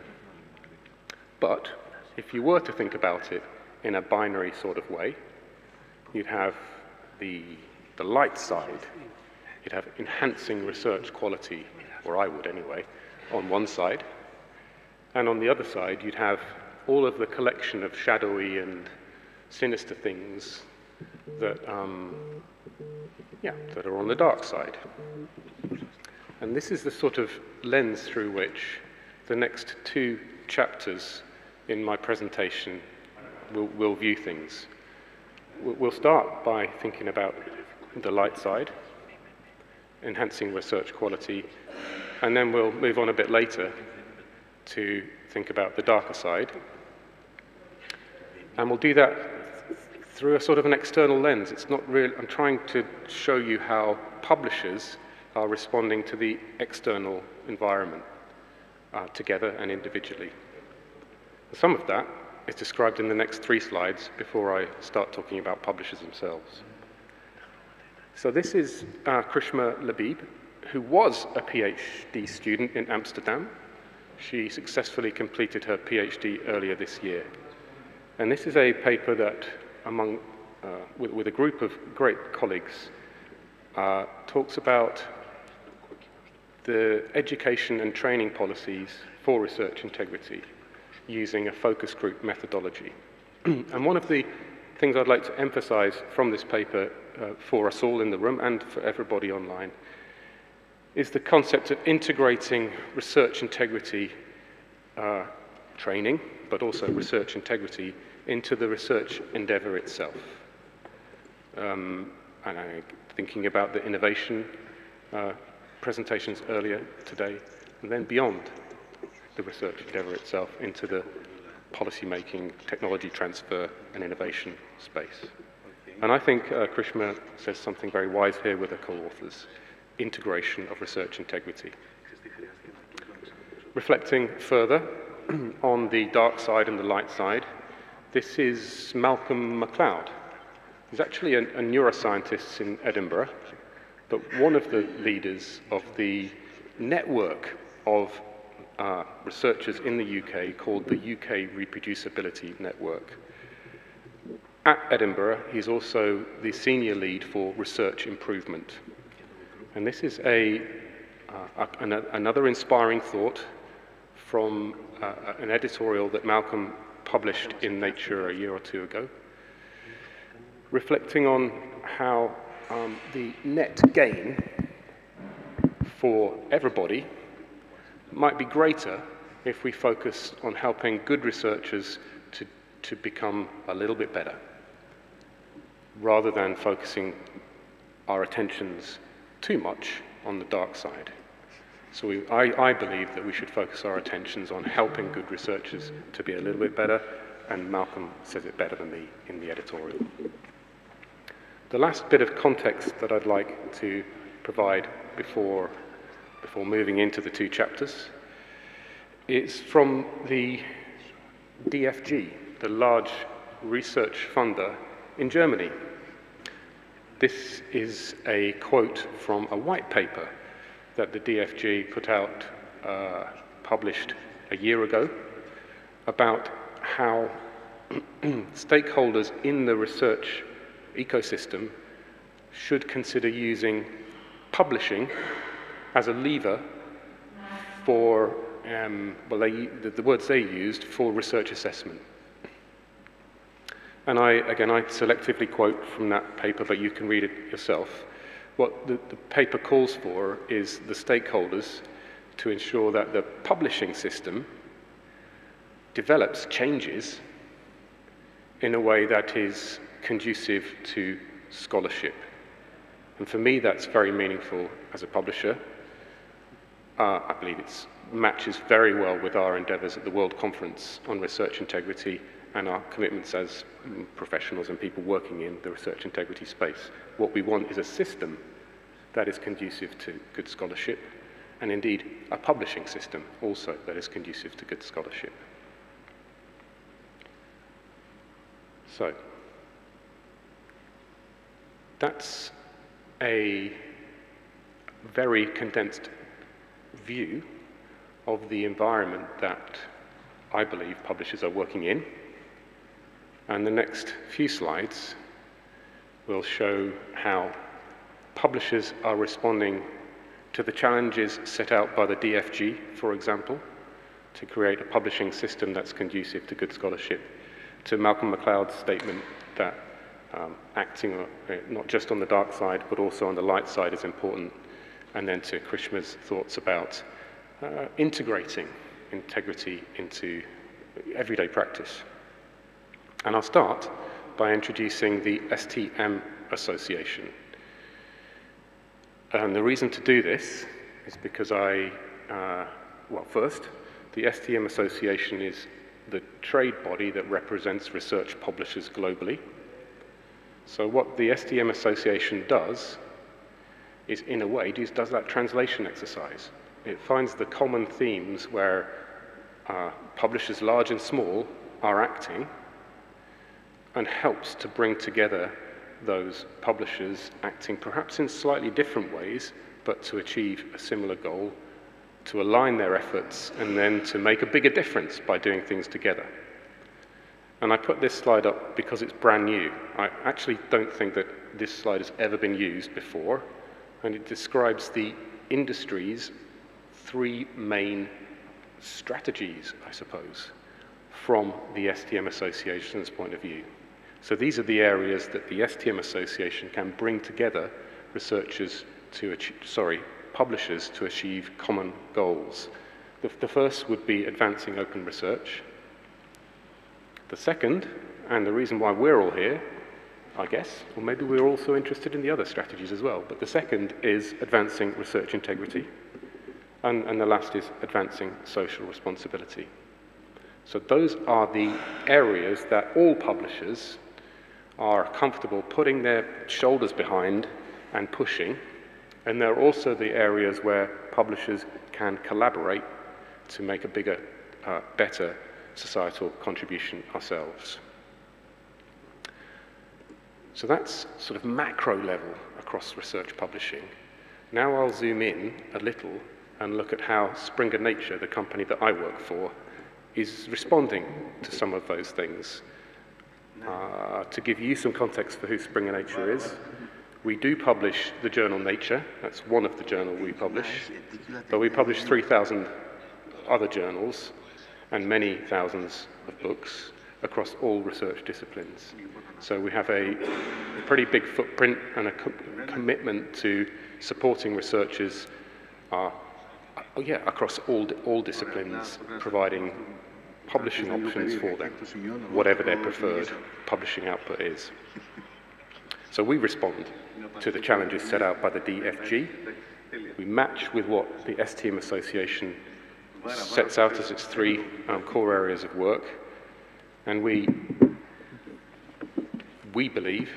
But if you were to think about it in a binary sort of way, you'd have the light side. You'd have enhancing research quality, or I would anyway, on one side. And on the other side, you'd have all of the collection of shadowy and sinister things that, that are on the dark side. And this is the sort of lens through which the next two chapters in my presentation will view things. We'll start by thinking about the light side, enhancing research quality, and then we'll move on a bit later to think about the darker side. And we'll do that through a sort of an external lens. It's not real. I'm trying to show you how publishers are responding to the external environment together and individually. Some of that is described in the next 3 slides before I start talking about publishers themselves. So this is Krishma Labib, who was a PhD student in Amsterdam. She successfully completed her PhD earlier this year. And this is a paper that, with a group of great colleagues, talks about the education and training policies for research integrity using a focus group methodology. And one of the things I'd like to emphasize from this paper for us all in the room and for everybody online is the concept of integrating research integrity training, but also research integrity into the research endeavor itself. And I'm thinking about the innovation presentations earlier today, and then beyond. the research endeavour itself into the policy-making, technology transfer and innovation space. And I think Krishma says something very wise here with the co-authors, integration of research integrity. Reflecting further on the dark side and the light side, this is Malcolm MacLeod. He's actually a neuroscientist in Edinburgh, but one of the leaders of the network of researchers in the UK called the UK Reproducibility Network. At Edinburgh, he's also the senior lead for research improvement. And this is another inspiring thought from an editorial that Malcolm published in Nature a year or two ago, reflecting on how the net gain for everybody might be greater if we focus on helping good researchers to become a little bit better, rather than focusing our attentions too much on the dark side. So I believe that we should focus our attentions on helping good researchers to be a little bit better, and Malcolm says it better than me in the editorial. The last bit of context that I'd like to provide before moving into the two chapters is from the DFG, the large research funder in Germany. This is a quote from a white paper that the DFG put out, published a year ago, about how stakeholders in the research ecosystem should consider using publishing as a lever for, the words they used, for research assessment. And I selectively quote from that paper, but you can read it yourself. What the paper calls for is the stakeholders to ensure that the publishing system develops changes in a way that is conducive to scholarship. And for me, that's very meaningful as a publisher. I believe it matches very well with our endeavours at the World Conference on Research Integrity and our commitments as professionals and people working in the research integrity space. What we want is a system that is conducive to good scholarship, and indeed a publishing system also that is conducive to good scholarship. So, that's a very condensed view of the environment that I believe publishers are working in. And the next few slides will show how publishers are responding to the challenges set out by the DFG, for example, to create a publishing system that's conducive to good scholarship, to Malcolm MacLeod's statement that acting not just on the dark side, but also on the light side is important, and then to Krishma's thoughts about integrating integrity into everyday practice. And I'll start by introducing the STM Association. And the reason to do this is because first, the STM Association is the trade body that represents research publishers globally. So what the STM Association does is, in a way, does that translation exercise. It finds the common themes where publishers large and small are acting, and helps to bring together those publishers acting perhaps in slightly different ways, but to achieve a similar goal, to align their efforts, and then to make a bigger difference by doing things together. And I put this slide up because it's brand new. I actually don't think that this slide has ever been used before, and it describes the industry's three main strategies, I suppose, from the STM Association's point of view. So these are the areas that the STM Association can bring together researchers to achieve, publishers to achieve common goals. The first would be advancing open research. The second, and the reason why we're all here, I guess, or maybe we're also interested in the other strategies as well, but the second is advancing research integrity. And the last is advancing social responsibility. So those are the areas that all publishers are comfortable putting their shoulders behind and pushing. And they're also the areas where publishers can collaborate to make a bigger, better societal contribution ourselves. So that's sort of macro level across research publishing. Now I'll zoom in a little and look at how Springer Nature, the company that I work for, is responding to some of those things. To give you some context for who Springer Nature is, we do publish the journal Nature. That's one of the journals we publish. But we publish 3,000 other journals and many thousands of books across all research disciplines. So we have a pretty big footprint and a commitment to supporting researchers across all disciplines, providing publishing options for them, whatever their preferred publishing output is. So we respond to the challenges set out by the DFG. We match with what the STM Association sets out as its three core areas of work, and we believe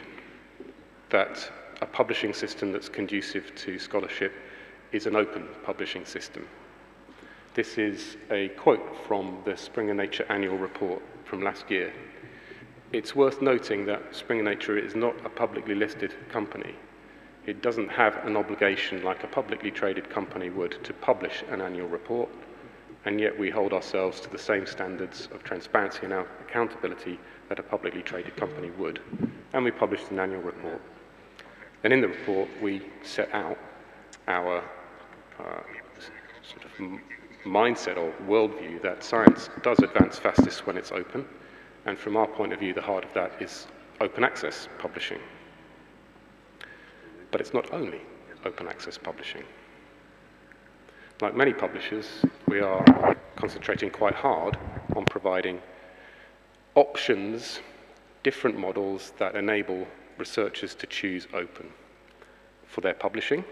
that a publishing system that's conducive to scholarship is an open publishing system. This is a quote from the Springer Nature annual report from last year. It's worth noting that Springer Nature is not a publicly listed company. It doesn't have an obligation like a publicly traded company would to publish an annual report, and yet we hold ourselves to the same standards of transparency and accountability that a publicly traded company would. And we published an annual report. And in the report, we set out our sort of mindset or worldview that science does advance fastest when it's open. And from our point of view, the heart of that is open access publishing. But it's not only open access publishing. Like many publishers, we are concentrating quite hard on providing options, different models that enable researchers to choose open for their publishing.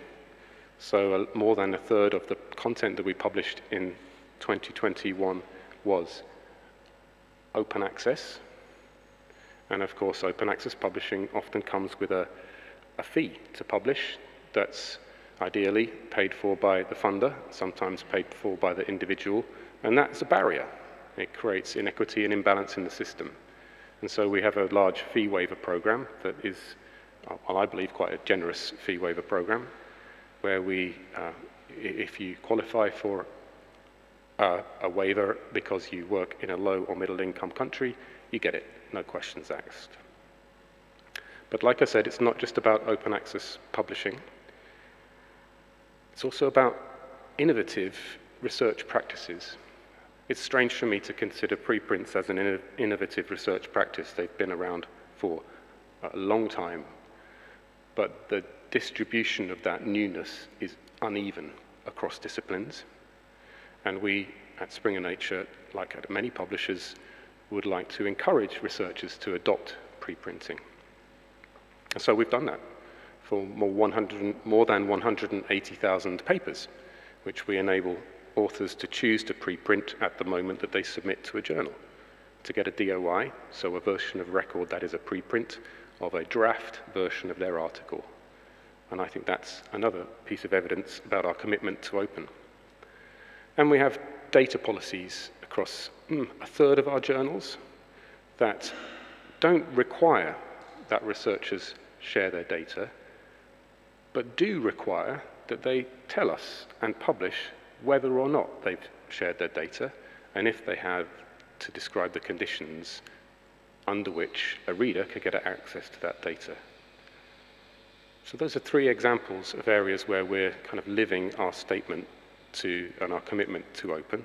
So more than a third of the content that we published in 2021 was open access. And of course, open access publishing often comes with a fee to publish that's ideally paid for by the funder, sometimes paid for by the individual, and that's a barrier. It creates inequity and imbalance in the system. And so we have a large fee waiver program that is, well, I believe, quite a generous fee waiver program, where we, if you qualify for a waiver because you work in a low or middle income country, you get it, no questions asked. But like I said, it's not just about open access publishing. It's also about innovative research practices. It's strange for me to consider preprints as an innovative research practice. They've been around for a long time, but the distribution of that newness is uneven across disciplines. And we at Springer Nature, like at many publishers, would like to encourage researchers to adopt preprinting. And so we've done that for more than 180,000 papers, which we enable authors to choose to preprint at the moment that they submit to a journal, to get a DOI, so a version of record that is a preprint of a draft version of their article. And I think that's another piece of evidence about our commitment to open. And we have data policies across a third of our journals that don't require that researchers share their data, but do require that they tell us and publish whether or not they've shared their data, and if they have, to describe the conditions under which a reader could get access to that data. So those are three examples of areas where we're kind of living our statement to and our commitment to open.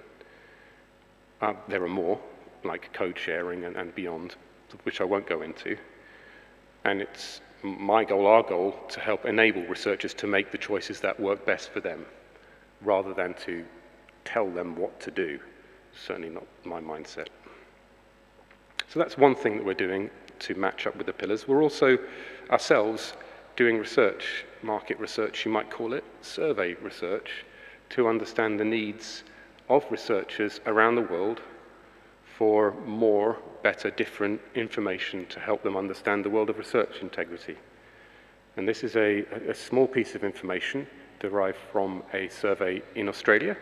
There are more, like code sharing and beyond, which I won't go into. And it's my goal, our goal, to help enable researchers to make the choices that work best for them, rather than to tell them what to do. Certainly not my mindset. So that's one thing that we're doing to match up with the pillars. We're also ourselves doing research, market research, you might call it, survey research, to understand the needs of researchers around the world for more, better, different information to help them understand the world of research integrity. And this is a small piece of information derived from a survey in Australia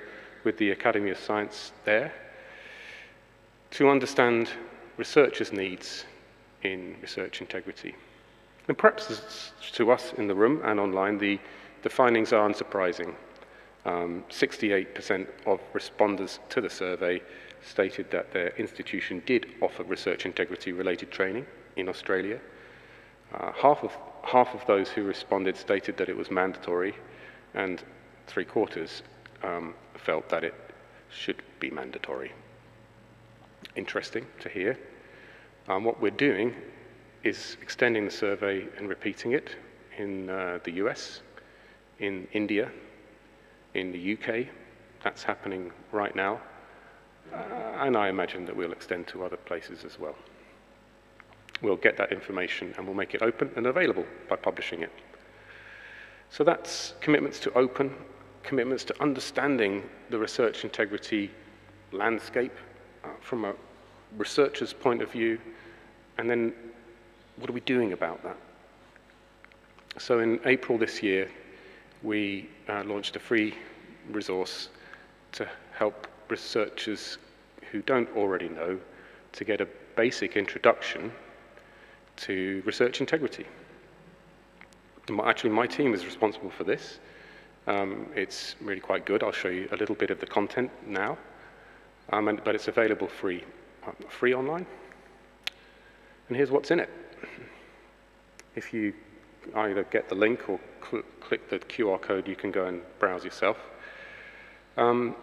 with the Academy of Science there to understand researchers' needs in research integrity. And perhaps to us in the room and online, the findings are unsurprising. 68% of responders to the survey stated that their institution did offer research integrity-related training in Australia. Half of those who responded stated that it was mandatory, and 3/4 felt that it should be mandatory. Interesting to hear. What we're doing is extending the survey and repeating it in the US, in India, in the UK. That's happening right now. And I imagine that we'll extend to other places as well. We'll get that information and we'll make it open and available by publishing it. So that's commitments to open, commitments to understanding the research integrity landscape from a researcher's point of view, and then what are we doing about that? So in April this year, we launched a free resource to help researchers who don't already know to get a basic introduction to research integrity. Actually, my team is responsible for this. It's really quite good. I'll show you a little bit of the content now, but it's available free online. And here's what's in it. If you either get the link or click the QR code, you can go and browse yourself. On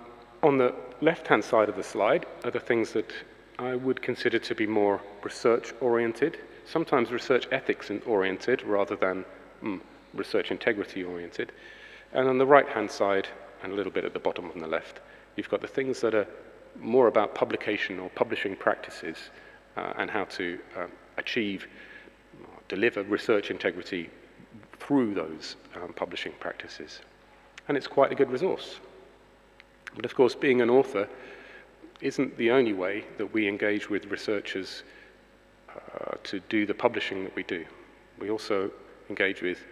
the left-hand side of the slide are the things that I would consider to be more research-oriented, sometimes research ethics-oriented rather than research integrity-oriented. And on the right-hand side, and a little bit at the bottom on the left, you've got the things that are more about publication or publishing practices and how to deliver research integrity through those publishing practices. And it's quite a good resource. But of course, being an author isn't the only way that we engage with researchers to do the publishing that we do. We also engage with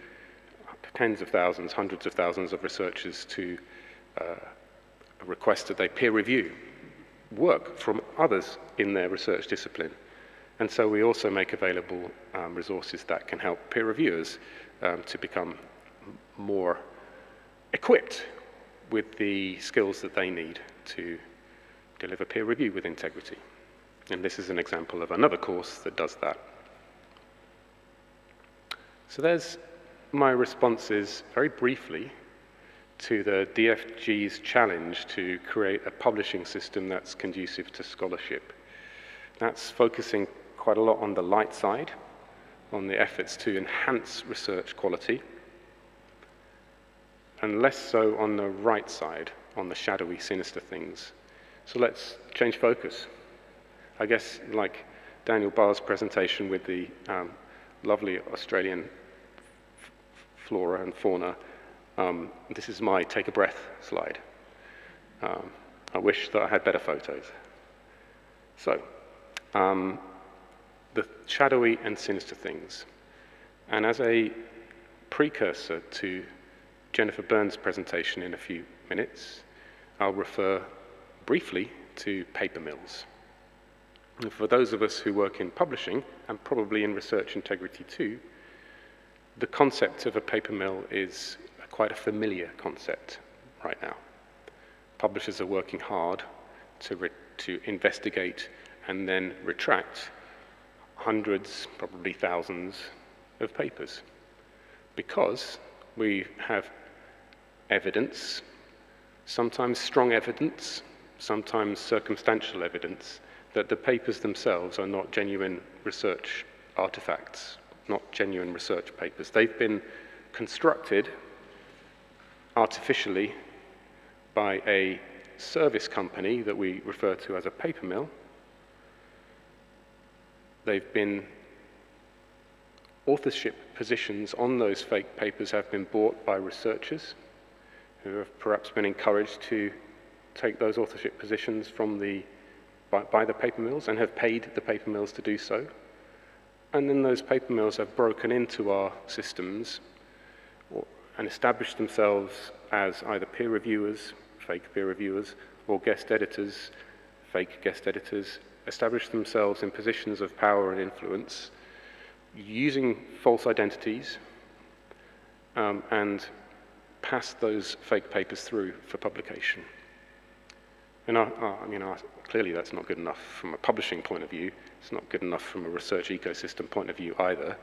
tens of thousands, hundreds of thousands of researchers to request that they peer review work from others in their research discipline. And so we also make available resources that can help peer reviewers to become more equipped with the skills that they need to deliver peer review with integrity. And this is an example of another course that does that. So there's my responses, very briefly, to the DFG's challenge to create a publishing system that's conducive to scholarship. That's focusing quite a lot on the light side, on the efforts to enhance research quality, and less so on the right side, on the shadowy, sinister things. So let's change focus. I guess, like Daniel Barr's presentation with the lovely Australian flora and fauna, this is my take a breath slide. I wish that I had better photos. So, the shadowy and sinister things. And as a precursor to Jennifer Burns' presentation in a few minutes, I'll refer briefly to paper mills. And for those of us who work in publishing, and probably in research integrity too, the concept of a paper mill is quite a familiar concept right now. Publishers are working hard to investigate and then retract hundreds, probably thousands of papers, because we have evidence, sometimes strong evidence, sometimes circumstantial evidence, that the papers themselves are not genuine research artifacts, not genuine research papers. They've been constructed artificially by a service company that we refer to as a paper mill. They've been, authorship positions on those fake papers have been bought by researchers, who have perhaps been encouraged to take those authorship positions from by the paper mills and have paid the paper mills to do so. And then those paper mills have broken into our systems and established themselves as either peer reviewers, fake peer reviewers, or guest editors, fake guest editors, established themselves in positions of power and influence using false identities and passed those fake papers through for publication. And clearly that's not good enough from a publishing point of view. It's not good enough from a research ecosystem point of view either.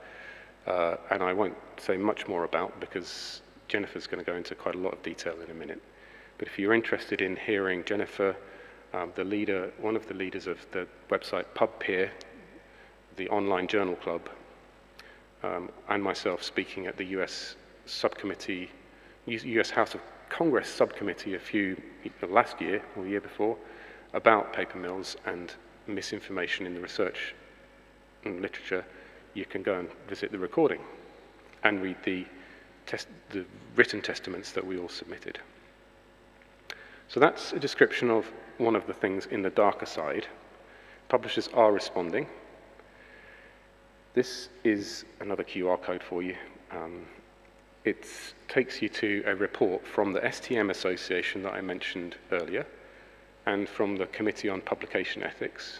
And I won't say much more about because Jennifer's going to go into quite a lot of detail in a minute. But if you're interested in hearing Jennifer, one of the leaders of the website PubPeer, the online journal club, and myself speaking at the US subcommittee, US House of Congress subcommittee last year or the year before about paper mills and misinformation in the research and literature, you can go and visit the recording and read the written testaments that we all submitted. So that's a description of one of the things in the darker side. Publishers are responding. This is another QR code for you. It takes you to a report from the STM Association that I mentioned earlier and from the Committee on Publication Ethics,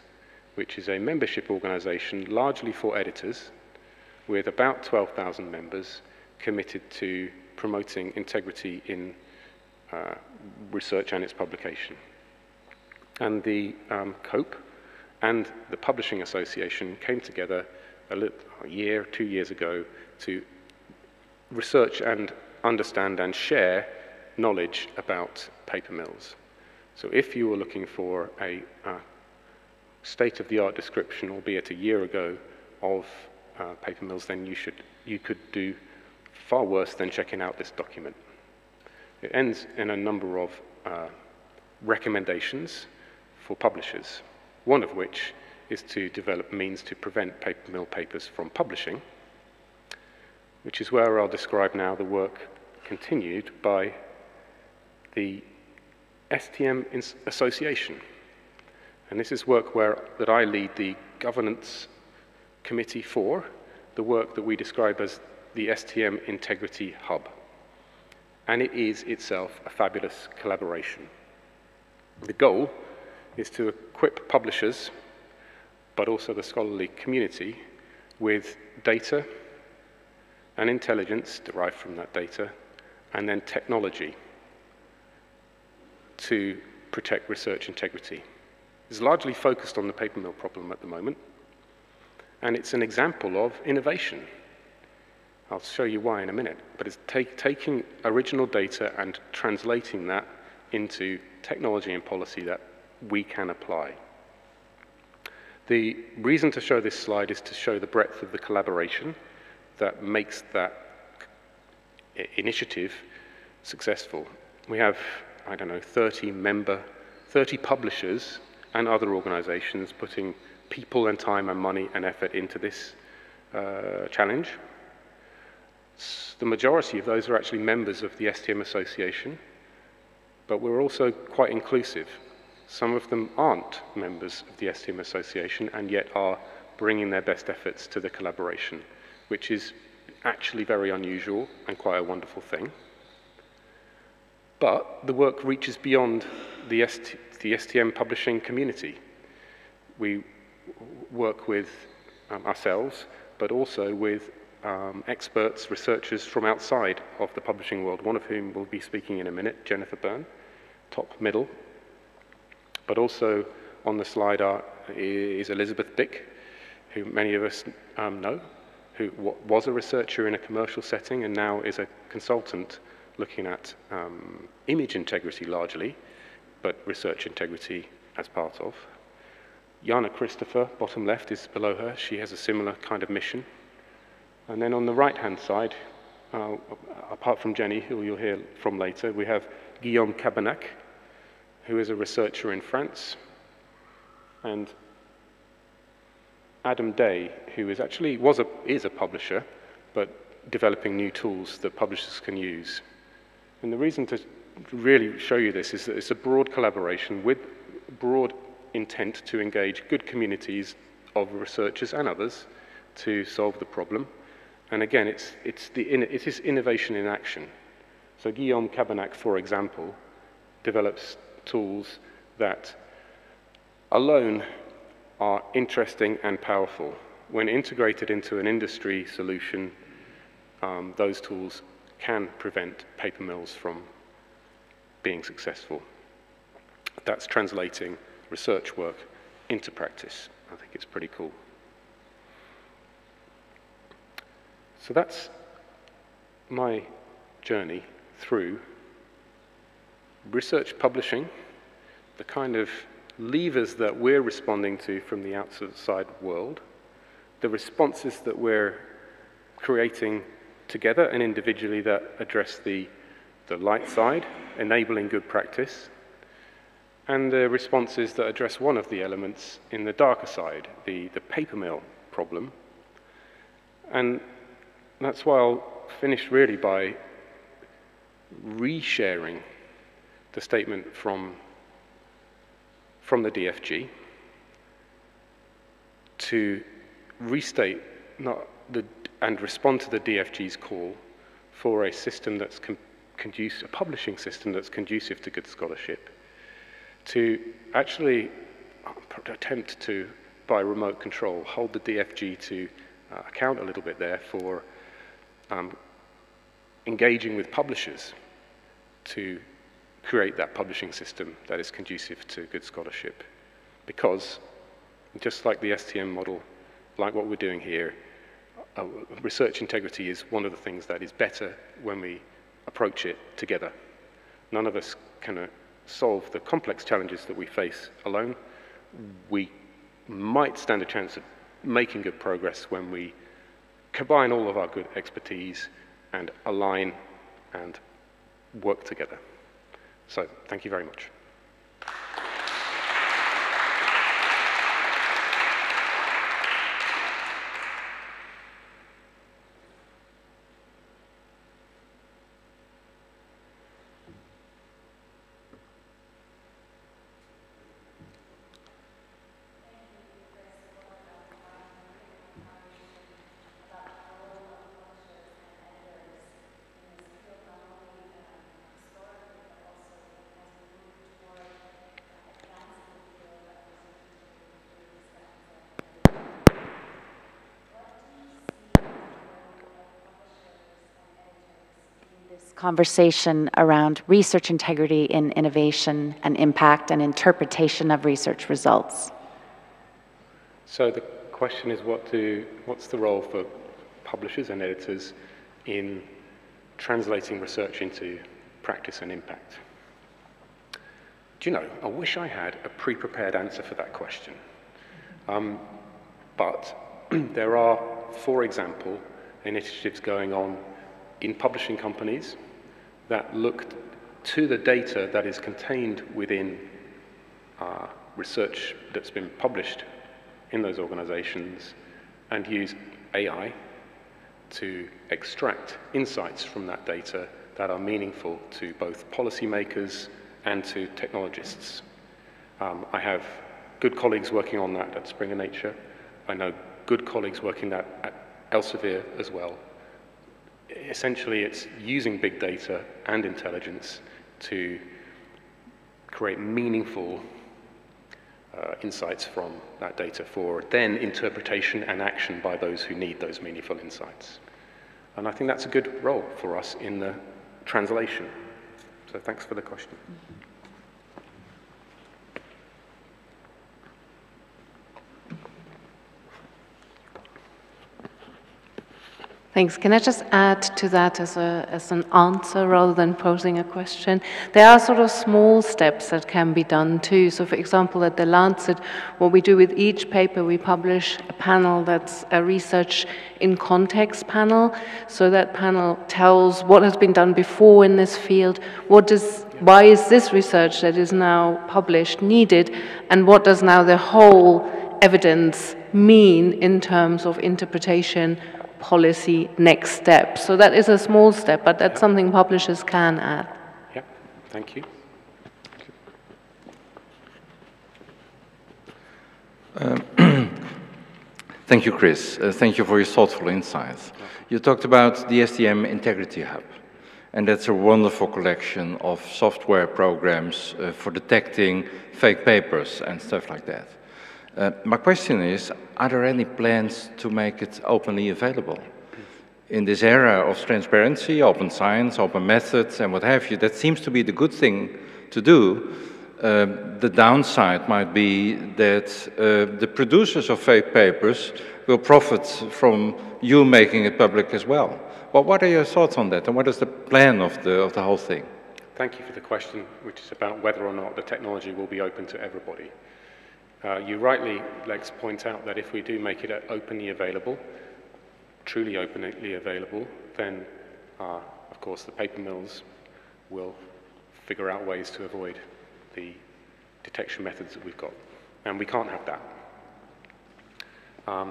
which is a membership organization largely for editors with about 12,000 members committed to promoting integrity in research and its publication. And the COPE and the Publishing Association came together a year, 2 years ago to research and understand and share knowledge about paper mills. So if you were looking for a state-of-the-art description, albeit a year ago, of paper mills, then you could do far worse than checking out this document. It ends in a number of recommendations for publishers, one of which is to develop means to prevent paper mill papers from publishing, which is where I'll describe now the work continued by the STM Association. And this is work that I lead the governance committee for, the work that we describe as the STM Integrity Hub. And it is itself a fabulous collaboration. The goal is to equip publishers, but also the scholarly community, with data and intelligence derived from that data, and then technology to protect research integrity. It's largely focused on the paper mill problem at the moment, and it's an example of innovation. I'll show you why in a minute, but it's taking original data and translating that into technology and policy that we can apply. The reason to show this slide is to show the breadth of the collaboration that makes that initiative successful. We have, 30 publishers and other organizations putting people and time and money and effort into this challenge. The majority of those are actually members of the STM Association, but we're also quite inclusive. Some of them aren't members of the STM Association and yet are bringing their best efforts to the collaboration, which is actually very unusual and quite a wonderful thing. But the work reaches beyond the STM publishing community. We work with ourselves, but also with experts, researchers from outside of the publishing world, one of whom will be speaking in a minute, Jennifer Byrne, top middle. But also on the slide is Elizabeth Dick, who many of us know, who was a researcher in a commercial setting and now is a consultant looking at image integrity largely, but research integrity as part of. Jana Christopher, bottom left, is below her. She has a similar kind of mission. And then on the right-hand side, apart from Jenny, who you'll hear from later, we have Guillaume Cabanac, who is a researcher in France, and Adam Day, who is actually is a publisher, but developing new tools that publishers can use. And the reason to really show you this is that it's a broad collaboration with broad intent to engage good communities of researchers and others to solve the problem. And again, it is innovation in action. So Guillaume Cabernac, for example, develops tools that alone are interesting and powerful. When integrated into an industry solution, those tools can prevent paper mills from being successful. That's translating research work into practice. I think it's pretty cool. So that's my journey through research publishing, the kind of levers that we're responding to from the outside world, the responses that we're creating together and individually that address the light side, enabling good practice, and the responses that address one of the elements in the darker side, the paper mill problem. And that's why I'll finish really by resharing the statement from the DFG to restate and respond to the DFG's call for a system that's a publishing system that's conducive to good scholarship, to actually attempt to, by remote control, hold the DFG to account a little bit there for engaging with publishers to create that publishing system that is conducive to good scholarship. Because, just like the STM model, like what we're doing here, research integrity is one of the things that is better when we approach it together. None of us can solve the complex challenges that we face alone. We might stand a chance of making good progress when we combine all of our good expertise and align and work together. So, thank you very much. Conversation around research integrity in innovation and impact and interpretation of research results. So the question is, what's the role for publishers and editors in translating research into practice and impact? Do you know, I wish I had a pre-prepared answer for that question. But there are, for example, initiatives going on in publishing companies that look to the data that is contained within research that's been published in those organizations and use AI to extract insights from that data that are meaningful to both policymakers and to technologists. I have good colleagues working on that at Springer Nature. I know good colleagues working that at Elsevier as well. Essentially, it's using big data and intelligence to create meaningful insights from that data for then interpretation and action by those who need those meaningful insights. And I think that's a good role for us in the translation. So thanks for the question. Thanks. Can I just add to that as an answer rather than posing a question? There are sort of small steps that can be done too. So for example, at The Lancet, what we do with each paper, we publish a panel that's a research in context panel. So that panel tells what has been done before in this field, why is this research that is now published needed, and what does now the whole evidence mean in terms of interpretation, policy, next steps. So that is a small step, but that's something publishers can add. Yeah, Thank you. Thank you, Chris. Thank you for your thoughtful insights. You talked about the STM Integrity Hub, and that's a wonderful collection of software programs for detecting fake papers and stuff like that. My question is, are there any plans to make it openly available? In this era of transparency, open science, open methods, and what have you, that seems to be the good thing to do. The downside might be that the producers of fake papers will profit from you making it public as well. Well, what are your thoughts on that, and what is the plan of the whole thing? Thank you for the question, which is about whether or not the technology will be open to everybody. You rightly, Lex, point out that if we do make it openly available, truly openly available, then, of course, the paper mills will figure out ways to avoid the detection methods that we've got. And we can't have that.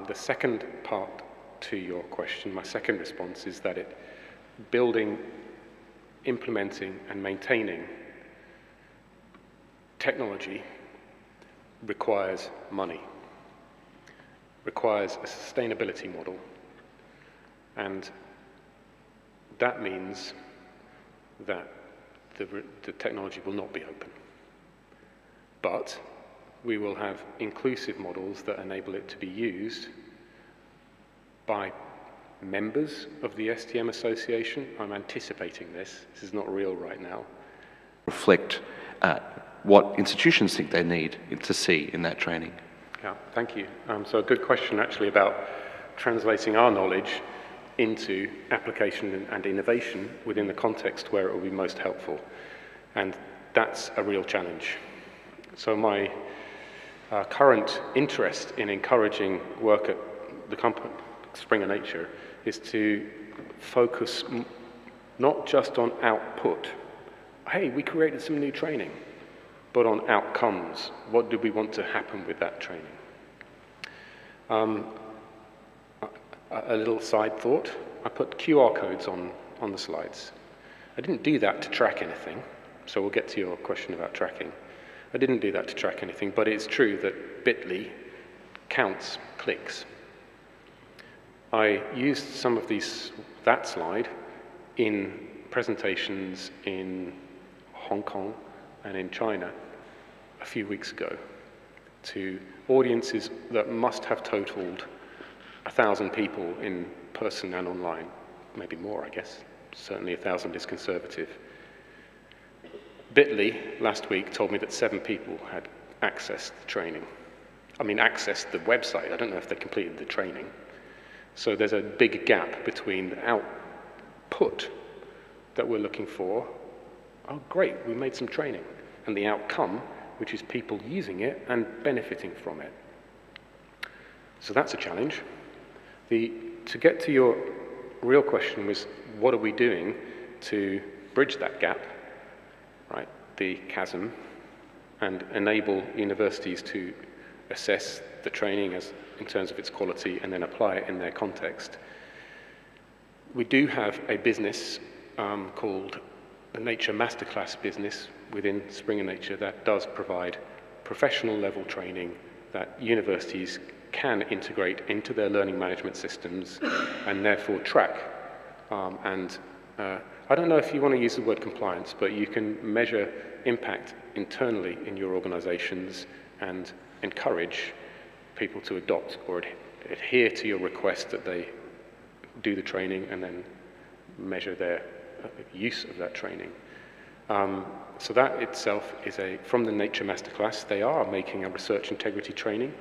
The second part to your question, my second response is that building, implementing, and maintaining technology requires money, requires a sustainability model, and that means that the technology will not be open. But we will have inclusive models that enable it to be used by members of the STM Association. I'm anticipating this. This is not real right now. Reflect what institutions think they need to see in that training. Yeah, thank you. So a good question actually about translating our knowledge into application and innovation within the context where it will be most helpful. And that's a real challenge. So my current interest in encouraging work at the company, Springer Nature, is to focus not just on output. Hey, we created some new training, but on outcomes. What do we want to happen with that training? A little side thought, I put QR codes on the slides. I didn't do that to track anything, so we'll get to your question about tracking. I didn't do that to track anything, but it's true that bit.ly counts clicks. I used some of that slide in presentations in Hong Kong and in China a few weeks ago to audiences that must have totaled 1,000 people in person and online, maybe more, I guess. Certainly 1,000 is conservative. bit.ly last week told me that 7 people had accessed the training. I mean, accessed the website. I don't know if they completed the training. So there's a big gap between the output that we're looking for. Oh, great, we made some training. And the outcome, which is people using it and benefiting from it. So that's a challenge. To get to your real question was, what are we doing to bridge that gap, right, the chasm, and enable universities to assess the training in terms of its quality and then apply it in their context? We do have a business called the Nature Masterclass business within Springer Nature that does provide professional level training that universities can integrate into their learning management systems and therefore track. I don't know if you want to use the word compliance, but you can measure impact internally in your organizations and encourage people to adopt or adhere to your request that they do the training and then measure their use of that training. So that itself is from the Nature Masterclass, they are making a research integrity training.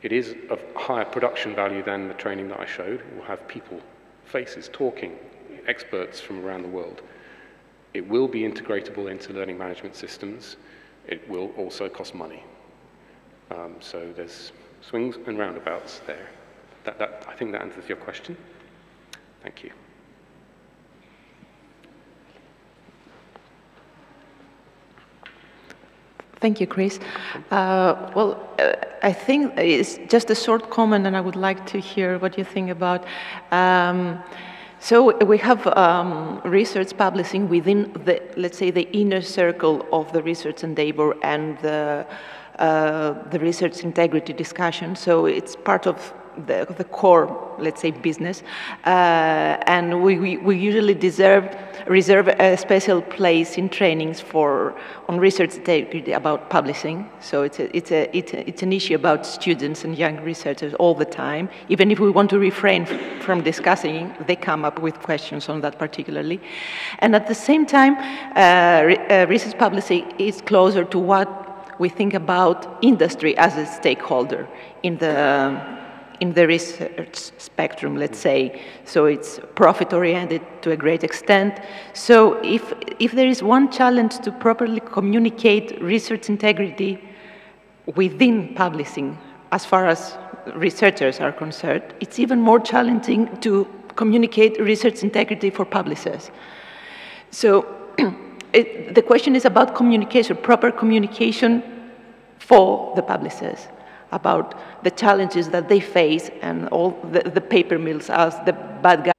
It is of higher production value than the training that I showed. We'll have people, faces, talking, experts from around the world. It will be integratable into learning management systems. It will also cost money. So there's swings and roundabouts there. I think that answers your question. Thank you. Thank you, Chris. I think it's just a short comment, and I would like to hear what you think about So we have research publishing within the, let's say, the inner circle of the research endeavor and the research integrity discussion. So it's part of the core, let's say, business. And we usually reserve a special place in trainings on research integrity about publishing. So it's an issue about students and young researchers all the time. Even if we want to refrain from discussing, they come up with questions on that particularly. And at the same time, research publishing is closer to what we think about industry as a stakeholder in the research spectrum, let's say. So it's profit-oriented to a great extent. So if there is one challenge to properly communicate research integrity within publishing, as far as researchers are concerned, it's even more challenging to communicate research integrity for publishers. So the question is about communication, proper communication for the publishers, about the challenges that they face and all the paper mills as the bad guys.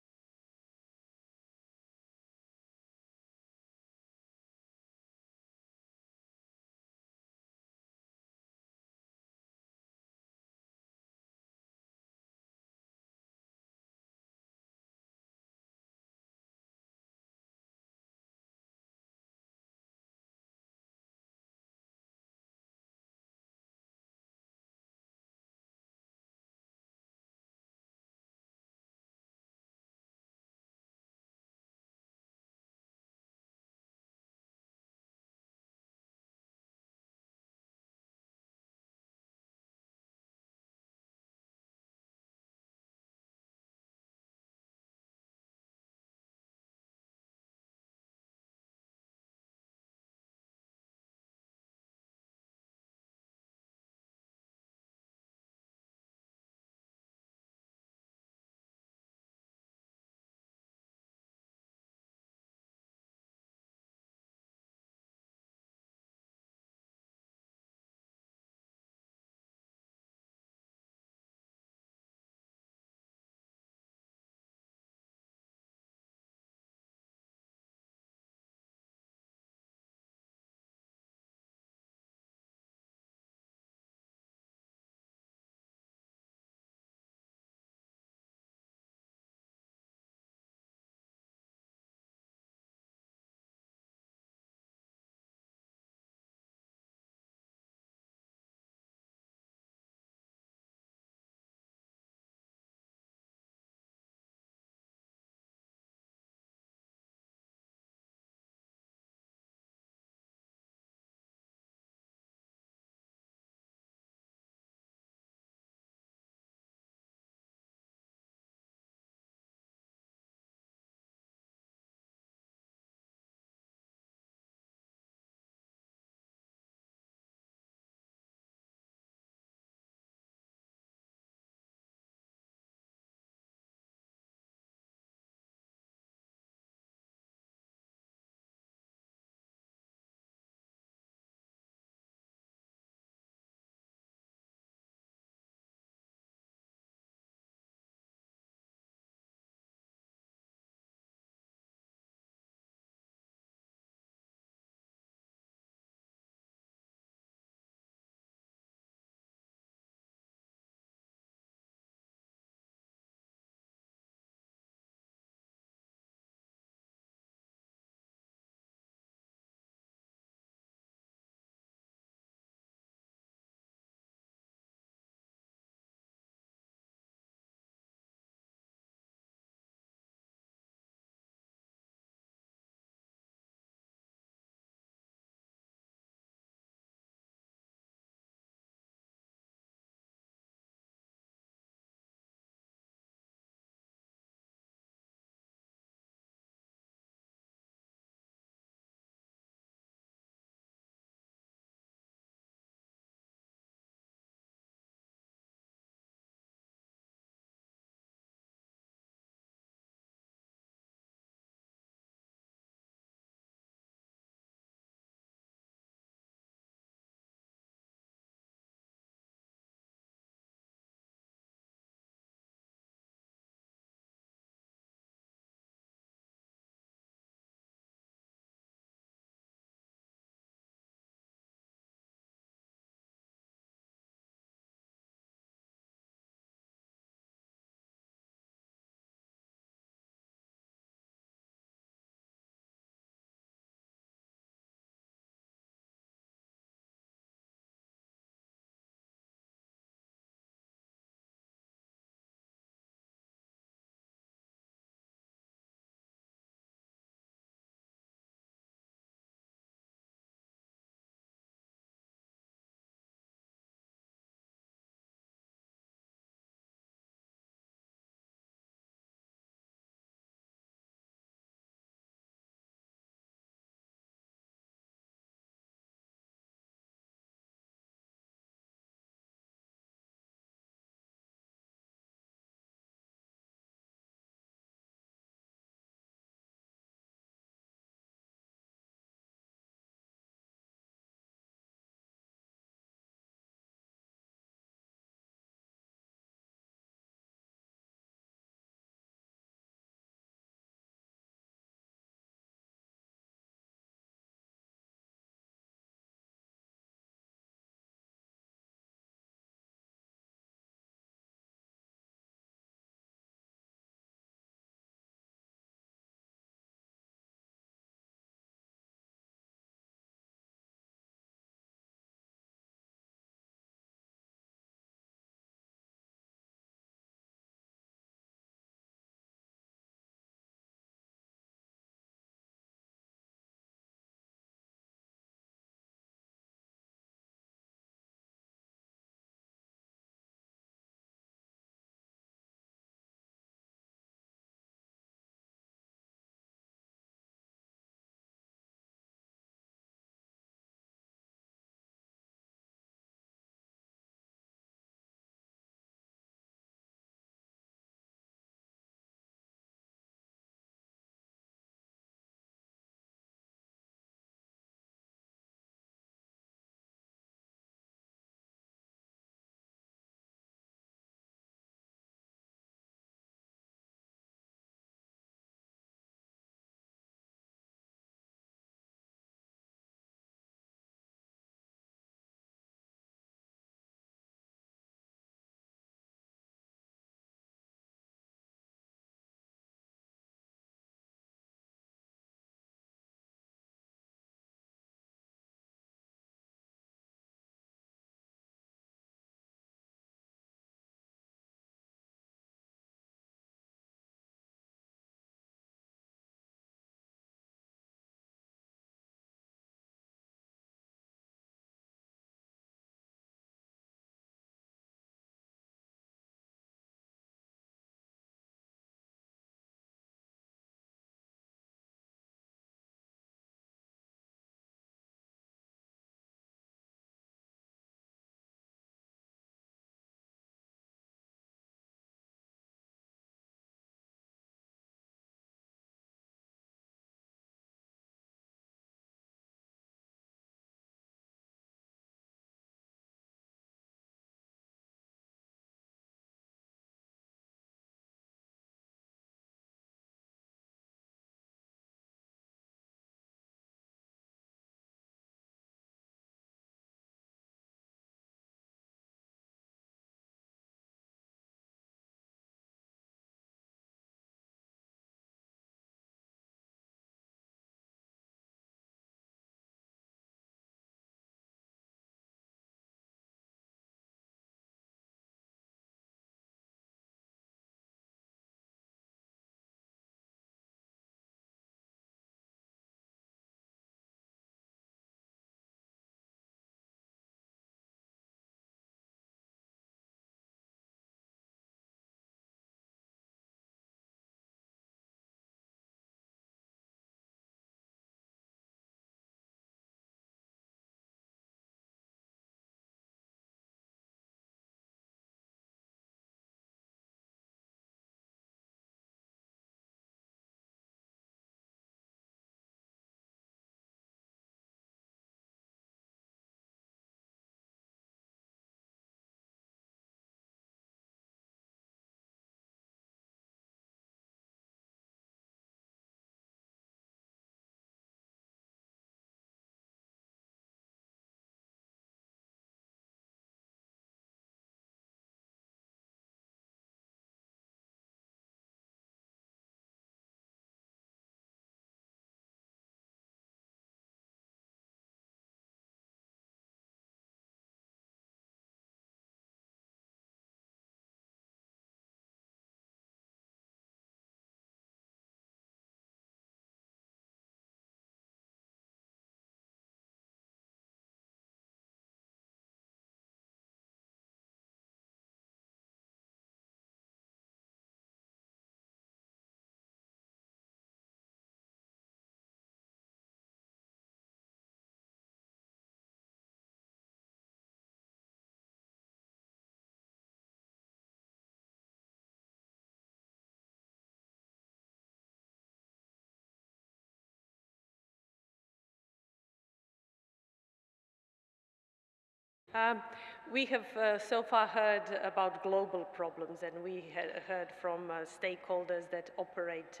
We have so far heard about global problems, and we heard from stakeholders that operate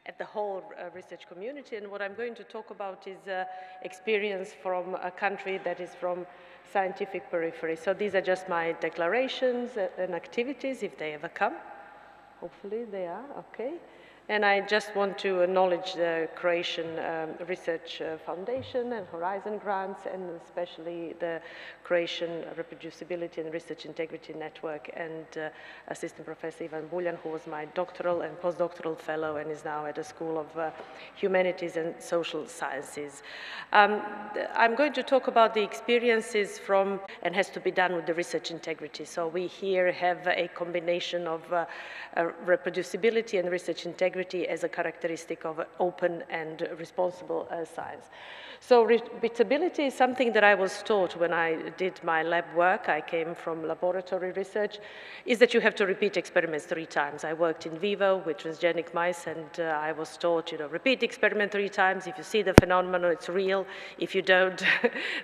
at the whole research community. And what I'm going to talk about is experience from a country that is from scientific periphery. So these are just my declarations and activities, if they ever come. Hopefully they are, okay. And I just want to acknowledge the Croatian Research Foundation and Horizon grants, and especially the Croatian Reproducibility and Research Integrity Network, and Assistant Professor Ivan Buljan, who was my doctoral and postdoctoral fellow and is now at the School of Humanities and Social Sciences. I'm going to talk about the experiences from, and has to be done with the research integrity. So we here have a combination of reproducibility and research integrity as a characteristic of open and responsible science. So repeatability is something that I was taught when I did my lab work. I came from laboratory research, is that you have to repeat experiments 3 times. I worked in vivo with transgenic mice, and I was taught, you know, repeat the experiment 3 times. If you see the phenomenon, it's real. If you don't,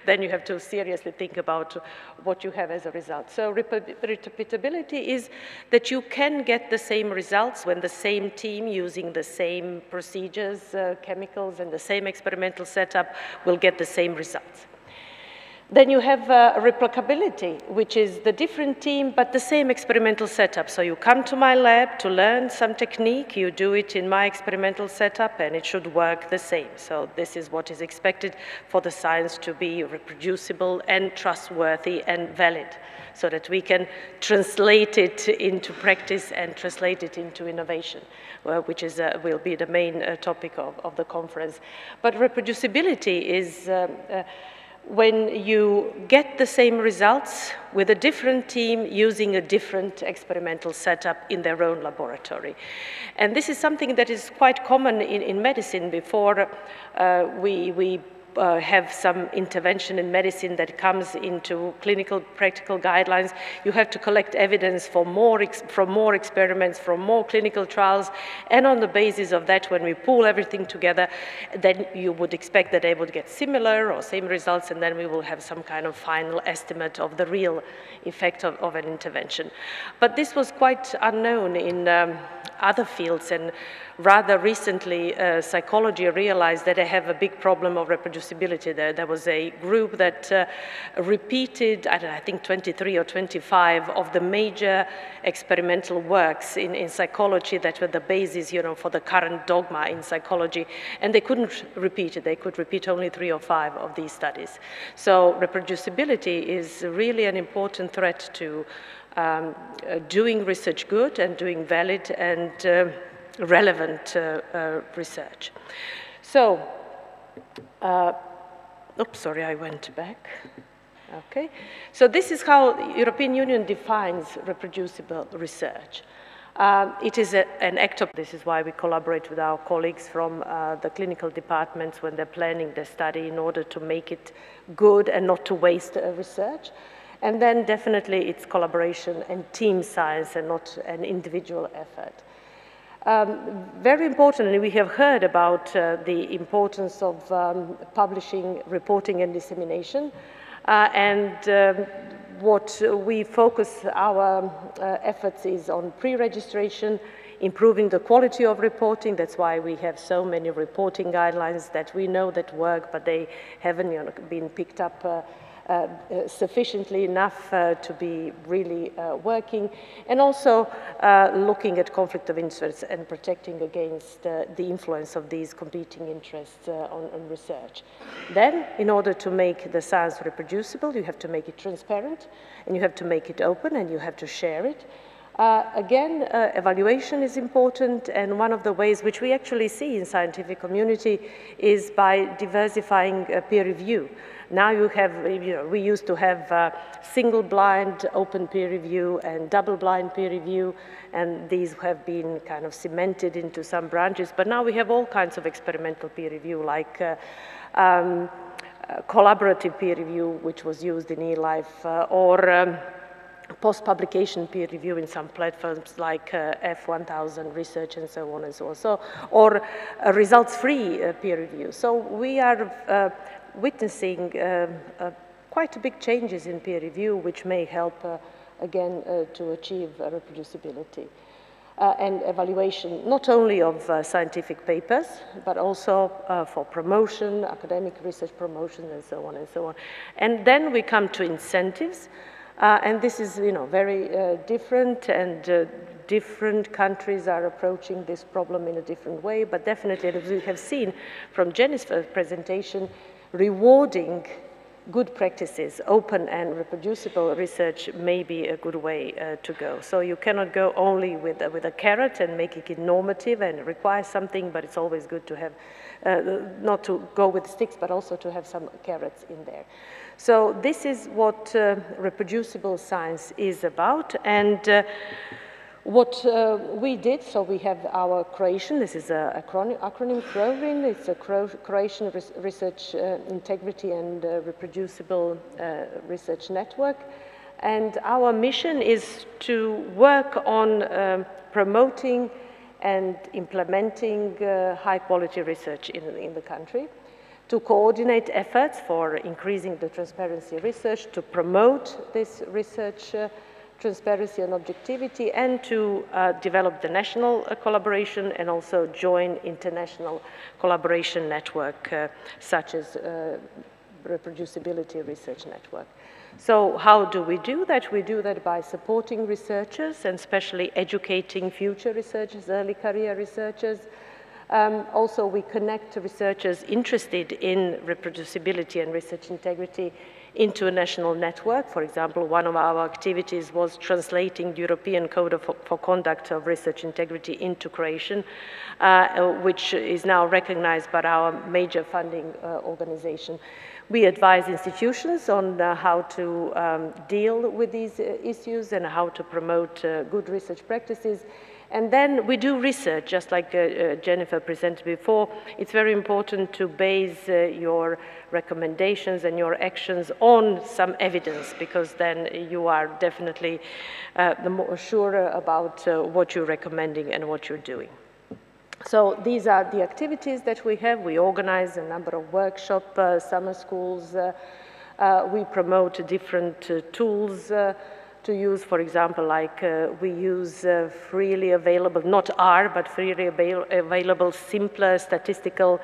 then you have to seriously think about what you have as a result. So repeatability is that you can get the same results when the same team using the same procedures, chemicals, and the same experimental setup will get the same results. Then you have replicability, which is the different team, but the same experimental setup. So you come to my lab to learn some technique, you do it in my experimental setup, and it should work the same. So this is what is expected for the science to be reproducible and trustworthy and valid, so that we can translate it into practice and translate it into innovation, which is, will be the main topic of the conference. But reproducibility is when you get the same results with a different team using a different experimental setup in their own laboratory. And this is something that is quite common in medicine. Before we have some intervention in medicine that comes into clinical practical guidelines, you have to collect evidence from more experiments, from more clinical trials, and on the basis of that, when we pool everything together, then you would expect that they would get similar or same results, and then we will have some kind of final estimate of the real effect of an intervention. But this was quite unknown in other fields, and rather recently, psychology realized that they have a big problem of reproducibility. There was a group that repeated, I think 23 or 25 of the major experimental works in psychology that were the basis, you know, for the current dogma in psychology, and they couldn't repeat it. They could repeat only 3 or 5 of these studies. So reproducibility is really an important threat to doing research good and doing valid and relevant research. So, oops, sorry, I went back. Okay, so this is how the European Union defines reproducible research. It is an act of, this is why we collaborate with our colleagues from the clinical departments when they're planning their study in order to make it good and not to waste research. And then definitely it's collaboration and team science and not an individual effort. Very importantly, we have heard about the importance of publishing, reporting, and dissemination. What we focus our efforts is on pre-registration, improving the quality of reporting. That's why we have so many reporting guidelines that we know that work, but they haven't, you know, been picked up sufficiently enough to be really working, and also looking at conflict of interest and protecting against the influence of these competing interests on research. Then, in order to make the science reproducible, you have to make it transparent, and you have to make it open, and you have to share it. Again, evaluation is important, and one of the ways which we actually see in scientific community is by diversifying peer review. Now you have, you know, we used to have single-blind open peer review and double-blind peer review, and these have been kind of cemented into some branches, but now we have all kinds of experimental peer review, like collaborative peer review, which was used in eLife, or post-publication peer review in some platforms like F1000 research and so on and so on. So, or results-free peer review. So we are witnessing quite big changes in peer review, which may help, again, to achieve reproducibility. And evaluation not only of scientific papers, but also for promotion, academic research promotion, and so on and so on. And then we come to incentives, and this is, very different, and different countries are approaching this problem in a different way, but definitely, as we have seen from Jennifer's presentation, rewarding good practices, open and reproducible research may be a good way to go. So you cannot go only with a carrot and making it normative and require something, but it's always good to have, not to go with sticks, but also to have some carrots in there. So this is what reproducible science is about. And what we did, so we have our Croatian, this is an acronym CRORIN, it's a Croatian Research Integrity and Reproducible Research Network. And our mission is to work on promoting and implementing high quality research in the country, to coordinate efforts for increasing the transparency research, to promote this research transparency and objectivity, and to develop the national collaboration and also join international collaboration network such as Reproducibility Research Network. So how do we do that? We do that by supporting researchers and especially educating future researchers, early career researchers. Also, we connect researchers interested in reproducibility and research integrity into a national network. For example, one of our activities was translating the European Code for Conduct of Research Integrity into Croatian, which is now recognized by our major funding organization. We advise institutions on how to deal with these issues and how to promote good research practices. And then we do research, just like Jennifer presented before. It's very important to base your recommendations and your actions on some evidence, because then you are definitely the more sure about what you're recommending and what you're doing. So these are the activities that we have. We organize a number of workshops, summer schools. We promote different tools to use, for example, like we use freely available, not R, but freely available, simpler statistical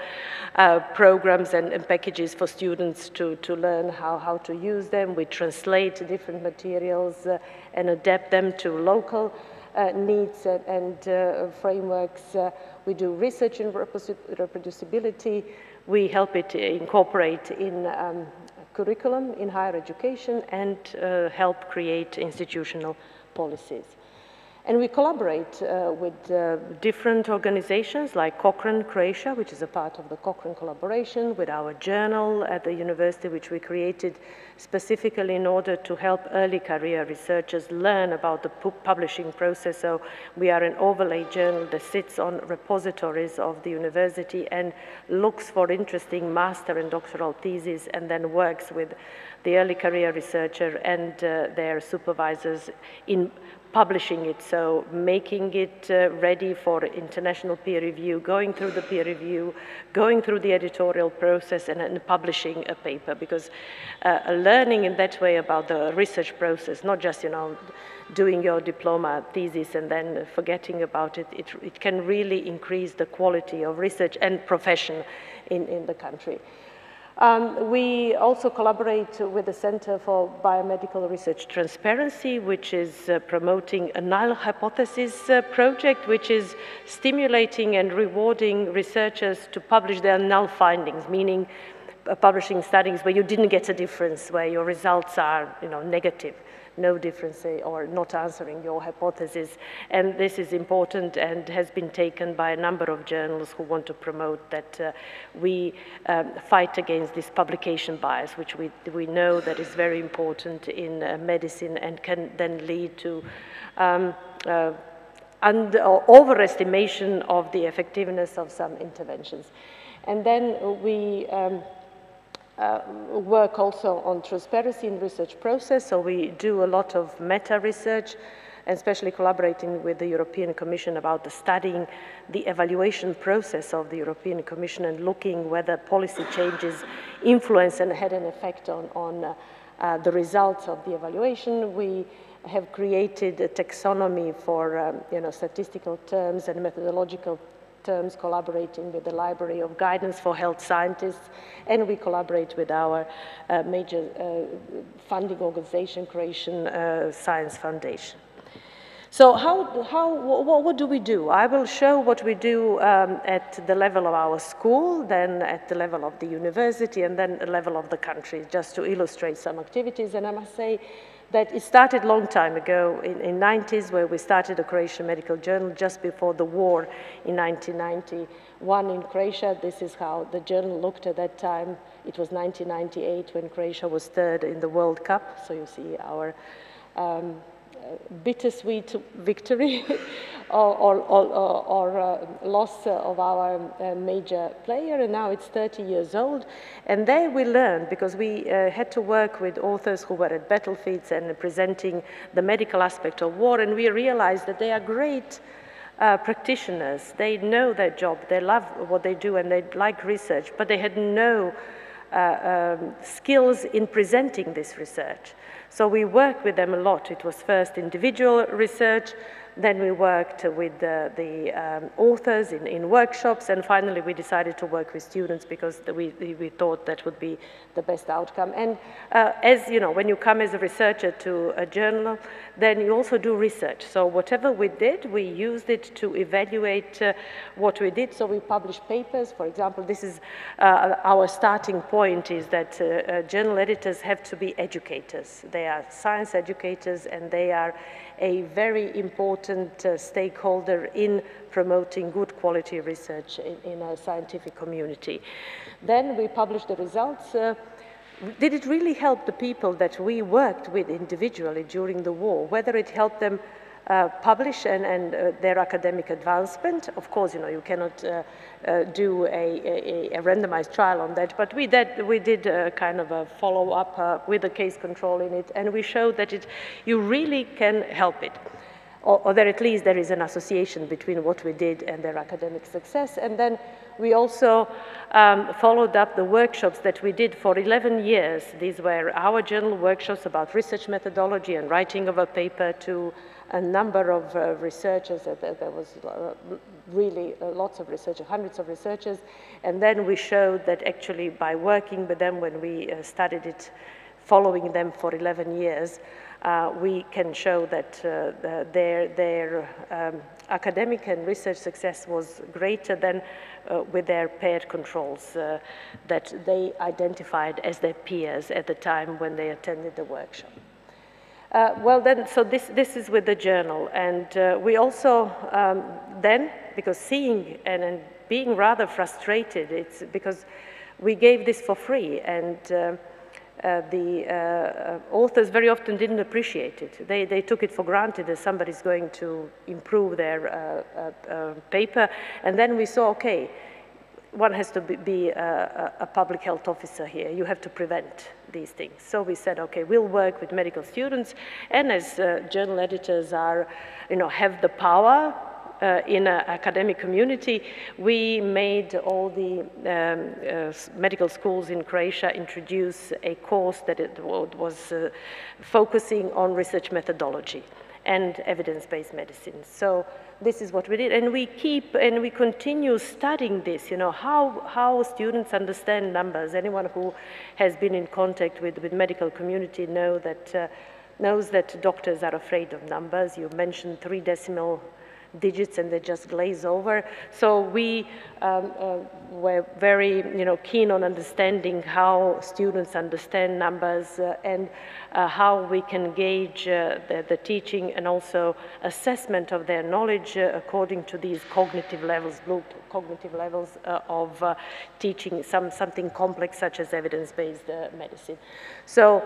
programs and packages for students to learn how to use them. We translate different materials and adapt them to local needs and frameworks. We do research in reproducibility. We help it incorporate in curriculum in higher education and help create institutional policies. And we collaborate with different organizations like Cochrane Croatia, which is a part of the Cochrane collaboration, with our journal at the university, which we created specifically in order to help early career researchers learn about the publishing process. So we are an overlay journal that sits on repositories of the university and looks for interesting master and doctoral theses, and then works with the early career researcher and their supervisors in publishing it, so making it ready for international peer review, going through the peer review, going through the editorial process, and publishing a paper. Because learning in that way about the research process, not just, doing your diploma thesis and then forgetting about it, it can really increase the quality of research and profession in the country. We also collaborate with the Center for Biomedical Research Transparency, which is promoting a null hypothesis project, which is stimulating and rewarding researchers to publish their null findings, meaning publishing studies where you didn't get a difference, where your results are negative, no difference, or not answering your hypothesis. And this is important and has been taken by a number of journals who want to promote that we fight against this publication bias, which we know that is very important in medicine and can then lead to overestimation of the effectiveness of some interventions. And then we work also on transparency in research process, so we do a lot of meta-research and especially collaborating with the European Commission about studying the evaluation process of the European Commission and looking whether policy changes influence and had an effect on the results of the evaluation. We have created a taxonomy for statistical terms and methodological terms, collaborating with the Library of Guidance for Health Scientists, and we collaborate with our major funding organization, Croatian Science Foundation. So what do we do? I will show what we do at the level of our school, then at the level of the university, and then the level of the country, just to illustrate some activities. And I must say that it started a long time ago, in 90s, where we started the Croatian Medical Journal just before the war in 1991 in Croatia. This is how the journal looked at that time. It was 1998 when Croatia was third in the World Cup. So you see our bittersweet victory or loss of our major player, and now it's 30 years old. And there we learned, because we had to work with authors who were at battlefields and presenting the medical aspect of war, and we realized that they are great practitioners. They know their job, they love what they do, and they like research, but they had no skills in presenting this research. So we worked with them a lot. It was first individual research, then we worked with the authors in workshops, and finally we decided to work with students because we thought that would be the best outcome. And as you know, when you come as a researcher to a journal, then you also do research. So whatever we did, we used it to evaluate what we did. So we published papers. For example, this is our starting point, is that journal editors have to be educators. They are science educators, and they are a very important stakeholder in promoting good quality research in a scientific community. Then we published the results. Did it really help the people that we worked with individually during the war? Whether it helped them publish and their academic advancement? Of course, you know, you cannot do a randomized trial on that, but we did kind of a follow-up with a case control in it, and we showed that you really can help it. Or that at least there is an association between what we did and their academic success. And then we also followed up the workshops that we did for 11 years. These were our journal workshops about research methodology and writing of a paper to a number of researchers. There was really lots of researchers, hundreds of researchers. And then we showed that actually by working with them, when we studied it, following them for 11 years, we can show that their academic and research success was greater than with their paired controls that they identified as their peers at the time when they attended the workshop. Well then, so this is with the journal, and we also then, because seeing and being rather frustrated, it's because we gave this for free, and the authors very often didn't appreciate it. They took it for granted that somebody's going to improve their paper, and then we saw, okay, one has to be a public health officer here. You have to prevent these things. So we said, okay, we'll work with medical students, and as journal editors are, have the power in an academic community, we made all the medical schools in Croatia introduce a course that it was focusing on research methodology and evidence-based medicine. So this is what we did, and we continue studying this, how students understand numbers. Anyone who has been in contact with medical community knows that doctors are afraid of numbers. You mentioned 3 decimal digits and they just glaze over. So we were very keen on understanding how students understand numbers and how we can gauge the teaching and also assessment of their knowledge according to these cognitive levels, cognitive levels of teaching something complex such as evidence-based medicine. So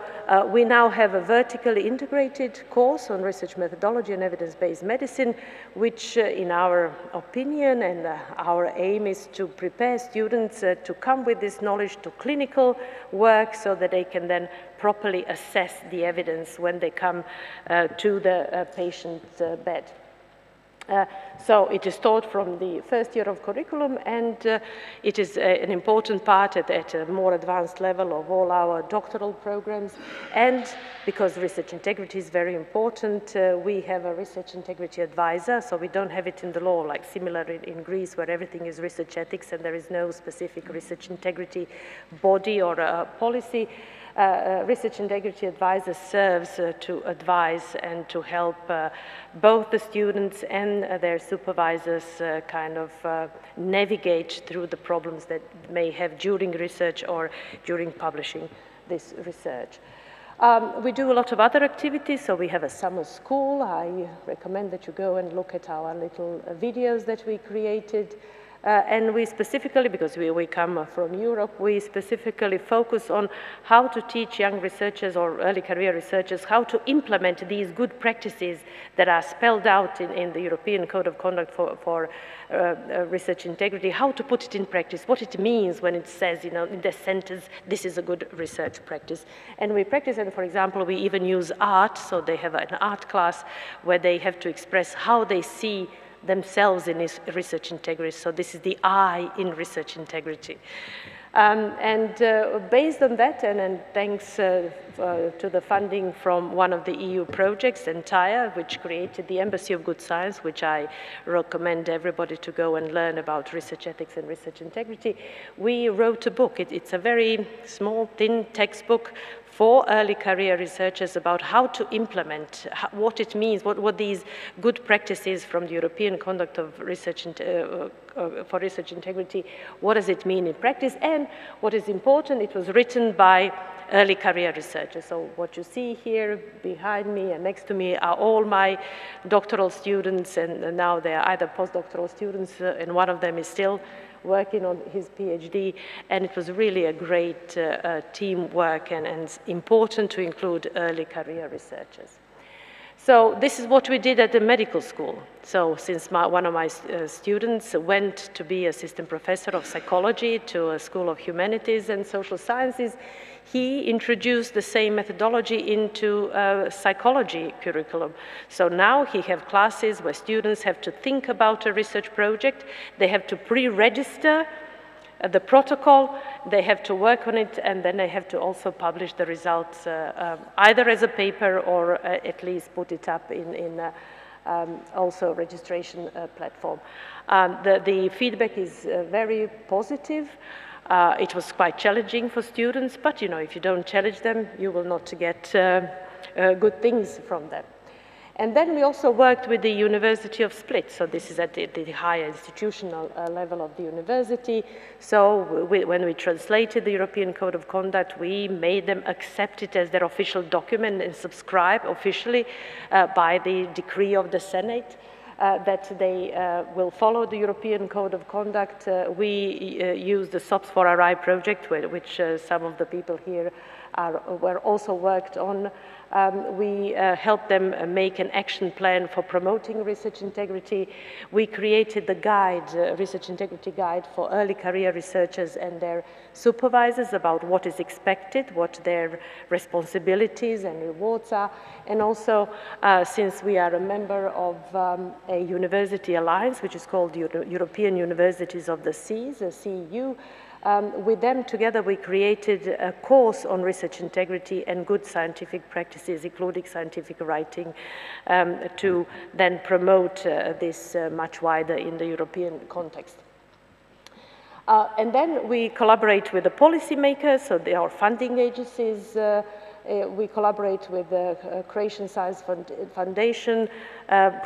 we now have a vertically integrated course on research methodology and evidence-based medicine, which which in our opinion and our aim is to prepare students to come with this knowledge to clinical work so that they can then properly assess the evidence when they come to the patient's bed. So it is taught from the first year of curriculum, and it is an important part at a more advanced level of all our doctoral programs. And because research integrity is very important, we have a research integrity advisor, so we don't have it in the law like similar in Greece, where everything is research ethics and there is no specific research integrity body or policy. Research integrity advisor serves to advise and to help both the students and their supervisors kind of navigate through the problems that may have during research or during publishing this research. We do a lot of other activities, so we have a summer school. I recommend that you go and look at our little videos that we created. And we specifically, because we come from Europe, we specifically focus on how to teach young researchers or early career researchers how to implement these good practices that are spelled out in the European Code of Conduct for research integrity, how to put it in practice, what it means when it says, you know, in the sentence, this is a good research practice. And we practice, and for example, we even use art, so they have an art class where they have to express how they see themselves in research integrity. So this is the I in research integrity. Based on that, and thanks to the funding from one of the EU projects, Entire, which created the Embassy of Good Science, which I recommend everybody to go and learn about research ethics and research integrity, we wrote a book. It's a very small, thin textbook for early career researchers about how to implement, what it means, what these good practices from the European Conduct of Research for Research Integrity, what does it mean in practice, and what is important, it was written by early career researchers. So what you see here behind me and next to me are all my doctoral students, and now they are either postdoctoral students, and one of them is still working on his PhD, and it was really a great teamwork and important to include early career researchers. So this is what we did at the medical school. So since one of my students went to be assistant professor of psychology to a School of Humanities and Social Sciences, he introduced the same methodology into psychology curriculum. So now he has classes where students have to think about a research project, they have to pre-register the protocol, they have to work on it, and then they have to also publish the results either as a paper or at least put it up in also a registration platform. The feedback is very positive. It was quite challenging for students, but you know, if you don't challenge them, you will not get good things from them. And then we also worked with the University of Split. So this is at the higher institutional level of the university. So when we translated the European Code of Conduct, we made them accept it as their official document and subscribe officially by the decree of the Senate. That they will follow the European Code of Conduct. We use the SOPs for RI project, which some of the people here were also worked on. We helped them make an action plan for promoting research integrity. We created the guide, research integrity guide for early career researchers and their supervisors about what is expected, what their responsibilities and rewards are. And also, since we are a member of a university alliance, which is called European Universities of the Seas, CEU, with them together we created a course on research integrity and good scientific practices, including scientific writing, to then promote this much wider in the European context. And then we collaborate with the policymakers, so they are funding agencies. We collaborate with the Croatian Science Foundation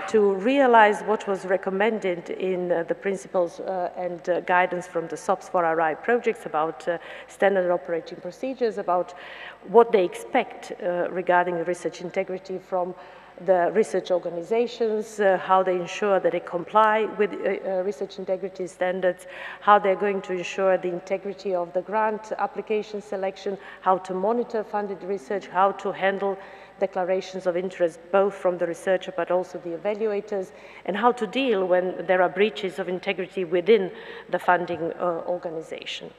to realize what was recommended in the principles and guidance from the SOPs for RI projects about standard operating procedures, about what they expect regarding research integrity from the research organizations, how they ensure that they comply with research integrity standards, how they're going to ensure the integrity of the grant application selection, how to monitor funded research, how to handle declarations of interest, both from the researcher but also the evaluators, and how to deal when there are breaches of integrity within the funding organization.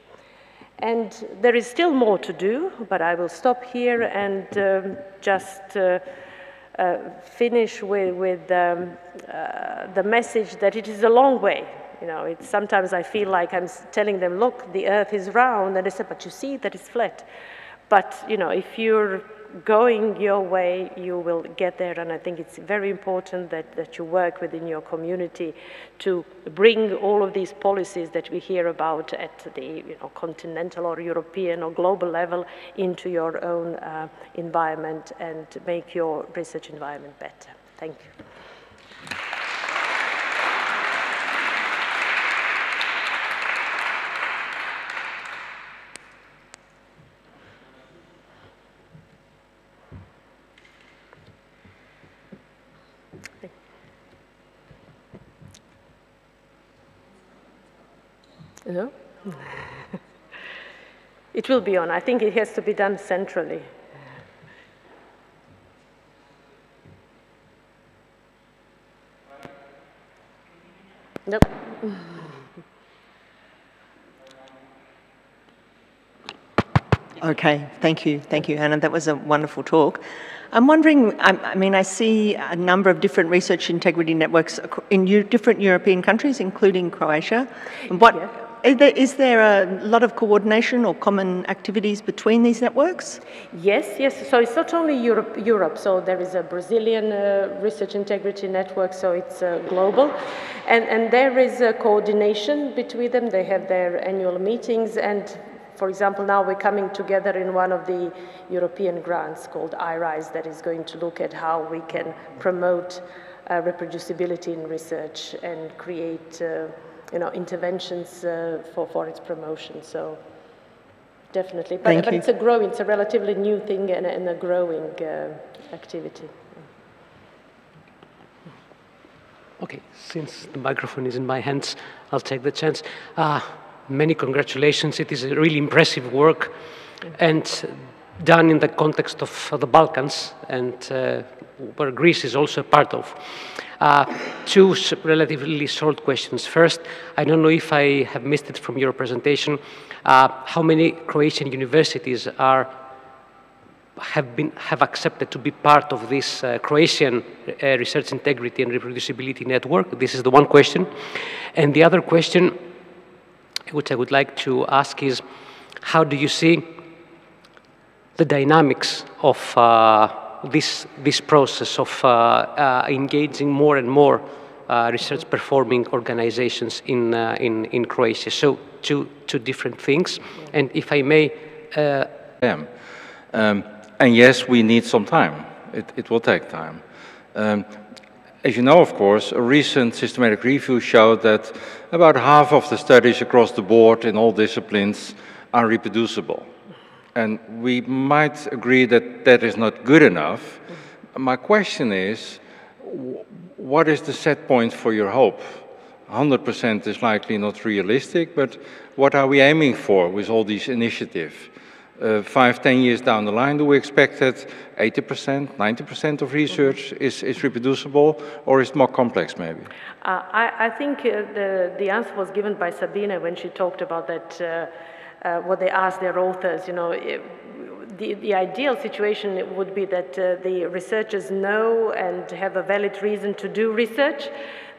And there is still more to do, but I will stop here and just finish with the message that it is a long way. You know, sometimes I feel like I'm telling them, look, the earth is round, and they say, but you see that it's flat. But, you know, if you're going your way, you will get there, and I think it's very important that you work within your community to bring all of these policies that we hear about at the continental or European or global level into your own environment and make your research environment better. Thank you. No? It will be on. I think it has to be done centrally. Nope. Okay, thank you, Anna. That was a wonderful talk. I'm wondering, I mean, I see a number of different research integrity networks in different European countries, including Croatia. Is there a lot of coordination or common activities between these networks? Yes. So it's not only Europe. So there is a Brazilian research integrity network, so it's global. And there is a coordination between them. They have their annual meetings, and for example, now we're coming together in one of the European grants called iRise that is going to look at how we can promote reproducibility in research and create interventions for its promotion. So definitely, but it's a relatively new thing and a growing activity. Okay, since the microphone is in my hands, I'll take the chance. Many congratulations. It is a really impressive work and done in the context of the Balkans and where Greece is also a part of. Two relatively short questions. First, I don't know if I have missed it from your presentation, how many Croatian universities have accepted to be part of this Croatian research integrity and reproducibility network? This is the one question. And the other question, which I would like to ask, is how do you see the dynamics of this process of engaging more and more research performing organizations in Croatia? So two different things. And if I may... and yes, we need some time. It will take time. As you know, of course, a recent systematic review showed that about half of the studies across the board in all disciplines are reproducible. And we might agree that that is not good enough. My question is, what is the set point for your hope? 100% is likely not realistic, but what are we aiming for with all these initiatives? 5, 10 years down the line, do we expect that 80%, 90% of research is reproducible, or is it more complex maybe? I think the answer was given by Sabine when she talked about that, what they asked their authors. You know, the ideal situation would be that the researchers know and have a valid reason to do research,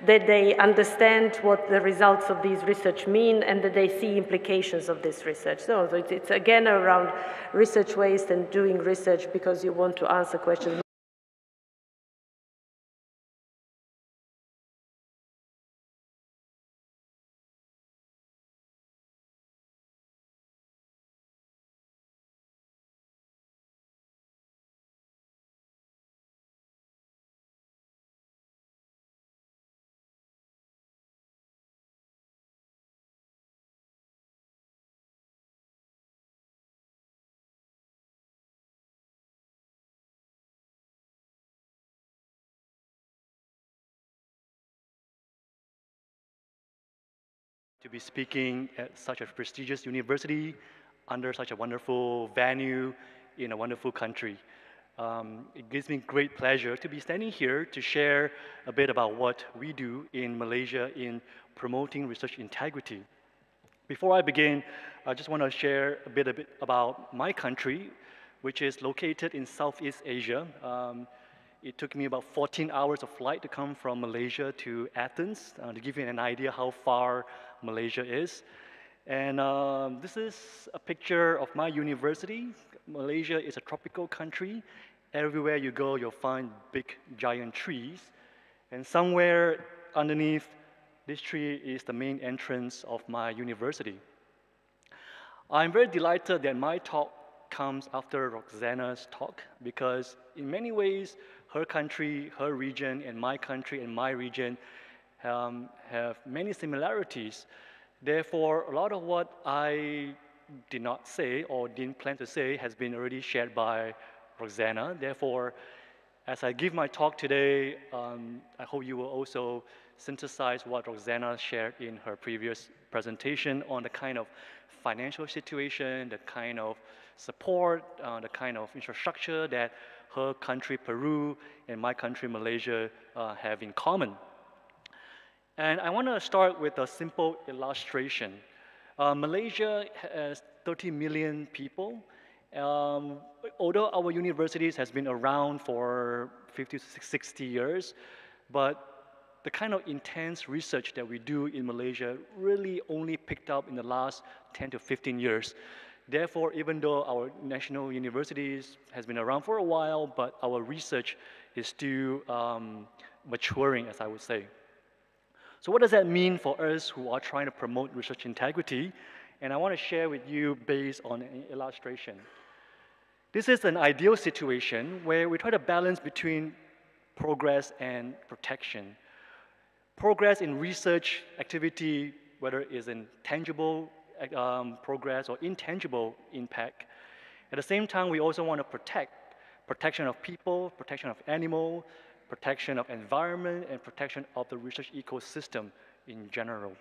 that they understand what the results of these research mean, and that they see implications of this research. So it's again around research waste and doing research because you want to answer questions. To be speaking at such a prestigious university, under such a wonderful venue, in a wonderful country. It gives me great pleasure to be standing here to share a bit about what we do in Malaysia in promoting research integrity. Before I begin, I just want to share a bit about my country, which is located in Southeast Asia. It took me about 14 hours of flight to come from Malaysia to Athens, to give you an idea how far Malaysia is. And this is a picture of my university. Malaysia is a tropical country. Everywhere you go, you'll find big, giant trees. And somewhere underneath this tree is the main entrance of my university. I'm very delighted that my talk comes after Roxana's talk, because in many ways, her country, her region, and my country and my region have many similarities. Therefore, a lot of what I did not say or didn't plan to say has been already shared by Roxana. Therefore, as I give my talk today, I hope you will also synthesize what Roxana shared in her previous presentation on the kind of financial situation, the kind of support, the kind of infrastructure that her country, Peru, and my country, Malaysia, have in common. And I want to start with a simple illustration. Malaysia has 30 million people. Although our universities has been around for 50 to 60 years, but the kind of intense research that we do in Malaysia really only picked up in the last 10 to 15 years. Therefore, even though our national universities has been around for a while, but our research is still maturing, as I would say. So what does that mean for us who are trying to promote research integrity? And I want to share with you based on an illustration. This is an ideal situation where we try to balance between progress and protection. Progress in research activity, whether it is in tangible progress or intangible impact. At the same time, we also want to protection of people, protection of animal, protection of environment, and protection of the research ecosystem in general.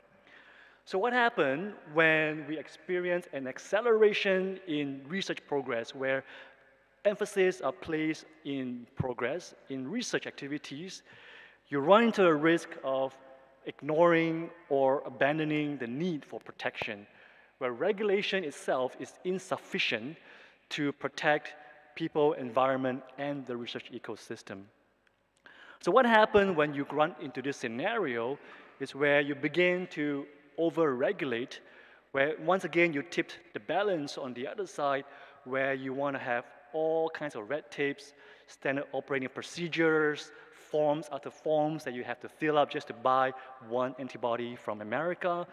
So what happened when we experience an acceleration in research progress where emphasis are placed in progress, in research activities, you run into a risk of ignoring or abandoning the need for protection, where regulation itself is insufficient to protect people, environment, and the research ecosystem. So what happens when you run into this scenario is where you begin to over-regulate, where once again you tipped the balance on the other side, where you want to have all kinds of red tapes, standard operating procedures, forms after forms that you have to fill up just to buy one antibody from America.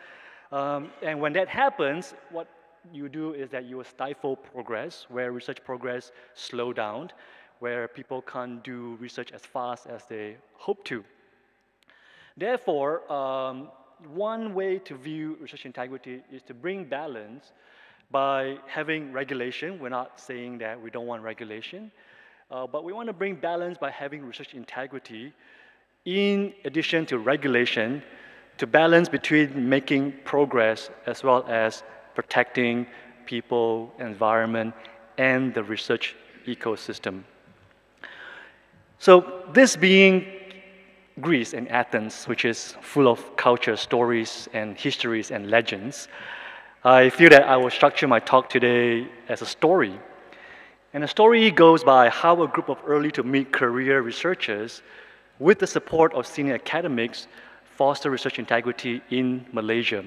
And when that happens, what you do is that you will stifle progress, where research progress slow down, where people can't do research as fast as they hope to. Therefore, one way to view research integrity is to bring balance by having regulation. We're not saying that we don't want regulation, but we want to bring balance by having research integrity in addition to regulation, to balance between making progress as well as protecting people, environment, and the research ecosystem. So this being Greece and Athens, which is full of culture, stories, and histories and legends, I feel that I will structure my talk today as a story. And the story goes by how a group of early to mid-career researchers, with the support of senior academics, foster research integrity in Malaysia.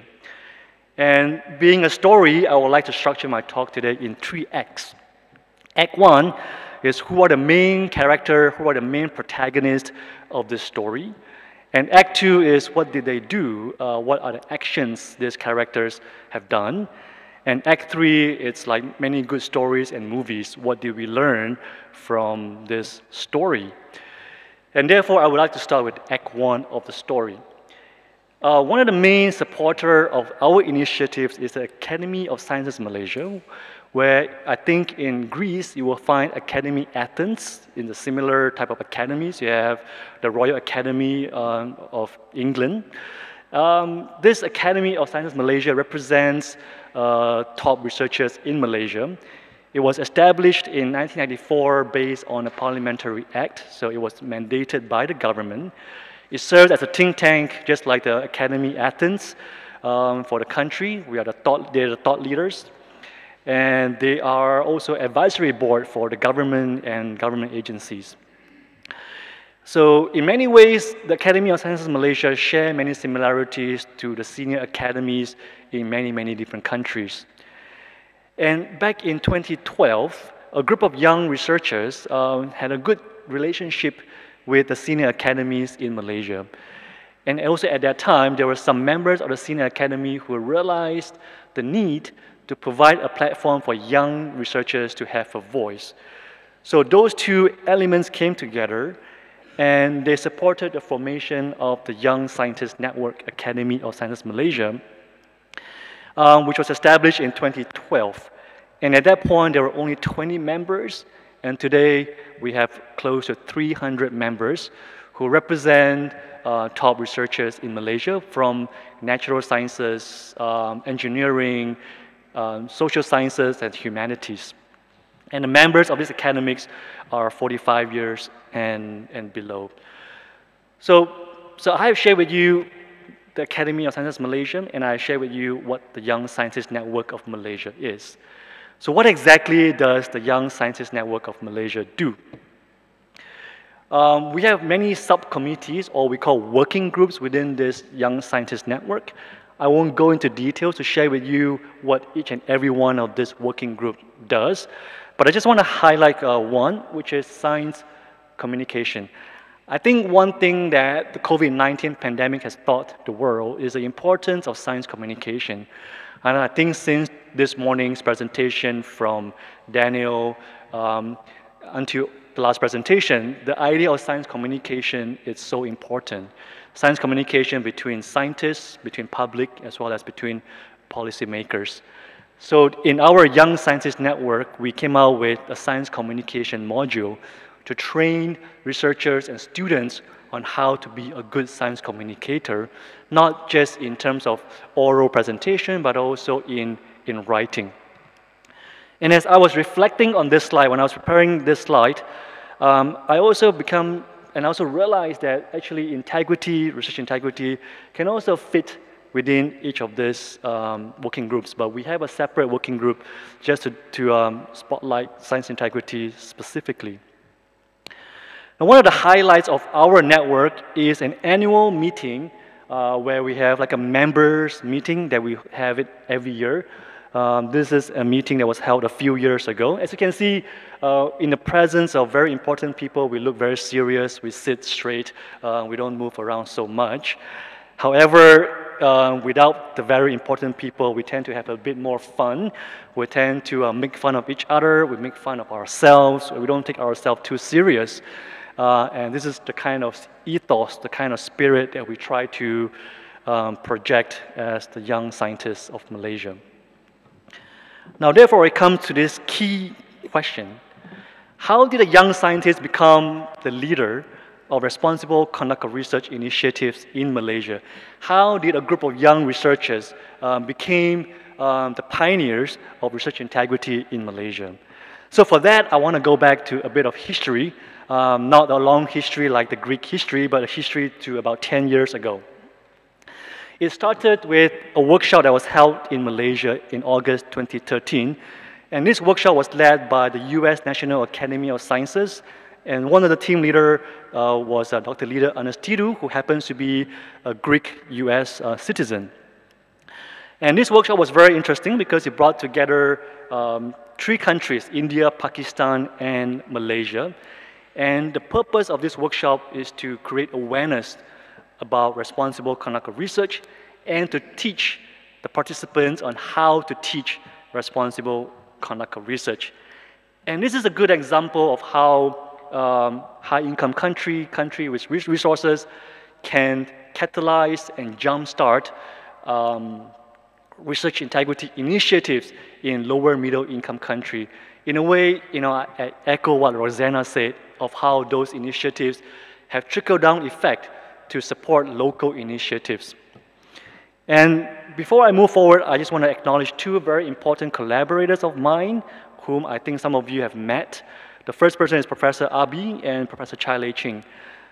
And being a story, I would like to structure my talk today in 3 acts. Act 1 is who are the main character, who are the main protagonists of this story. And Act 2 is what did they do, what are the actions these characters have done. And Act 3, it's like many good stories and movies, what did we learn from this story? And therefore, I would like to start with Act 1 of the story. One of the main supporters of our initiatives is the Academy of Sciences Malaysia, where I think in Greece you will find Academy Athens in the similar type of academies. You have the Royal Academy of England. This Academy of Sciences Malaysia represents top researchers in Malaysia. It was established in 1994 based on a parliamentary act, so it was mandated by the government. It serves as a think tank, just like the Academy Athens for the country. They're the thought leaders. And they are also advisory board for the government and government agencies. So in many ways, the Academy of Sciences Malaysia share many similarities to the senior academies in many, many different countries. And back in 2012, a group of young researchers had a good relationship with the senior academies in Malaysia. And also at that time, there were some members of the senior academy who realized the need to provide a platform for young researchers to have a voice. So those two elements came together, and they supported the formation of the Young Scientist Network Academy of Sciences Malaysia, which was established in 2012. And at that point, there were only 20 members, and today we have close to 300 members who represent top researchers in Malaysia from natural sciences, engineering, social sciences, and humanities. And the members of these academics are 45 years and below. So I have shared with you the Academy of Sciences Malaysia, and I share with you what the Young Scientist Network of Malaysia is. So what exactly does the Young Scientist Network of Malaysia do? We have many subcommittees, or we call working groups, within this Young Scientist Network. I won't go into details to share with you what each and every one of this working group does, but I just want to highlight one, which is science communication. I think one thing that the COVID-19 pandemic has taught the world is the importance of science communication. And I think since this morning's presentation from Daniel until the last presentation, the idea of science communication is so important. Science communication between scientists, between public, as well as between policymakers. So in our Young Scientist Network, we came out with a science communication module to train researchers and students on how to be a good science communicator, not just in terms of oral presentation, but also in writing. And as I was reflecting on this slide, when I was preparing this slide, I also realized that actually integrity, research integrity, can also fit within each of these working groups. But we have a separate working group just to spotlight science integrity specifically. Now, one of the highlights of our network is an annual meeting where we have like a members meeting that we have it every year. This is a meeting that was held a few years ago. As you can see, in the presence of very important people, we look very serious, we sit straight, we don't move around so much. However, without the very important people, we tend to have a bit more fun. We tend to make fun of each other, we make fun of ourselves, we don't take ourselves too serious. And this is the kind of ethos, the kind of spirit that we try to project as the young scientists of Malaysia. Now, therefore, it comes to this key question. How did a young scientist become the leader of responsible conduct of research initiatives in Malaysia? How did a group of young researchers become the pioneers of research integrity in Malaysia? So for that, I want to go back to a bit of history, not a long history like the Greek history, but a history to about 10 years ago. It started with a workshop that was held in Malaysia in August 2013. And this workshop was led by the US National Academy of Sciences. And one of the team leaders was Dr. Lida Anastidu, who happens to be a Greek US citizen. And this workshop was very interesting because it brought together 3 countries, India, Pakistan, and Malaysia. And the purpose of this workshop is to create awareness about responsible conduct of research and to teach the participants on how to teach responsible conduct of research. And this is a good example of how high-income country with rich resources can catalyze and jumpstart research integrity initiatives in lower middle-income country. In a way, I echo what Rosanna said of how those initiatives have trickle-down effect to support local initiatives. And before I move forward, I just want to acknowledge 2 very important collaborators of mine whom I think some of you have met. The first person is Professor Abi and Professor Chai Lei Ching.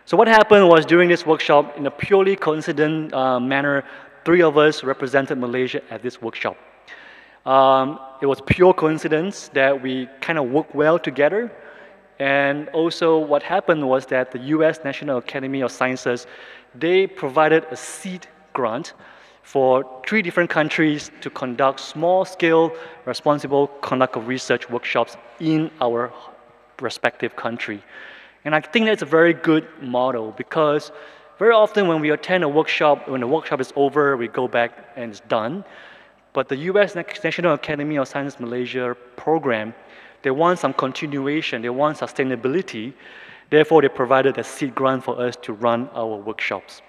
So what happened was during this workshop, in a purely coincident manner, 3 of us represented Malaysia at this workshop. It was pure coincidence that we kind of worked well together. And also what happened was that the US National Academy of Sciences, they provided a seed grant for 3 different countries to conduct small-scale, responsible conduct of research workshops in our respective country. And I think that's a very good model because very often when we attend a workshop, when the workshop is over, we go back and it's done. But the US National Academy of Sciences Malaysia program, they want some continuation, they want sustainability. Therefore, they provided a seed grant for us to run our workshops.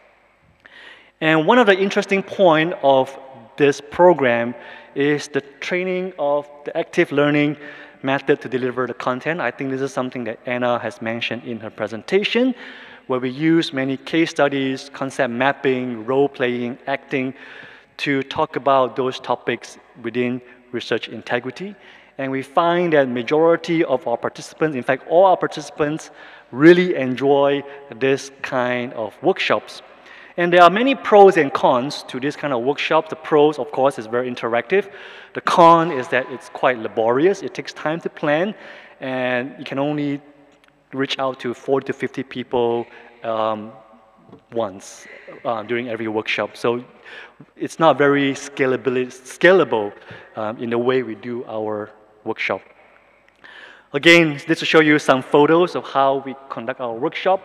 And one of the interesting points of this program is the training of the active learning method to deliver the content. I think this is something that Anna has mentioned in her presentation, where we use many case studies, concept mapping, role-playing, acting, to talk about those topics within research integrity. And we find that majority of our participants, in fact, all our participants really enjoy this kind of workshops. And there are many pros and cons to this kind of workshop. The pros, of course, is very interactive. The con is that it's quite laborious. It takes time to plan, and you can only reach out to 40 to 50 people once during every workshop. So it's not very scalable in the way we do our workshop. Again, this will show you some photos of how we conduct our workshop.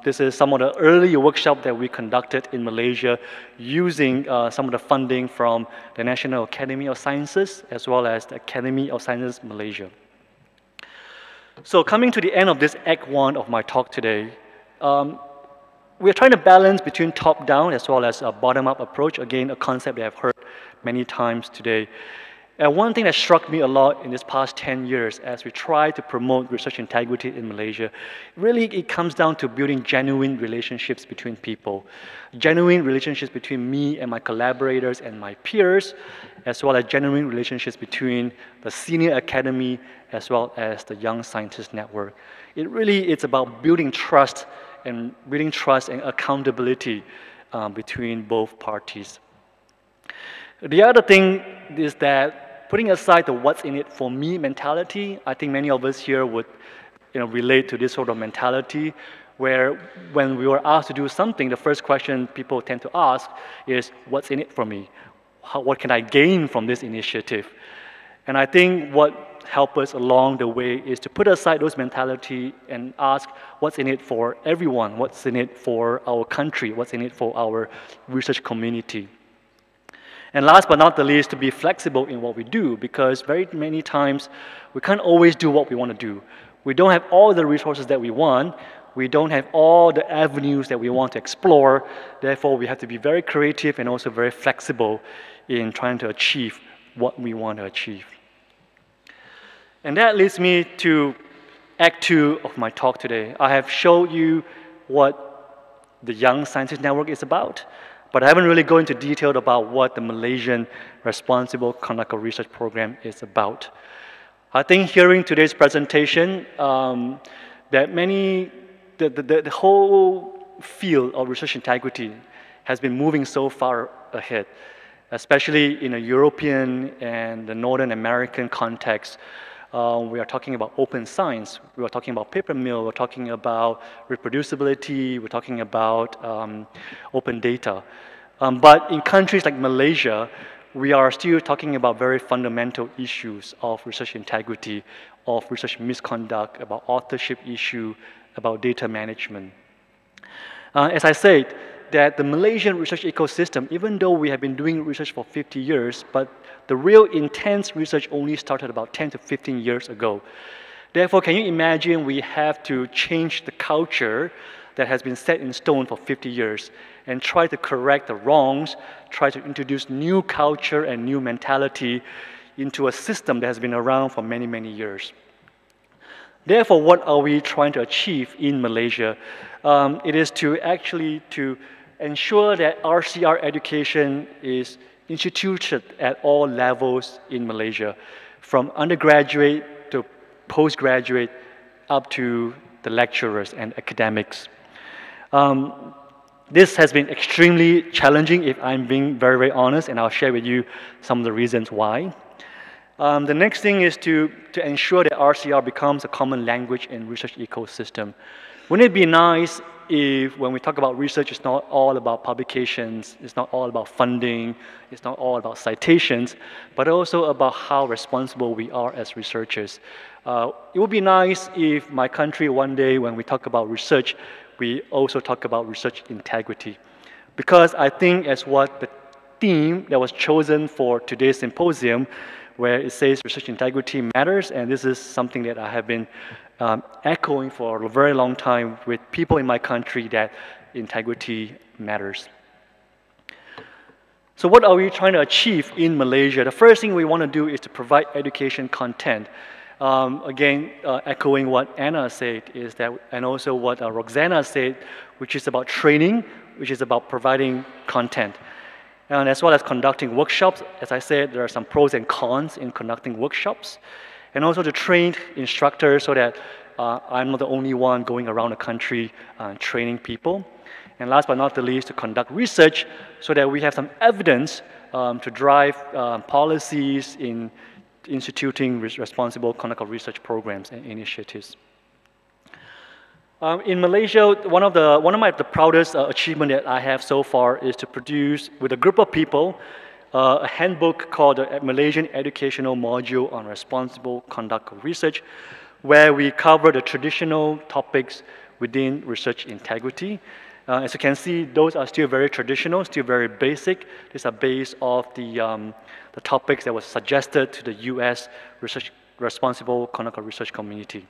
This is some of the early workshops that we conducted in Malaysia using some of the funding from the National Academy of Sciences as well as the Academy of Sciences Malaysia. So coming to the end of this Act 1 of my talk today, we're trying to balance between top-down as well as a bottom-up approach. Again, a concept that I've heard many times today. And one thing that struck me a lot in this past 10 years as we try to promote research integrity in Malaysia, really it comes down to building genuine relationships between people. Genuine relationships between me and my collaborators and my peers, as well as genuine relationships between the senior academy as well as the Young Scientist Network. It's about building trust and accountability between both parties. The other thing is that putting aside the what's in it for me mentality, I think many of us here would relate to this sort of mentality where when we were asked to do something, the first question people tend to ask is, what's in it for me? What can I gain from this initiative? And I think what helps us along the way is to put aside those mentality and ask what's in it for everyone, what's in it for our country, what's in it for our research community. And last but not the least, to be flexible in what we do, because very many times we can't always do what we want to do. We don't have all the resources that we want. We don't have all the avenues that we want to explore. Therefore, we have to be very creative and also very flexible in trying to achieve what we want to achieve. And that leads me to Act 2 of my talk today. I have showed you what the Young Scientist Network is about, but I haven't really gone into detail about what the Malaysian Responsible Conduct of Research Program is about. I think hearing today's presentation, that the whole field of research integrity has been moving so far ahead, especially in a European and the Northern American context. We are talking about open science, we are talking about paper mill, we're talking about reproducibility, we're talking about open data. But in countries like Malaysia, we are still talking about very fundamental issues of research integrity, of research misconduct, about authorship issue, about data management. As I said, that the Malaysian research ecosystem, even though we have been doing research for 50 years, but the real intense research only started about 10 to 15 years ago. Therefore, can you imagine we have to change the culture that has been set in stone for 50 years and try to correct the wrongs, try to introduce new culture and new mentality into a system that has been around for many, many years. Therefore, what are we trying to achieve in Malaysia? It is to actually ensure that RCR education is instituted at all levels in Malaysia, from undergraduate to postgraduate up to the lecturers and academics. This has been extremely challenging, if I'm being very, very honest, and I'll share with you some of the reasons why. The next thing is to ensure that RCR becomes a common language in research ecosystem. Wouldn't it be nice if, when we talk about research, it's not all about publications, it's not all about funding, it's not all about citations, but also about how responsible we are as researchers. It would be nice if my country one day, when we talk about research, we also talk about research integrity. Because I think as what the theme that was chosen for today's symposium, where it says research integrity matters, and this is something that I have been echoing for a very long time with people in my country, that integrity matters. So what are we trying to achieve in Malaysia? The first thing we want to do is to provide education content. Again, echoing what Anna said is that, and also what Roxana said, which is about training, which is about providing content. And as well as conducting workshops. As I said, there are some pros and cons in conducting workshops. And also to train instructors so that I'm not the only one going around the country training people. And last but not the least, to conduct research so that we have some evidence to drive policies in instituting responsible clinical research programs and initiatives. In Malaysia, one of the proudest achievement that I have so far is to produce, with a group of people, a handbook called the Malaysian Educational Module on Responsible Conduct of Research, where we cover the traditional topics within research integrity. As you can see, those are still very traditional, still very basic. These are based off the topics that was suggested to the US responsible clinical research community.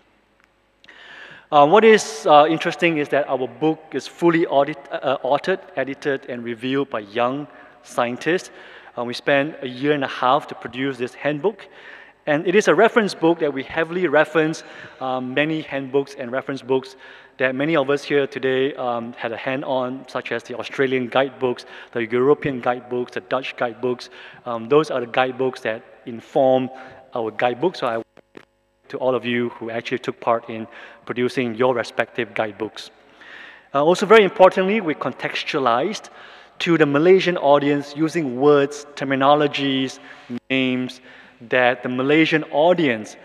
What is interesting is that our book is fully authored, edited, and reviewed by young scientists. We spent a year and a half to produce this handbook. And it is a reference book that we heavily reference many handbooks and reference books that many of us here today had a hand on, such as the Australian guidebooks, the European guidebooks, the Dutch guidebooks. Those are the guidebooks that inform our guidebooks. So I to all of you who actually took part in producing your respective guidebooks. Also very importantly, we contextualized to the Malaysian audience using words, terminologies, names that the Malaysian audience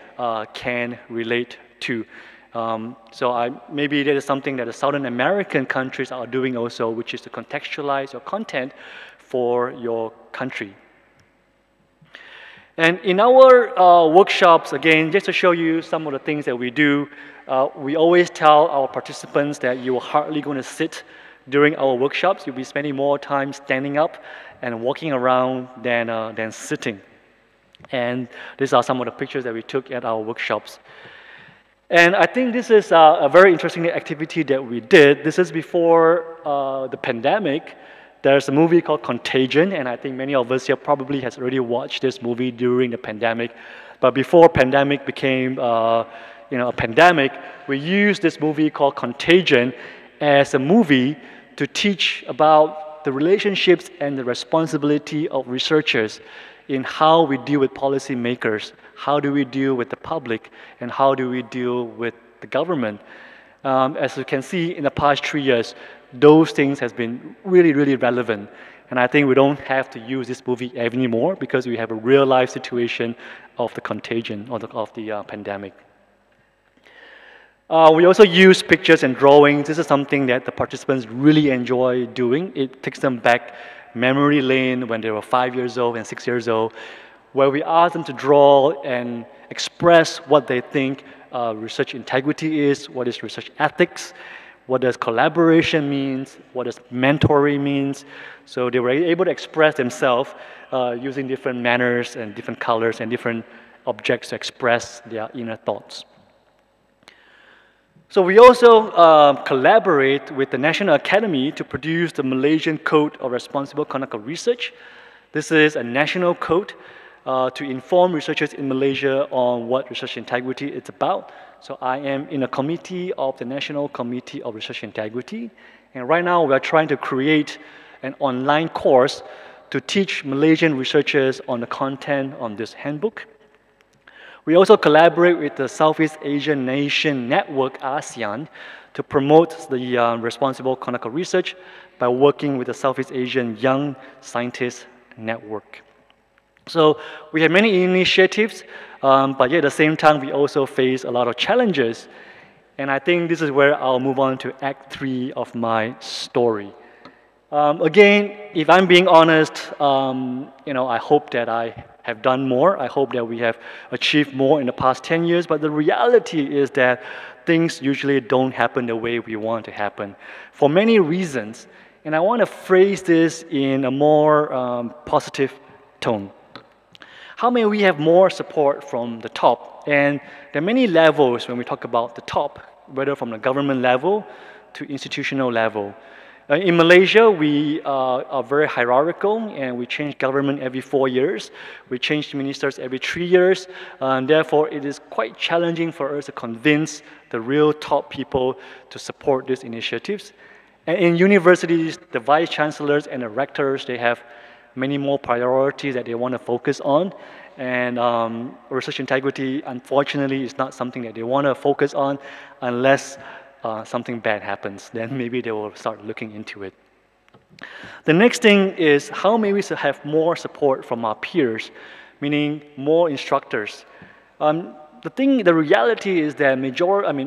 can relate to. Maybe that is something that the Southern American countries are doing also, which is to contextualize your content for your country. And in our workshops, again, just to show you some of the things that we do, we always tell our participants that you are hardly going to sit during our workshops. You'll be spending more time standing up and walking around than sitting. And these are some of the pictures that we took at our workshops. And I think this is a very interesting activity that we did. This is before the pandemic. There's a movie called Contagion, and I think many of us here probably has already watched this movie during the pandemic. But before pandemic became a pandemic, we used this movie called Contagion as a movie to teach about the relationships and the responsibility of researchers in how we deal with policymakers, how do we deal with the public, and how do we deal with the government. As you can see, in the past 3 years, those things has been really, really relevant. And I think we don't have to use this movie anymore because we have a real life situation of the contagion or of the pandemic. We also use pictures and drawings. This is something that the participants really enjoy doing. It takes them back memory lane when they were 5 years old and 6 years old, where we ask them to draw and express what they think research integrity is, what is research ethics, what does collaboration means, what does mentoring means. So they were able to express themselves using different manners and different colors and different objects to express their inner thoughts. So we also collaborate with the National Academy to produce the Malaysian Code of Responsible Clinical Research. This is a national code to inform researchers in Malaysia on what research integrity is about. So I am in a committee of the National Committee of Research Integrity. And right now we are trying to create an online course to teach Malaysian researchers on the content on this handbook. We also collaborate with the Southeast Asian Nation Network, ASEAN, to promote the responsible clinical research by working with the Southeast Asian Young Scientists Network. So we have many initiatives, but yet at the same time, we also face a lot of challenges. And I think this is where I'll move on to Act 3 of my story. Again, if I'm being honest, I hope that I have done more. I hope that we have achieved more in the past 10 years, but the reality is that things usually don't happen the way we want to happen for many reasons. And I want to phrase this in a more positive tone. How may we have more support from the top? And there are many levels when we talk about the top, whether from the government level to institutional level. In Malaysia, we are very hierarchical, and we change government every 4 years. We change ministers every 3 years. And therefore, it is quite challenging for us to convince the real top people to support these initiatives. And in universities, the vice chancellors and the rectors, they have many more priorities that they want to focus on. And research integrity, unfortunately, is not something that they want to focus on unless something bad happens. Then maybe they will start looking into it. The next thing is how may we have more support from our peers, meaning more instructors. The reality is that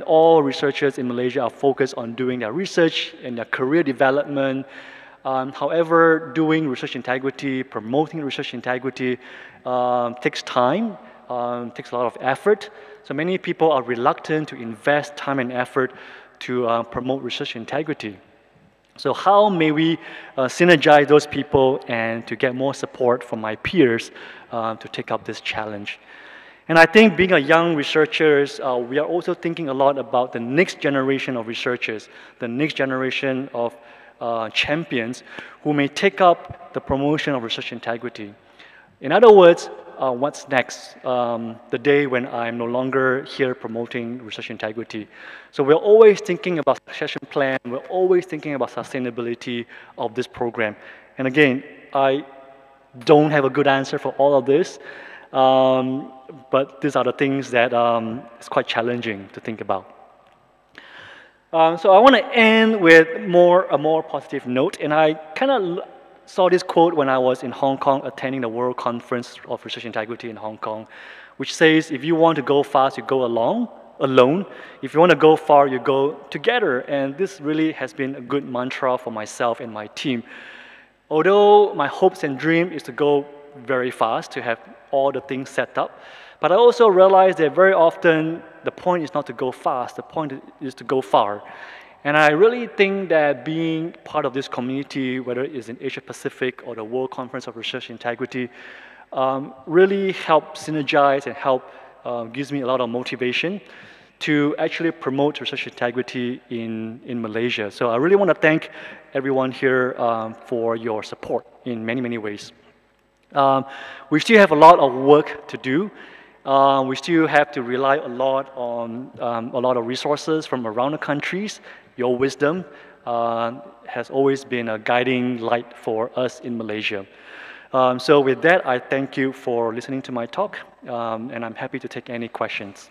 all researchers in Malaysia are focused on doing their research and their career development. However, doing research integrity, promoting research integrity takes time, takes a lot of effort. So many people are reluctant to invest time and effort to promote research integrity. So how may we synergize those people and to get more support from my peers to take up this challenge? And I think being a young researchers, we are also thinking a lot about the next generation of researchers, the next generation of champions who may take up the promotion of research integrity. In other words, what's next? The day when I'm no longer here promoting research integrity. So we're always thinking about succession plan. We're always thinking about sustainability of this program. And again, I don't have a good answer for all of this, but these are the things that it's quite challenging to think about. So I want to end with a more positive note, and I kind of saw this quote when I was in Hong Kong attending the World Conference of Research Integrity in Hong Kong, which says, if you want to go fast, you go alone. If you want to go far, you go together. And this really has been a good mantra for myself and my team. Although my hopes and dream is to go very fast, to have all the things set up, but I also realize that very often the point is not to go fast, the point is to go far. And I really think that being part of this community, whether it is in Asia Pacific or the World Conference of Research Integrity, really helps synergize and gives me a lot of motivation to actually promote research integrity in Malaysia. So I really want to thank everyone here for your support in many, many ways. We still have a lot of work to do. We still have to rely a lot on a lot of resources from around the countries. Your wisdom has always been a guiding light for us in Malaysia. So with that, I thank you for listening to my talk, and I'm happy to take any questions.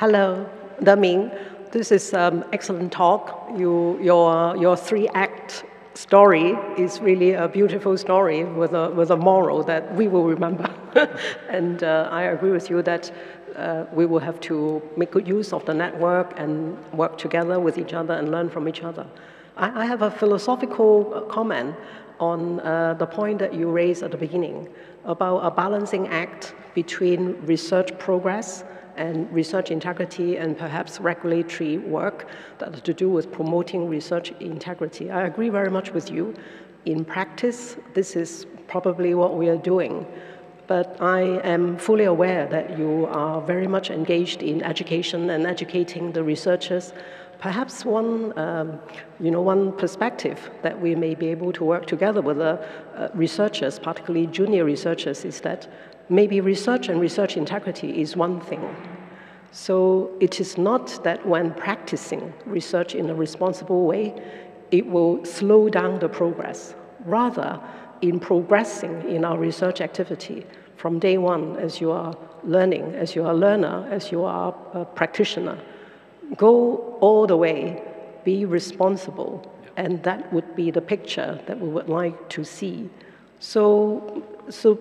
Hello, Daming. This is excellent talk. Your three-act story is really a beautiful story with a moral that we will remember. And I agree with you that we will have to make good use of the network and work together with each other and learn from each other. I have a philosophical comment on the point that you raised at the beginning about a balancing act between research progress and research integrity and perhaps regulatory work that have to do with promoting research integrity. I agree very much with you. In practice, this is probably what we are doing. But I am fully aware that you are very much engaged in education and educating the researchers. perhaps one, one perspective that we may be able to work together with the researchers, particularly junior researchers, is that maybe research and research integrity is one thing. So it is not that when practicing research in a responsible way, it will slow down the progress. Rather, in progressing in our research activity from day one, as you are learning, as you are a learner, as you are a practitioner, go all the way, be responsible, and that would be the picture that we would like to see. So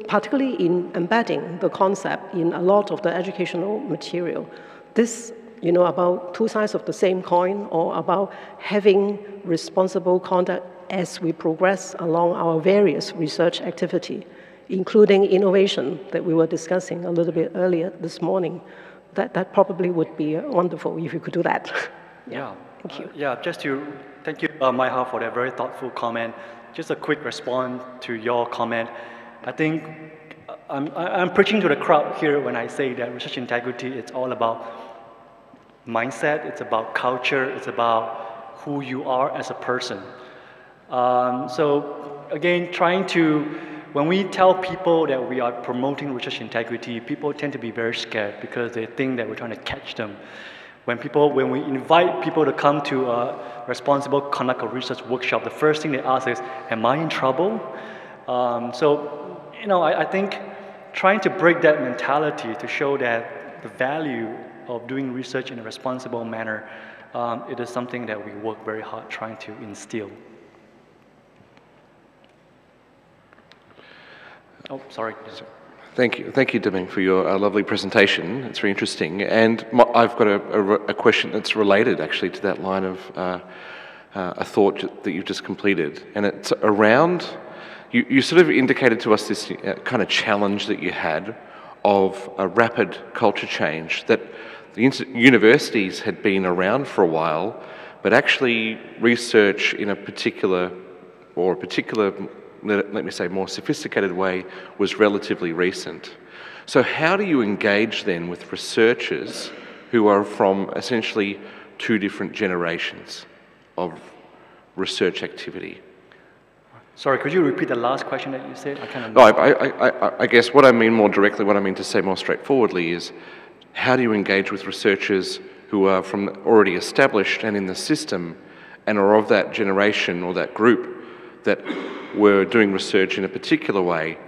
particularly in embedding the concept in a lot of the educational material, this, about two sides of the same coin, or about having responsible conduct as we progress along our various research activity, including innovation that we were discussing a little bit earlier this morning. That probably would be wonderful if you could do that. Yeah. Thank you. Thank you, Maiha, for that very thoughtful comment. Just a quick response to your comment. I think I'm preaching to the crowd here when I say that research integrity, it's all about mindset, it's about culture, it's about who you are as a person. So again, when we tell people that we are promoting research integrity, people tend to be very scared because they think that we're trying to catch them. When we invite people to come to a responsible conduct of research workshop, the first thing they ask is, am I in trouble? I think trying to break that mentality to show that the value of doing research in a responsible manner, it is something that we work very hard trying to instill. Oh, sorry. Thank you, Deming, for your lovely presentation. It's very interesting. And I've got a question that's related, actually, to that line of a thought that you've just completed. And it's around, you sort of indicated to us this kind of challenge that you had of a rapid culture change, that the universities had been around for a while, but actually research in a particular, let me say, more sophisticated way was relatively recent. So how do you engage then with researchers who are from essentially two different generations of research activity? Sorry, could you repeat the last question that you said? I guess what I mean more directly, what I mean to say more straightforwardly is, how do you engage with researchers who are from already established and in the system and are of that generation or that group that were doing research in a particular way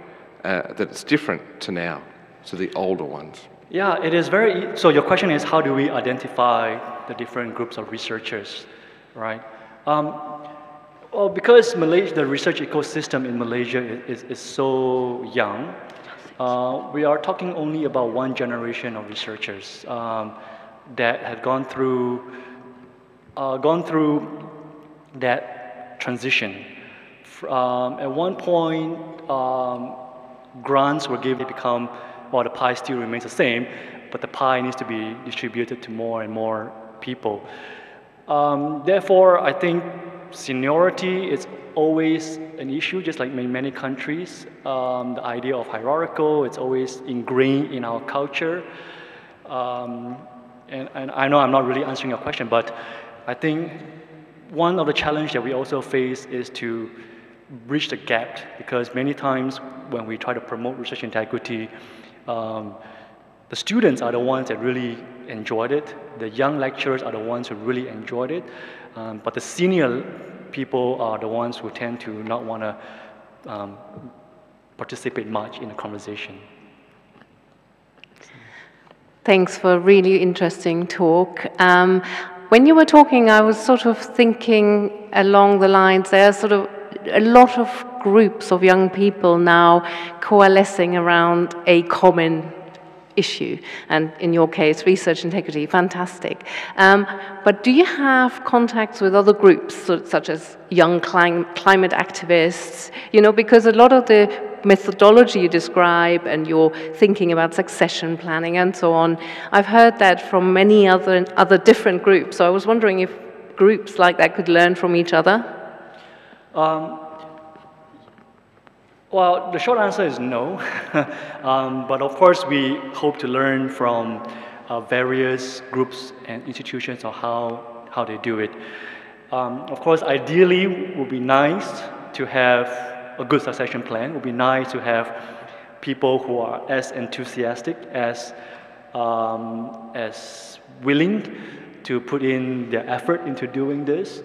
that's different to now, so the older ones? Yeah, it is so your question is, how do we identify the different groups of researchers, right? Well, because the research ecosystem in Malaysia is so young, we are talking only about one generation of researchers that had gone through that transition. At one point, grants were given to become, well, the pie still remains the same, but the pie needs to be distributed to more and more people. Therefore, I think seniority is always an issue, just like in many countries. The idea of hierarchical, it's always ingrained in our culture. And I know I'm not really answering your question, but I think one of the challenges that we also face is to bridge the gap, because many times when we try to promote research integrity, the students are the ones that really enjoyed it. The young lecturers are the ones who really enjoyed it. But the senior people are the ones who tend to not want to participate much in the conversation. Thanks for a really interesting talk. When you were talking, I was sort of thinking along the lines, there are sort of a lot of groups of young people now coalescing around a common issue, and in your case, research integrity, fantastic. But do you have contacts with other groups, such as young climate activists? Because a lot of the methodology you describe and your thinking about succession planning and so on, I've heard that from many other different groups. So I was wondering if groups like that could learn from each other? Well, the short answer is no. But of course, we hope to learn from various groups and institutions on how they do it. Of course, ideally, it would be nice to have a good succession plan. It would be nice to have people who are as enthusiastic, as willing to put in their effort into doing this.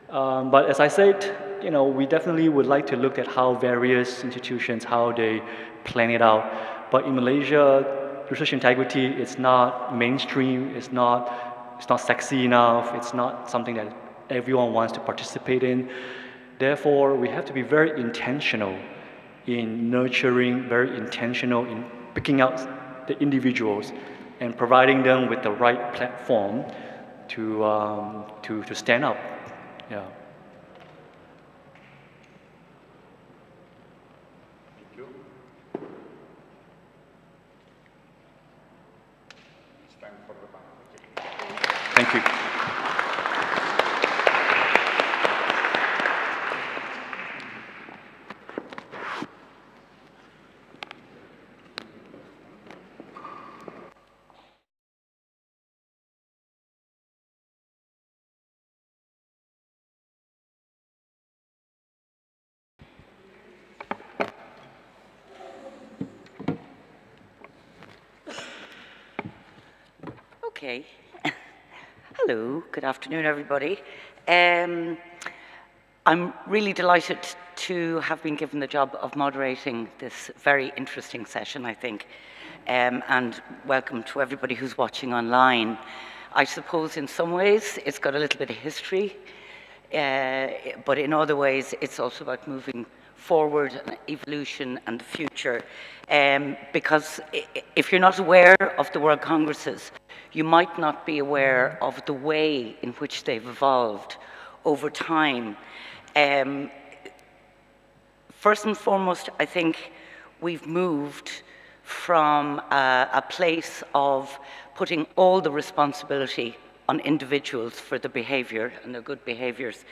But as I said, we definitely would like to look at how various institutions, how they plan it out. But in Malaysia, research integrity is not mainstream, it's not sexy enough, it's not something that everyone wants to participate in. Therefore, we have to be very intentional in nurturing, very intentional in picking out the individuals and providing them with the right platform to stand up. Yeah. Thank you. Okay. Hello, good afternoon, everybody. I'm really delighted to have been given the job of moderating this very interesting session, I think, and welcome to everybody who's watching online. I suppose in some ways it's got a little bit of history, but in other ways it's also about moving forward and evolution and the future, because if you're not aware of the World Congresses, you might not be aware of the way in which they've evolved over time. First and foremost, I think we've moved from a place of putting all the responsibility on individuals for their behavior and their good behaviors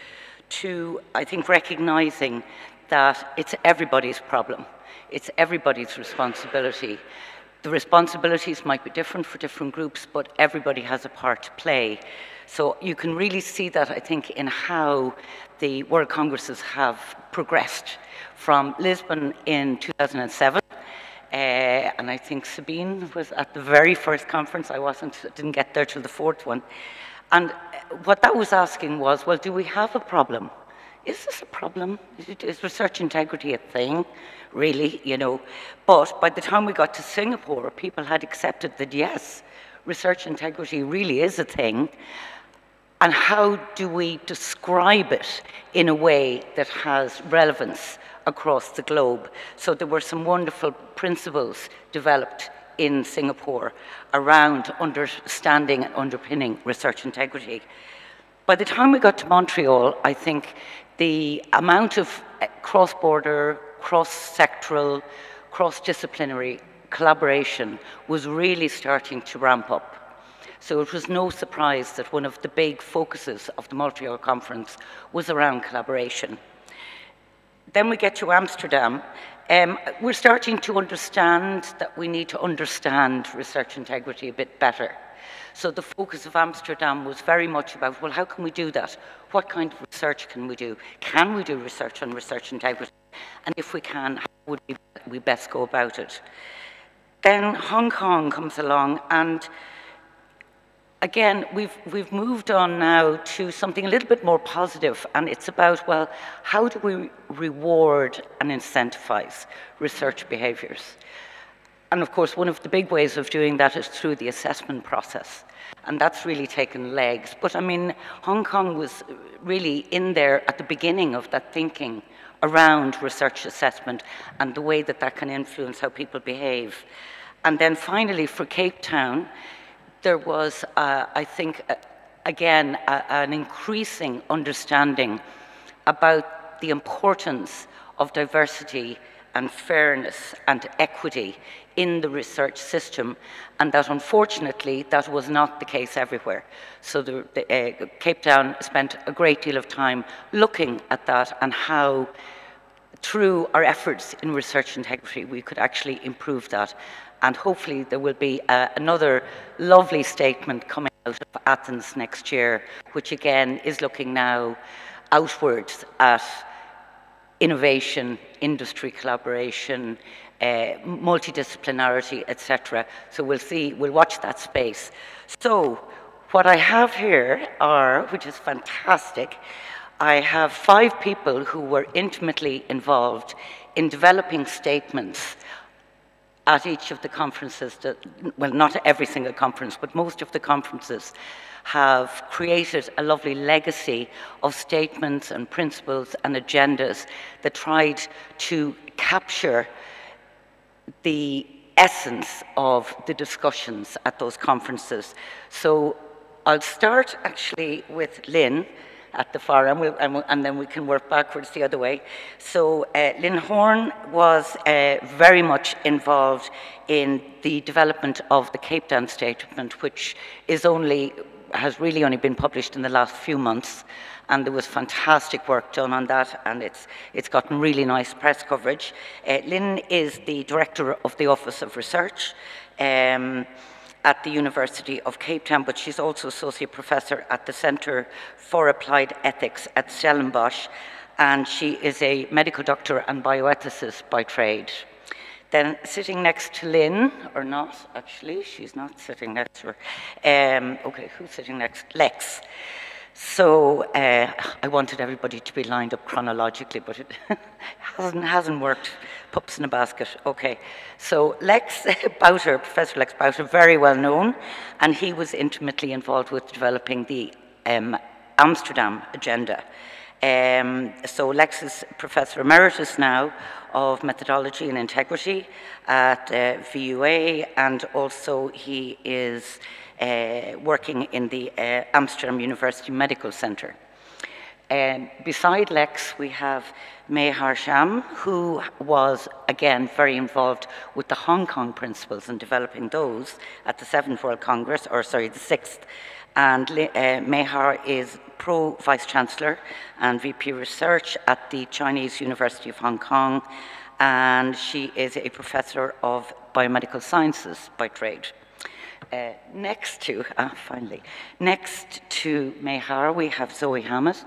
to, I think, recognizing that it's everybody's problem. It's everybody's responsibility. The responsibilities might be different for different groups, but everybody has a part to play. So you can really see that, I think, in how the World Congresses have progressed from Lisbon in 2007. And I think Sabine was at the very first conference. I didn't get there till the fourth one. And what that was asking was, well, do we have a problem? Is this a problem? Is research integrity a thing? Really, But by the time we got to Singapore, people had accepted that, yes, research integrity really is a thing. And how do we describe it in a way that has relevance across the globe? So there were some wonderful principles developed in Singapore around understanding and underpinning research integrity. By the time we got to Montreal, I think the amount of cross-border, cross-sectoral, cross-disciplinary collaboration was really starting to ramp up. So it was no surprise that one of the big focuses of the Montreal conference was around collaboration. Then we get to Amsterdam. We're starting to understand that we need to understand research integrity a bit better. So the focus of Amsterdam was very much about, well, how can we do that? What kind of research can we do? Can we do research on research integrity? And if we can, how would we best go about it? Then Hong Kong comes along, and again, we've moved on now to something a little bit more positive, and it's about, well, how do we reward and incentivize research behaviors? And of course, one of the big ways of doing that is through the assessment process. And that's really taken legs. But I mean, Hong Kong was really in there at the beginning of that thinking around research assessment and the way that that can influence how people behave. And then finally, for Cape Town, there was, I think, again, an increasing understanding about the importance of diversity and fairness and equity in the research system, and that unfortunately that was not the case everywhere. So Cape Town spent a great deal of time looking at that and how through our efforts in research integrity we could actually improve that. And hopefully there will be another lovely statement coming out of Athens next year, which again is looking now outwards at innovation, industry collaboration, multidisciplinarity, etc. So we'll watch that space. So what I have here are, which is fantastic, I have 5 people who were intimately involved in developing statements at each of the conferences, well, not every single conference, but most of the conferences have created a lovely legacy of statements and principles and agendas that tried to capture the essence of the discussions at those conferences. So I'll start actually with Lynn at the far end, and then we can work backwards the other way. So Lynn Horn was very much involved in the development of the Cape Town Statement, which has really only been published in the last few months, and there was fantastic work done on that, and it's gotten really nice press coverage. Lynn is the director of the Office of Research at the University of Cape Town, but she's also associate professor at the Centre for Applied Ethics at Stellenbosch, and she is a medical doctor and bioethicist by trade. Then sitting next to Lynn, or not, actually, she's not sitting next to her. Okay, who's sitting next? Lex. So I wanted everybody to be lined up chronologically, but it hasn't worked. Pups in a basket. Okay. So Lex Bouter, Professor Lex Bouter, very well known, and he was intimately involved with developing the Amsterdam agenda. So Lex is Professor Emeritus now of Methodology and Integrity at VUA, and also he is working in the Amsterdam University Medical Center. Beside Lex, we have Mehar Sham, who was, again, very involved with the Hong Kong principles and developing those at the 7th World Congress, or sorry, the 6th. And Mehar is Pro-Vice Chancellor and VP Research at the Chinese University of Hong Kong, and she is a Professor of Biomedical Sciences by trade. Next to Mehar, we have Zoe Hammett,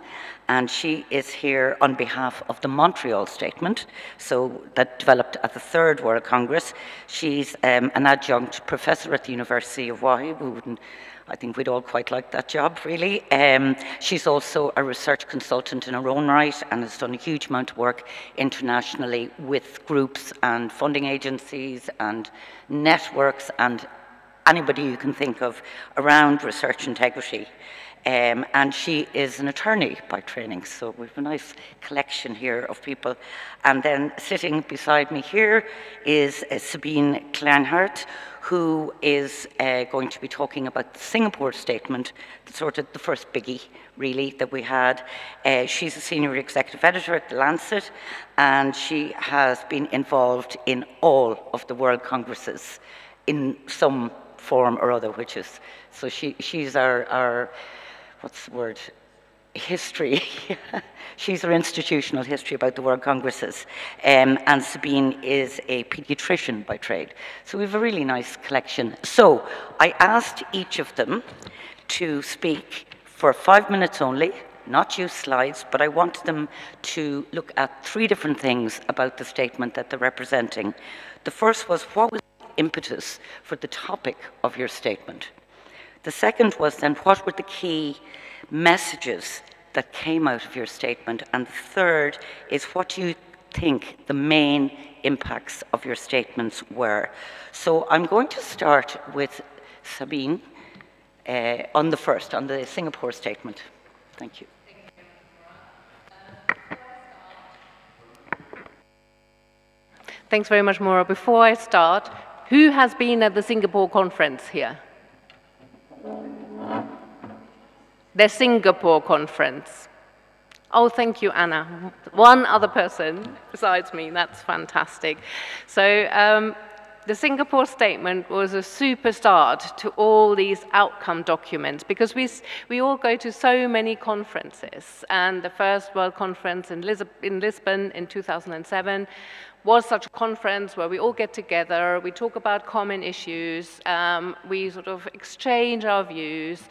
and she is here on behalf of the Montreal Statement, so that developed at the 3rd World Congress. She's an adjunct professor at the University of Hawaii. I think we'd all quite like that job, really. She's also a research consultant in her own right and has done a huge amount of work internationally with groups and funding agencies and networks and anybody you can think of around research integrity. And she is an attorney by training, so we have a nice collection here of people. And then sitting beside me here is Sabine Kleinhardt, who is going to be talking about the Singapore Statement, sort of the first biggie, really, that we had. She's a senior executive editor at The Lancet, and she has been involved in all of the World Congresses in some form or other, which is, so she's our what's the word, history. She's our institutional history about the World Congresses. And Sabine is a pediatrician by trade. So we have a really nice collection. So I asked each of them to speak for 5 minutes only, not use slides, but I wanted them to look at 3 different things about the statement that they're representing. The first was, what was the impetus for the topic of your statement? The second was then, what were the key messages that came out of your statement? And the third is, what do you think the main impacts of your statements were? So I'm going to start with Sabine on the Singapore Statement. Thank you. Thanks very much, Maura. Before I start, who has been at the Singapore conference here? The Singapore conference. Oh, thank you, Anna. One other person besides me. That's fantastic. So the Singapore statement was a super start to all these outcome documents, because we all go to so many conferences, and the first World Conference in Lisbon in 2007 was such a conference where we all get together, we talk about common issues, we sort of exchange our views,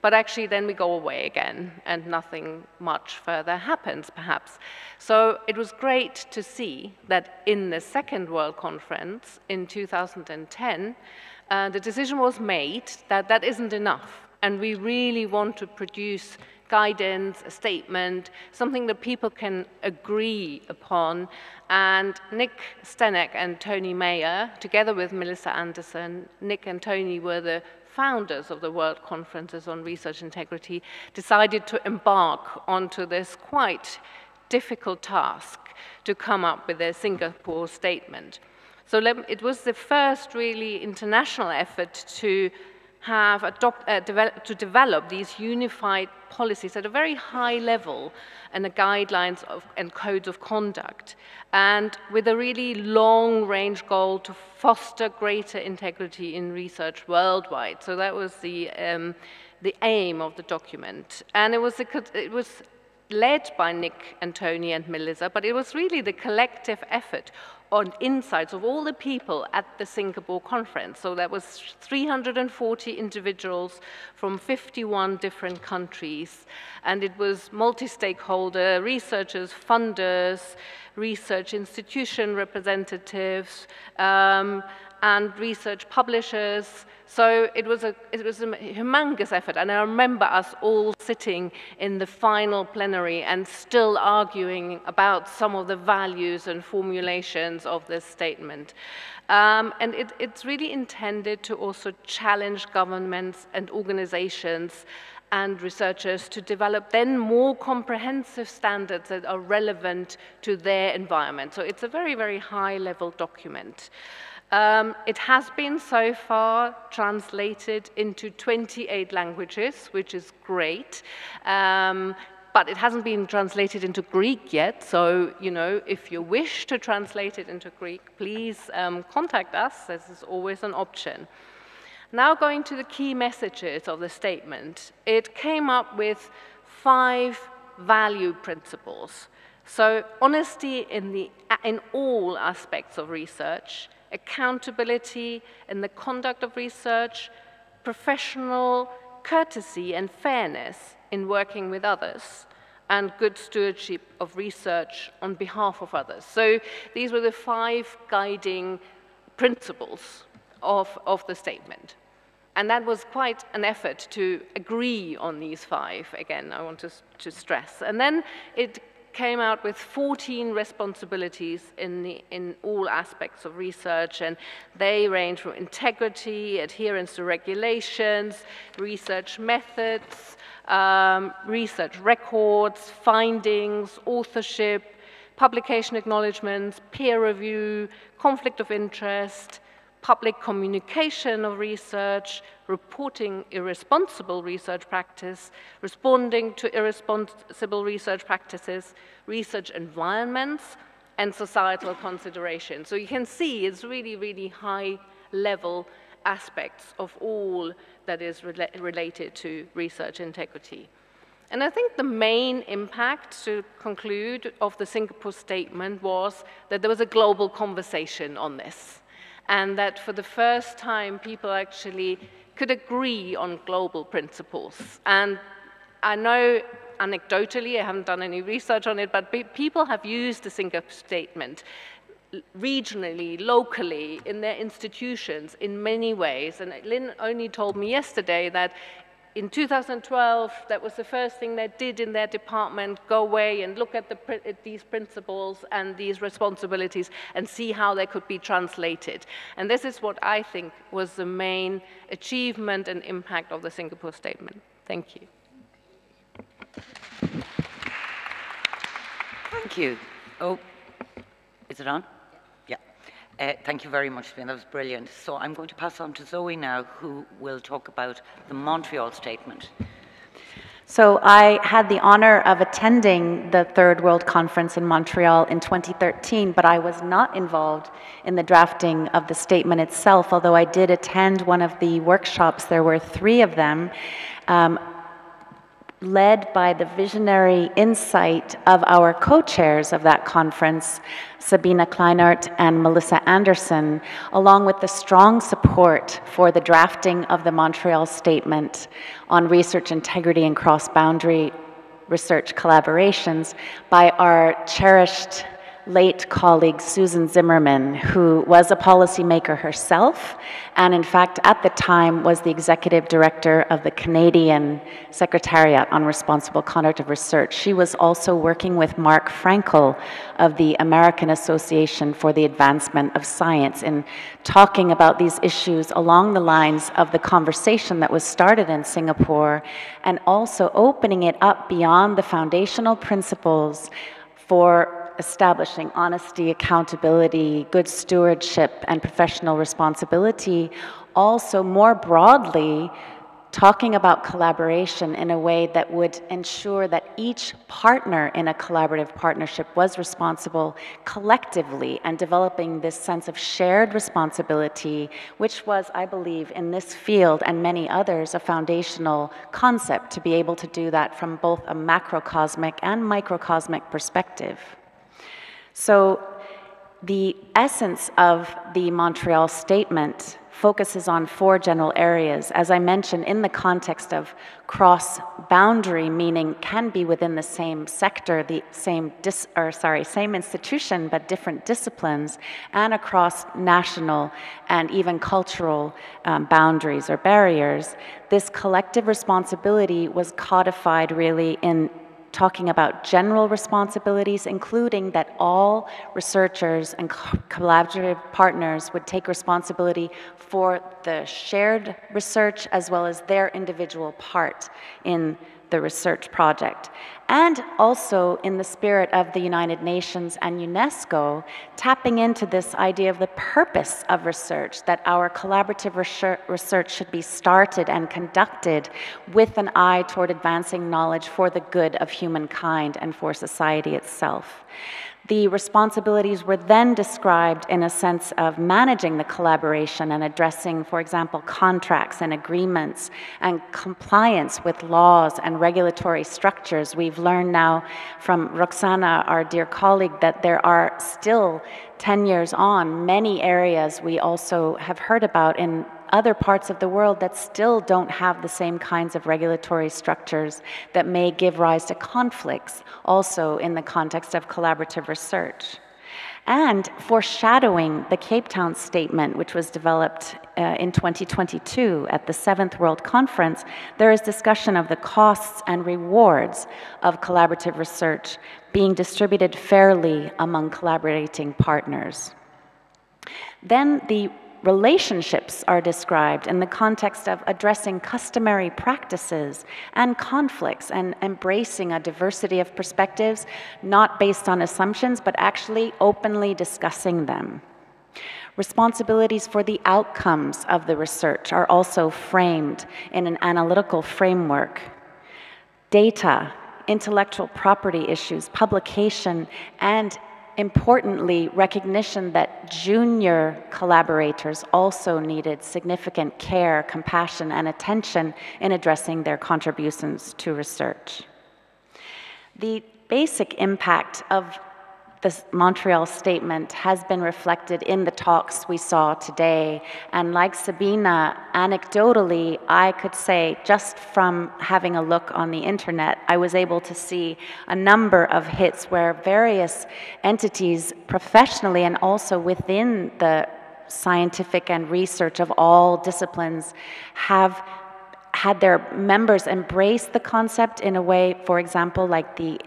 but actually then we go away again and nothing much further happens, perhaps. So it was great to see that in the second World Conference in 2010, the decision was made that that isn't enough, and we really want to produce guidance, a statement, something that people can agree upon. And Nick Stenek and Tony Mayer, together with Melissa Anderson, Nick and Tony were the founders of the World Conferences on Research Integrity, decided to embark onto this quite difficult task to come up with a Singapore statement. So it was the first really international effort to have develop these unified policies at a very high level, and the guidelines and codes of conduct, and with a really long-range goal to foster greater integrity in research worldwide. So that was the aim of the document, and it was led by Nick and Tony and Melissa, but it was really the collective effort on insights of all the people at the Singapore conference. So that was 340 individuals from 51 different countries. And it was multi-stakeholder, researchers, funders, research institution representatives, and research publishers. So it was a humongous effort, and I remember us all sitting in the final plenary and still arguing about some of the values and formulations of this statement. And it's really intended to also challenge governments and organizations and researchers to develop then more comprehensive standards that are relevant to their environment. So it's a very, very high-level document. It has been so far translated into 28 languages, which is great, but it hasn't been translated into Greek yet. So, you know, if you wish to translate it into Greek, please contact us. This is always an option. Now going to the key messages of the statement, it came up with 5 value principles. So honesty in all aspects of research, accountability in the conduct of research, professional courtesy and fairness in working with others, and good stewardship of research on behalf of others. So these were the 5 guiding principles of the statement. And that was quite an effort to agree on these 5, again, I want to stress. And then it came out with 14 responsibilities in all aspects of research, and they range from integrity, adherence to regulations, research methods, research records, findings, authorship, publication acknowledgements, peer review, conflict of interest, public communication of research, reporting irresponsible research practice, responding to irresponsible research practices, research environments, and societal considerations. So you can see it's really, really high-level aspects of all that is related to research integrity. And I think the main impact, to conclude, of the Singapore statement was that there was a global conversation on this, and that for the first time people actually could agree on global principles. And I know anecdotally, I haven't done any research on it, but people have used the Singapore statement regionally, locally, in their institutions in many ways. And Lynn only told me yesterday that in 2012, that was the first thing they did in their department, go away and look at these principles and these responsibilities and see how they could be translated. And this is what I think was the main achievement and impact of the Singapore statement. Thank you. Thank you. Oh, is it on? Yeah. Thank you very much, Finn. That was brilliant. So I'm going to pass on to Zoe now, who will talk about the Montreal Statement. So I had the honor of attending the Third World Conference in Montreal in 2013, but I was not involved in the drafting of the statement itself, although I did attend one of the workshops. There were 3 of them, led by the visionary insight of our co-chairs of that conference, Sabina Kleinert and Melissa Anderson, along with the strong support for the drafting of the Montreal Statement on research integrity and cross-boundary research collaborations by our cherished late colleague Susan Zimmerman, who was a policymaker herself, and in fact at the time was the executive director of the Canadian Secretariat on Responsible Conduct of Research. She was also working with Mark Frankel of the American Association for the Advancement of Science in talking about these issues along the lines of the conversation that was started in Singapore, and also opening it up beyond the foundational principles for establishing honesty, accountability, good stewardship, and professional responsibility, also more broadly talking about collaboration in a way that would ensure that each partner in a collaborative partnership was responsible collectively, and developing this sense of shared responsibility, which was, I believe, in this field and many others, a foundational concept to be able to do that from both a macrocosmic and microcosmic perspective. So the essence of the Montreal Statement focuses on 4 general areas. As I mentioned, in the context of cross-boundary, meaning can be within the same sector, the same institution, but different disciplines, and across national and even cultural boundaries or barriers. This collective responsibility was codified really in talking about general responsibilities, including that all researchers and collaborative partners would take responsibility for the shared research as well as their individual part in the research project. And also in the spirit of the United Nations and UNESCO, tapping into this idea of the purpose of research, that our collaborative research should be started and conducted with an eye toward advancing knowledge for the good of humankind and for society itself. The responsibilities were then described in a sense of managing the collaboration and addressing, for example, contracts and agreements and compliance with laws and regulatory structures. We've learned now from Roxana, our dear colleague, that there are still 10 years on many areas we also have heard about in other parts of the world that still don't have the same kinds of regulatory structures that may give rise to conflicts also in the context of collaborative research. And foreshadowing the Cape Town Statement, which was developed in 2022 at the 7th World Conference, there is discussion of the costs and rewards of collaborative research being distributed fairly among collaborating partners. Then the relationships are described in the context of addressing customary practices and conflicts and embracing a diversity of perspectives, not based on assumptions, but actually openly discussing them. Responsibilities for the outcomes of the research are also framed in an analytical framework. Data, intellectual property issues, publication, and importantly, recognition that junior collaborators also needed significant care, compassion, and attention in addressing their contributions to research. The basic impact of the Montreal Statement has been reflected in the talks we saw today. And like Sabina, anecdotally, I could say just from having a look on the internet, I was able to see a number of hits where various entities professionally and also within the scientific and research of all disciplines have had their members embrace the concept in a way, for example, like the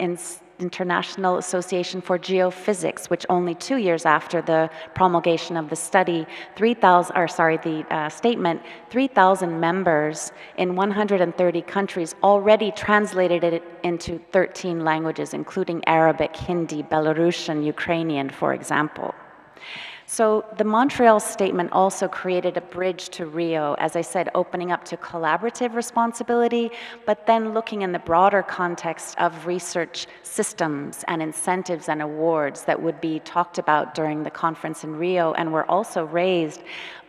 International Association for Geophysics, which only 2 years after the promulgation of the study, 3,000 members in 130 countries already translated it into 13 languages, including Arabic, Hindi, Belarusian, Ukrainian, for example. So the Montreal Statement also created a bridge to Rio, as I said, opening up to collaborative responsibility, but then looking in the broader context of research systems and incentives and awards that would be talked about during the conference in Rio, and were also raised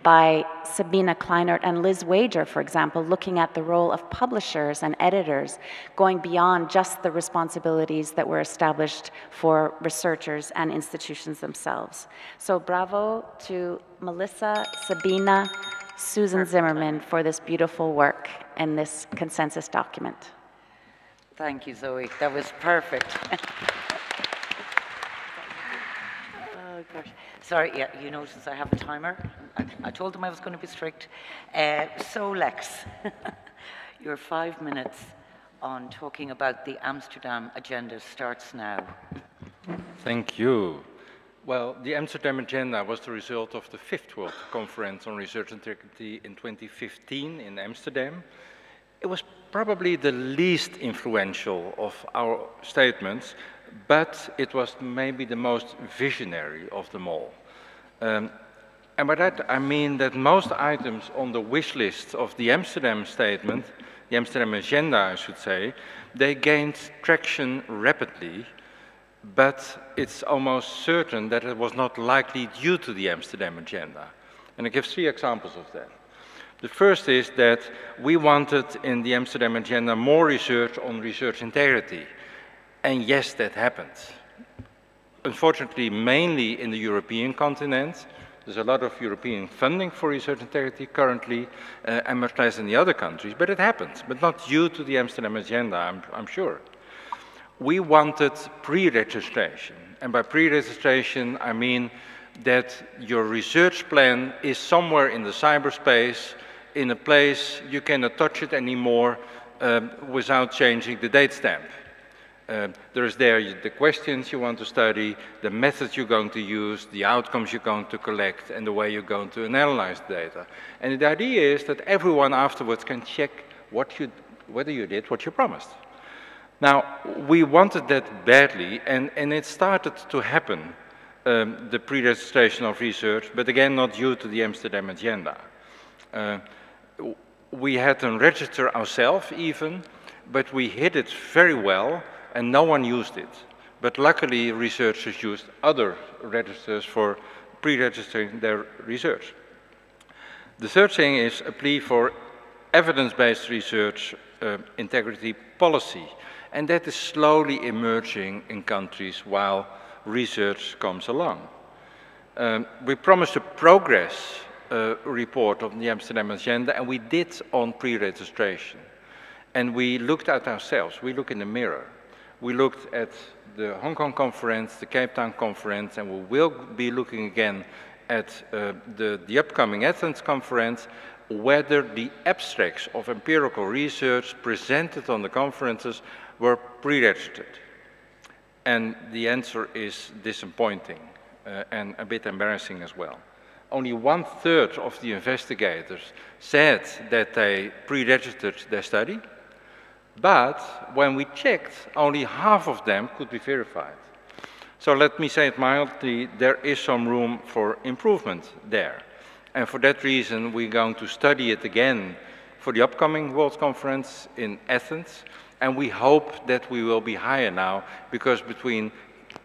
by Sabina Kleinert and Liz Wager, for example, looking at the role of publishers and editors, going beyond just the responsibilities that were established for researchers and institutions themselves. So bravo to Melissa, Sabina, Susan Zimmerman for this beautiful work and this consensus document. Thank you, Zoe. That was perfect. Oh, gosh. Sorry, yeah, you notice I have a timer. I told them I was going to be strict. So, Lex, your 5 minutes on talking about the Amsterdam agenda starts now. Thank you. Well, the Amsterdam agenda was the result of the 5th World Conference on Research Integrity in 2015 in Amsterdam. It was probably the least influential of our statements, but it was maybe the most visionary of them all. And by that I mean that most items on the wish list of the Amsterdam statement, the Amsterdam agenda I should say, they gained traction rapidly, but it's almost certain that it was not likely due to the Amsterdam agenda. And I give 3 examples of that. The first is that we wanted in the Amsterdam agenda more research on research integrity. And yes, that happened. Unfortunately, mainly in the European continent. There's a lot of European funding for research integrity currently, and much less in the other countries, but it happened, but not due to the Amsterdam agenda, I'm sure. We wanted pre-registration, and by pre-registration I mean that your research plan is somewhere in the cyberspace, in a place you cannot touch it anymore without changing the date stamp. There is there the questions you want to study, the methods you're going to use, the outcomes you're going to collect, and the way you're going to analyze the data. And the idea is that everyone afterwards can check whether you did what you promised. Now, we wanted that badly, and it started to happen, the pre-registration of research, but again, not due to the Amsterdam agenda. We had to register ourselves even, but we hid it very well, and no one used it. But luckily, researchers used other registers for pre-registering their research. The third thing is a plea for evidence-based research integrity policy. And that is slowly emerging in countries while research comes along. We promised a progress report on the Amsterdam agenda, and we did on pre-registration. And we looked at ourselves, we look in the mirror. We looked at the Hong Kong conference, the Cape Town conference, and we will be looking again at the upcoming Athens conference, whether the abstracts of empirical research presented on the conferences were pre-registered. And the answer is disappointing and a bit embarrassing as well. Only 1/3 of the investigators said that they pre-registered their study, but when we checked, only half of them could be verified. So let me say it mildly, there is some room for improvement there. And for that reason, we're going to study it again for the upcoming World Conference in Athens. And we hope that we will be higher now, because between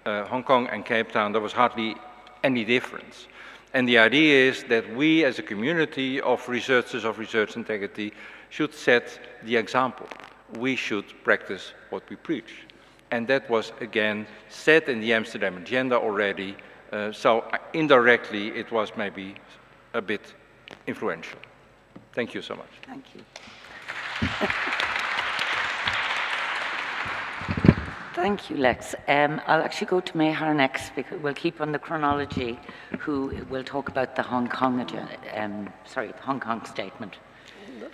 Hong Kong and Cape Town, there was hardly any difference. And the idea is that we, as a community of researchers of research integrity, should set the example. We should practice what we preach. And that was, again, said in the Amsterdam agenda already, so indirectly it was maybe a bit influential. Thank you so much. Thank you. Thank you, Lex. I'll actually go to Mehar next, because we'll keep on the chronology, who will talk about the Hong Kong agenda, the Hong Kong statement.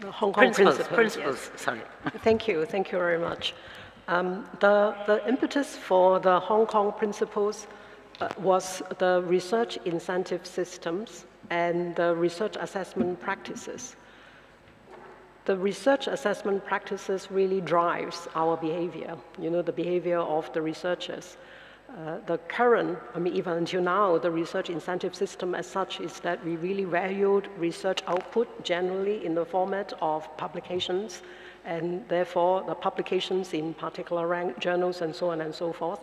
The Hong Kong principles, yes. Sorry. Thank you very much. The impetus for the Hong Kong principles was the research incentive systems and the research assessment practices. The research assessment practices really drives our behavior, the behavior of the researchers. The current, I mean, even until now, the research incentive system as such is that we really valued research output generally in the format of publications, and therefore the publications in particular ranked journals and so on and so forth.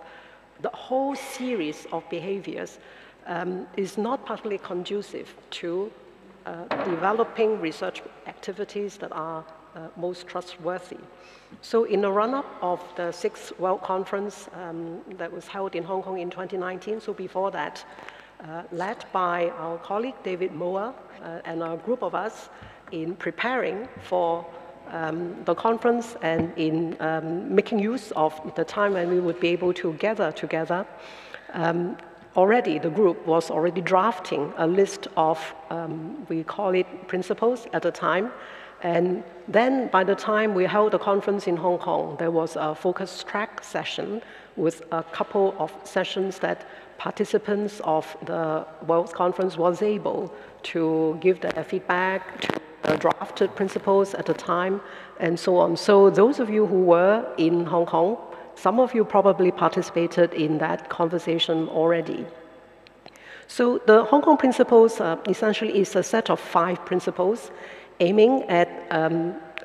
The whole series of behaviors is not particularly conducive to developing research activities that are most trustworthy. So in the run-up of the 6th World Conference that was held in Hong Kong in 2019, so before that, led by our colleague David Moa and a group of us in preparing for the conference and in making use of the time when we would be able to gather together, already the group was already drafting a list of, we call it principles at the time. And then by the time we held the conference in Hong Kong, there was a focus track session with a couple of sessions that participants of the World Conference was able to give their feedback to the drafted principles at the time and so on. So those of you who were in Hong Kong, some of you probably participated in that conversation already. So the Hong Kong principles essentially is a set of 5 principles aiming at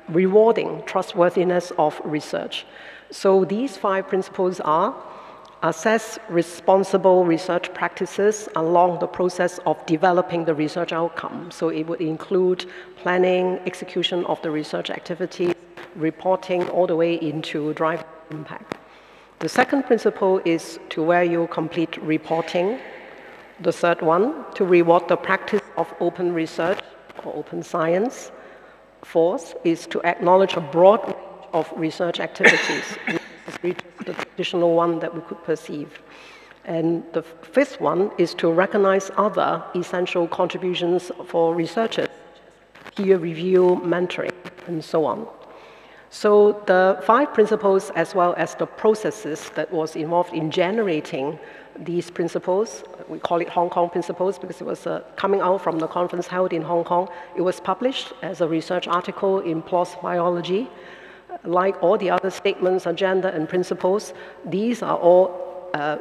rewarding trustworthiness of research. So these 5 principles are: assess responsible research practices along the process of developing the research outcome. So it would include planning, execution of the research activities, reporting, all the way into driving impact. The second principle is to value complete reporting. The third one, to reward the practice of open research or open science. Fourth is to acknowledge a broad range of research activities, which is the traditional one that we could perceive. And the fifth one is to recognize other essential contributions for researchers, peer review, mentoring, and so on. So the 5 principles, as well as the processes that was involved in generating these principles, we call it Hong Kong principles because it was coming out from the conference held in Hong Kong. It was published as a research article in PLOS Biology. Like all the other statements, agenda, and principles, these are all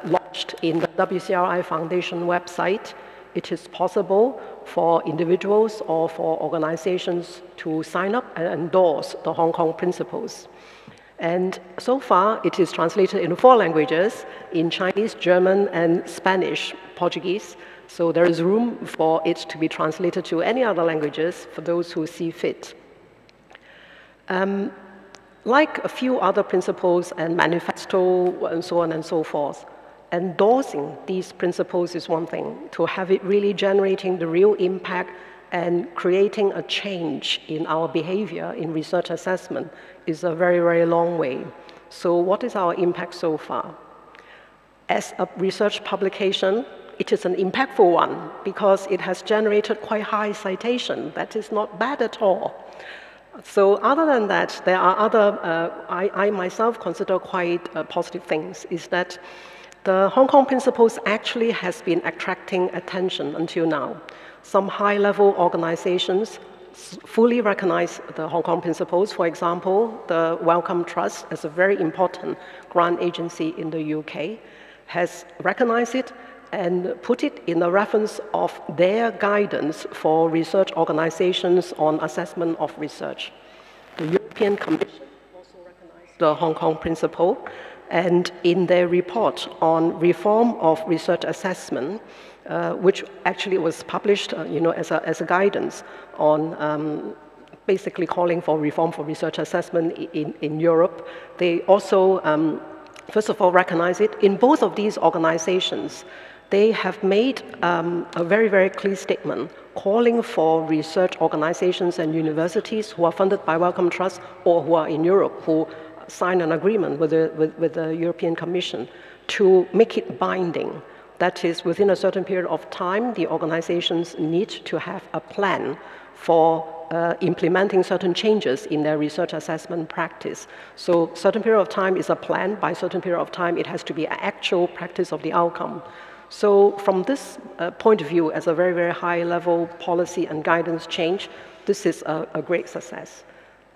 lodged in the WCRI Foundation website. It is possible for individuals or for organizations to sign up and endorse the Hong Kong principles. And so far, it is translated into 4 languages, in Chinese, German, and Spanish, Portuguese. So there is room for it to be translated to any other languages for those who see fit. Like a few other principles and manifesto and so on and so forth, endorsing these principles is one thing. To have it really generating the real impact and creating a change in our behavior in research assessment is a very, very long way. So what is our impact so far? As a research publication, it is an impactful one because it has generated quite high citation. That is not bad at all. So other than that, there are other, I myself consider quite positive things, is that the Hong Kong principles actually has been attracting attention until now. Some high-level organizations fully recognize the Hong Kong principles. For example, the Wellcome Trust, as a very important grant agency in the UK, has recognized it and put it in the reference of their guidance for research organizations on assessment of research. The European Commission also recognized the Hong Kong principle, and in their report on reform of research assessment, which actually was published as a guidance on basically calling for reform for research assessment in Europe, they also, first of all, recognize it. In both of these organizations, they have made a very, very clear statement calling for research organizations and universities who are funded by Wellcome Trust or who are in Europe, who sign an agreement with the European Commission to make it binding. That is, within a certain period of time, the organizations need to have a plan for implementing certain changes in their research assessment practice. So certain period of time is a plan. By certain period of time, it has to be an actual practice of the outcome. So from this point of view, as a very, very high-level policy and guidance change, this is a great success.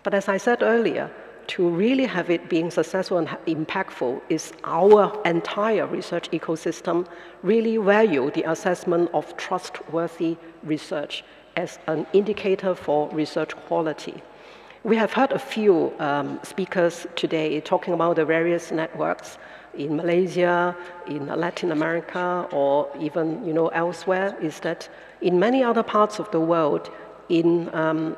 But as I said earlier, to really have it being successful and impactful is our entire research ecosystem really value the assessment of trustworthy research as an indicator for research quality. We have heard a few speakers today talking about the various networks in Malaysia, in Latin America, or even elsewhere, is that in many other parts of the world, in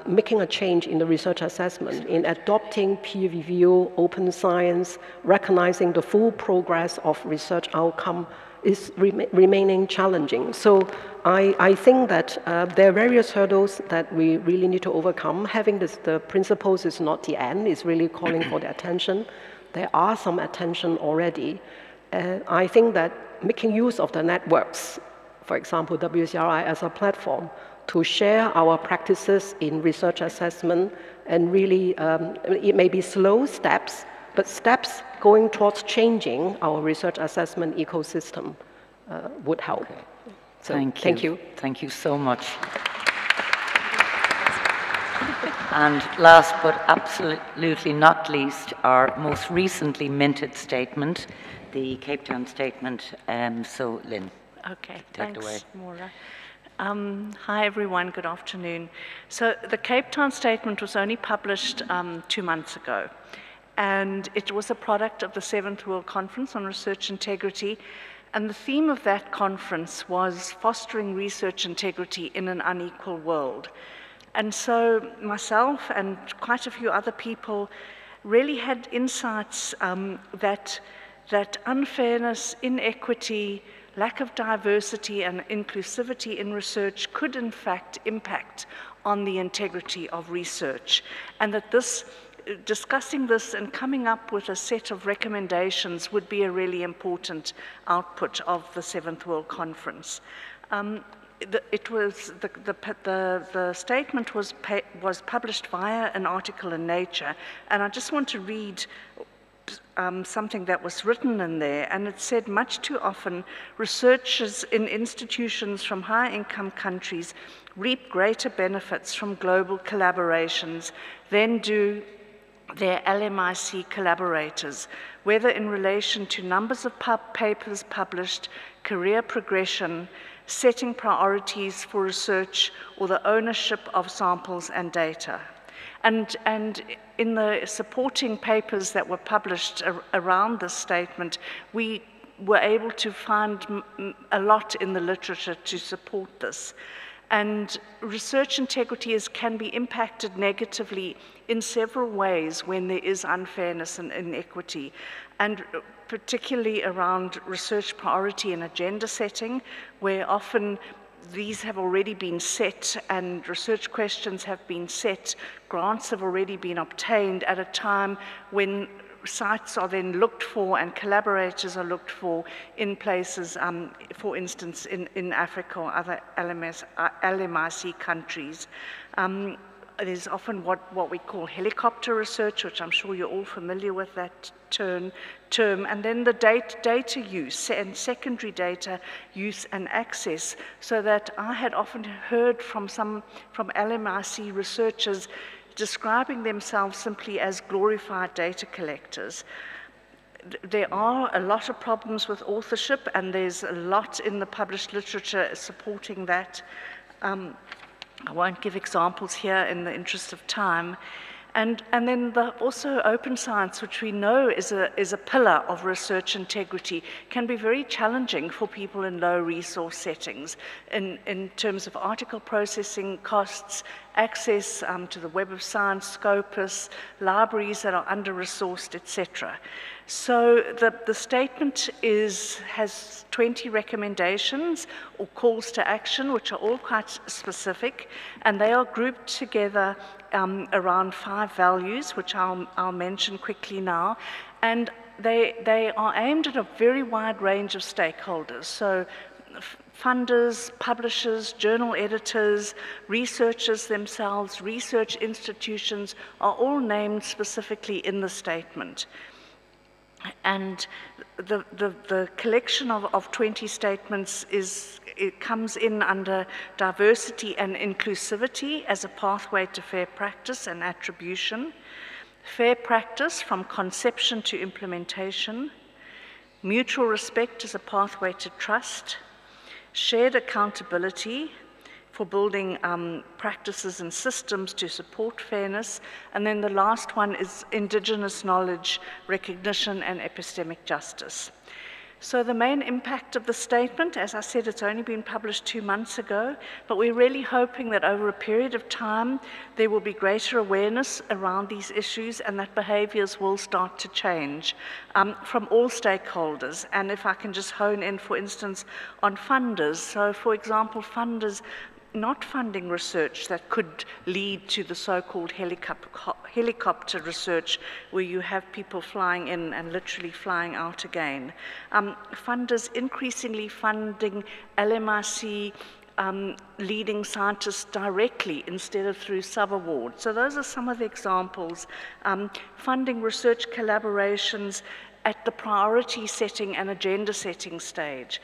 making a change in the research assessment, in adopting peer review, open science, recognizing the full progress of research outcome is remaining challenging. So I think that there are various hurdles that we really need to overcome. Having the principles is not the end, it's really calling for the attention. There are some attention already. I think that making use of the networks, for example, WCRI as a platform, to share our practices in research assessment and really, it may be slow steps, but steps going towards changing our research assessment ecosystem would help. Okay. So, thank you. Thank you so much. And last but absolutely not least, our most recently minted statement, the Cape Town statement. So, Lynn, okay, take it away. Maura. Hi everyone, good afternoon. So the Cape Town statement was only published 2 months ago, and it was a product of the 7th World Conference on Research Integrity, and the theme of that conference was fostering research integrity in an unequal world. And so myself and quite a few other people really had insights that unfairness, inequity, lack of diversity and inclusivity in research could in fact impact on the integrity of research, and that discussing this and coming up with a set of recommendations would be a really important output of the 7th World Conference. The statement was published via an article in Nature, and I just want to read something that was written in there, and it said, much too often, researchers in institutions from high-income countries reap greater benefits from global collaborations than do their LMIC collaborators, whether in relation to numbers of papers published, career progression, setting priorities for research, or the ownership of samples and data. And in the supporting papers that were published around this statement, we were able to find a lot in the literature to support this. And research integrity can be impacted negatively in several ways when there is unfairness and inequity, and particularly around research priority and agenda setting, where often these have already been set and research questions have been set, grants have already been obtained at a time when sites are then looked for and collaborators are looked for in places, for instance, in Africa or other LMIC countries. There's often what we call helicopter research, which I'm sure you're all familiar with that term, and then the data use and secondary data use and access, so that I had often heard from LMIC researchers describing themselves simply as glorified data collectors. There are a lot of problems with authorship, and there's a lot in the published literature supporting that. I won't give examples here in the interest of time. And then also open science, which we know is a pillar of research integrity, can be very challenging for people in low resource settings in terms of article processing costs, access to the Web of Science, Scopus, libraries that are under-resourced, etc. So the statement has 20 recommendations or calls to action, which are all quite specific, and they are grouped together around 5 values, which I'll mention quickly now. And they are aimed at a very wide range of stakeholders. So funders, publishers, journal editors, researchers themselves, research institutions are all named specifically in the statement. And the collection of 20 statements comes in under diversity and inclusivity as a pathway to fair practice and attribution, fair practice from conception to implementation, mutual respect as a pathway to trust, shared accountability for building practices and systems to support fairness, and then the last one is Indigenous knowledge, recognition, and epistemic justice. So the main impact of the statement, as I said, it's only been published 2 months ago, but we're really hoping that over a period of time, there will be greater awareness around these issues and that behaviors will start to change from all stakeholders. And if I can just hone in, for instance, on funders. So for example, funders not funding research that could lead to the so-called helicopter research where you have people flying in and literally flying out again. Funders increasingly funding LMIC leading scientists directly instead of through sub-awards. So those are some of the examples. Funding research collaborations at the priority setting and agenda setting stage.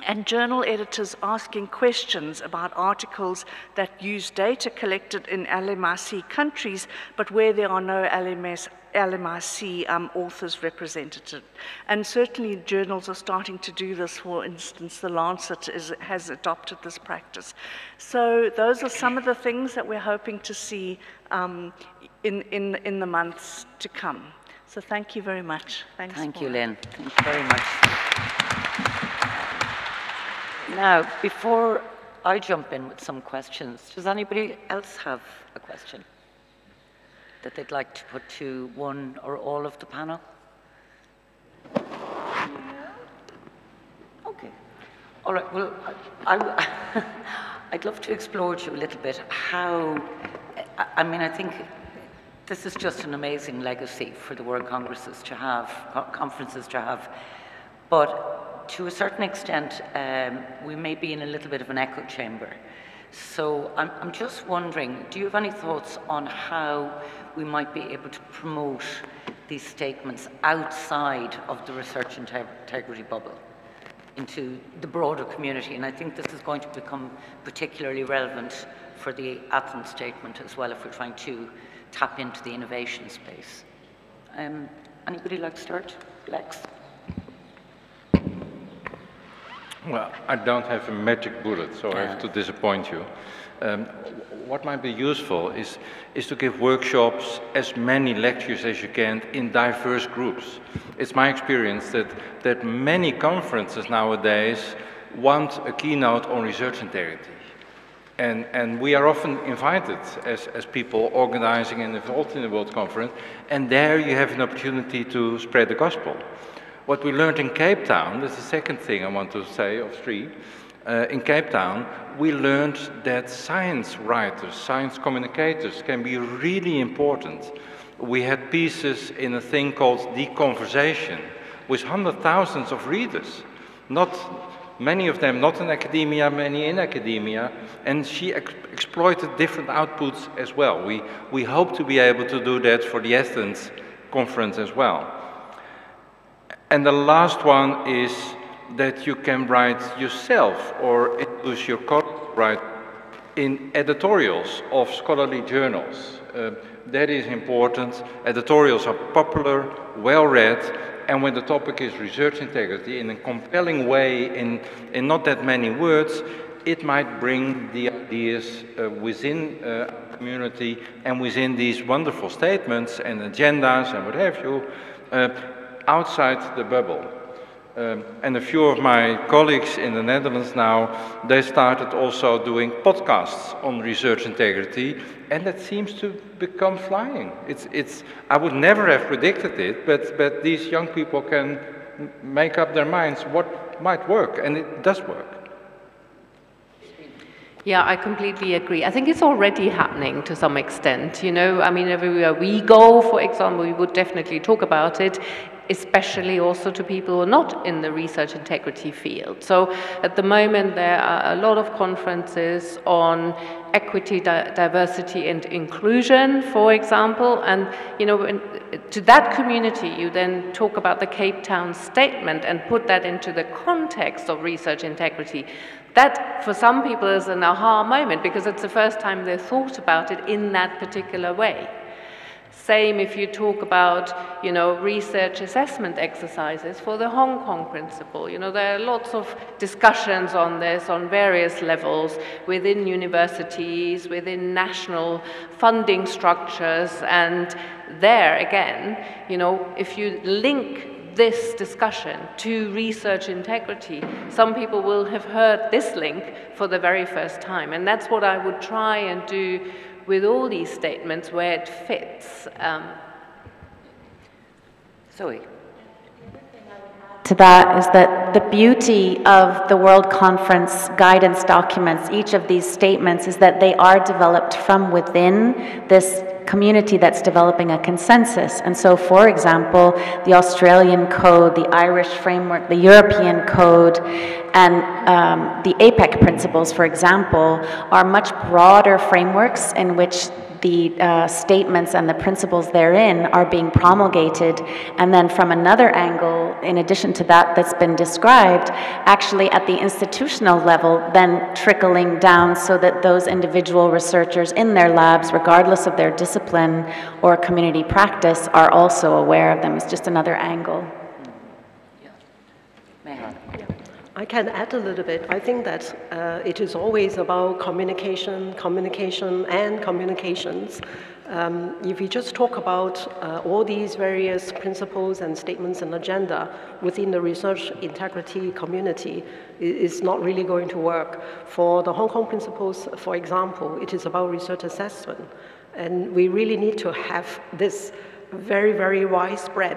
And journal editors asking questions about articles that use data collected in LMIC countries, but where there are no LMIC authors represented. And certainly journals are starting to do this. For instance, The Lancet has adopted this practice. So those are some of the things that we're hoping to see in the months to come. So thank you very much. Thanks. Thank you, Lynn. Thank you very much. Now, before I jump in with some questions, does anybody else have a question that they'd like to put to one or all of the panel? Okay. All right, well, I'd love to explore with you a little bit how, I mean, I think this is just an amazing legacy for the World Congresses to have, conferences to have, but to a certain extent, we may be in a little bit of an echo chamber. So I'm just wondering, do you have any thoughts on how we might be able to promote these statements outside of the research integrity bubble into the broader community? And I think this is going to become particularly relevant for the Athens statement as well if we're trying to tap into the innovation space. Anybody like to start? Lex? Well, I don't have a magic bullet, so I have to disappoint you. What might be useful is to give workshops, as many lectures as you can, in diverse groups. It's my experience that many conferences nowadays want a keynote on research integrity. And we are often invited as people organizing and involved in the World Conference, and there you have an opportunity to spread the gospel. What we learned in Cape Town, that's the second thing I want to say of three. In Cape Town, we learned that science writers, science communicators can be really important. We had pieces in a thing called The Conversation with hundreds of thousands of readers. Many of them not in academia, many in academia, and she exploited different outputs as well. We hope to be able to do that for the Athens conference as well. And the last one is that you can write yourself or induce your colleagues to write in editorials of scholarly journals. That is important. Editorials are popular, well-read, and when the topic is research integrity in a compelling way, in not that many words, it might bring the ideas within a community and within these wonderful statements and agendas and what have you, outside the bubble. And a few of my colleagues in the Netherlands now, they started also doing podcasts on research integrity, and that seems to become flying. I would never have predicted it, but these young people can make up their minds what might work, and it does work. Yeah, I completely agree. I think it's already happening to some extent. You know, I mean, everywhere we go, for example, we would definitely talk about it, especially also to people who are not in the research integrity field. So at the moment, there are a lot of conferences on equity, diversity, and inclusion, for example. And, you know, to that community, you then talk about the Cape Town statement and put that into the context of research integrity. That, for some people, is an aha moment because it's the first time they thought about it in that particular way. Same if you talk about, you know, research assessment exercises for the Hong Kong principle. You know, there are lots of discussions on this on various levels within universities, within national funding structures, and there again, you know, if you link this discussion to research integrity, some people will have heard this link for the very first time. And that's what I would try and do with all these statements where it fits. Zoe. To that is that the beauty of the World Conference guidance documents, each of these statements, is that they are developed from within this community that's developing a consensus. And so, for example, the Australian Code, the Irish Framework, the European Code, and the APEC principles, for example, are much broader frameworks in which the statements and the principles therein are being promulgated, and then from another angle, in addition to that that's been described, actually at the institutional level, then trickling down so that those individual researchers in their labs, regardless of their discipline or community practice, are also aware of them. It's just another angle. I can add a little bit. I think that it is always about communication, communication, and communications. If we just talk about all these various principles and statements and agenda within the research integrity community, it's not really going to work. For the Hong Kong principles, for example, it is about research assessment. And we really need to have this very, very widespread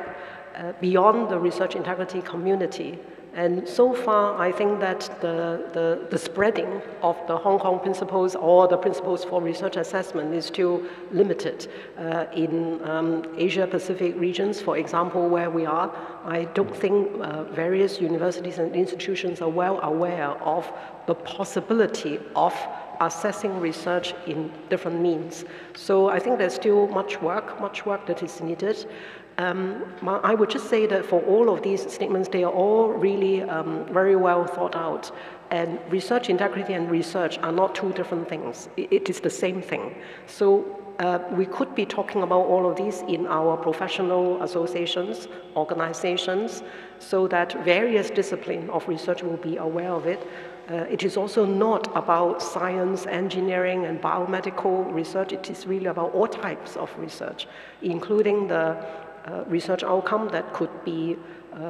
beyond the research integrity community. And so far, I think that the spreading of the Hong Kong principles or the principles for research assessment is still limited. In Asia-Pacific regions, for example, where we are, I don't think various universities and institutions are well aware of the possibility of assessing research in different means. So I think there's still much work that is needed. I would just say that for all of these statements, they are all really very well thought out. And research integrity and research are not two different things. It is the same thing. So we could be talking about all of these in our professional associations, organizations, so that various disciplines of research will be aware of it. It is also not about science, engineering, and biomedical research. It is really about all types of research, including the research outcome that could be,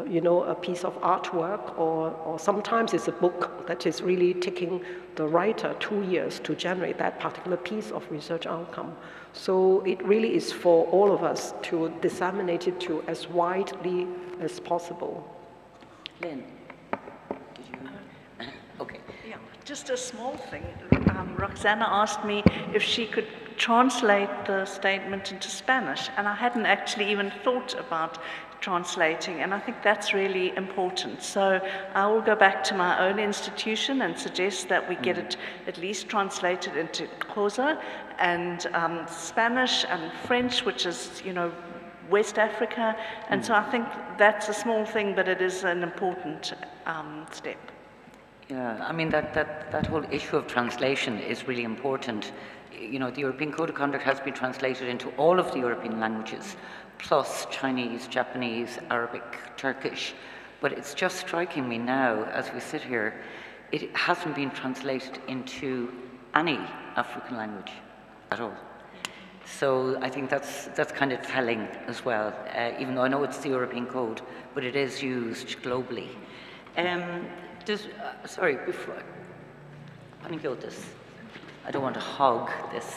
you know, a piece of artwork, or sometimes it's a book that is really taking the writer 2 years to generate that particular piece of research outcome. So it really is for all of us to disseminate it to as widely as possible. Lynn, did you? Okay. Yeah, just a small thing. Roxana asked me if she could translate the statement into Spanish, and I hadn't actually even thought about translating, and I think that's really important. So I will go back to my own institution and suggest that we get it at least translated into Xhosa and Spanish and French, which is, you know, West Africa, and so I think that's a small thing, but it is an important step. Yeah, I mean, that whole issue of translation is really important. You know, the European Code of Conduct has been translated into all of the European languages, plus Chinese, Japanese, Arabic, Turkish. But it's just striking me now, as we sit here, it hasn't been translated into any African language at all. So I think that's kind of telling as well, even though I know it's the European Code, but it is used globally. Sorry, before Panagiotis, I don't want to hog this.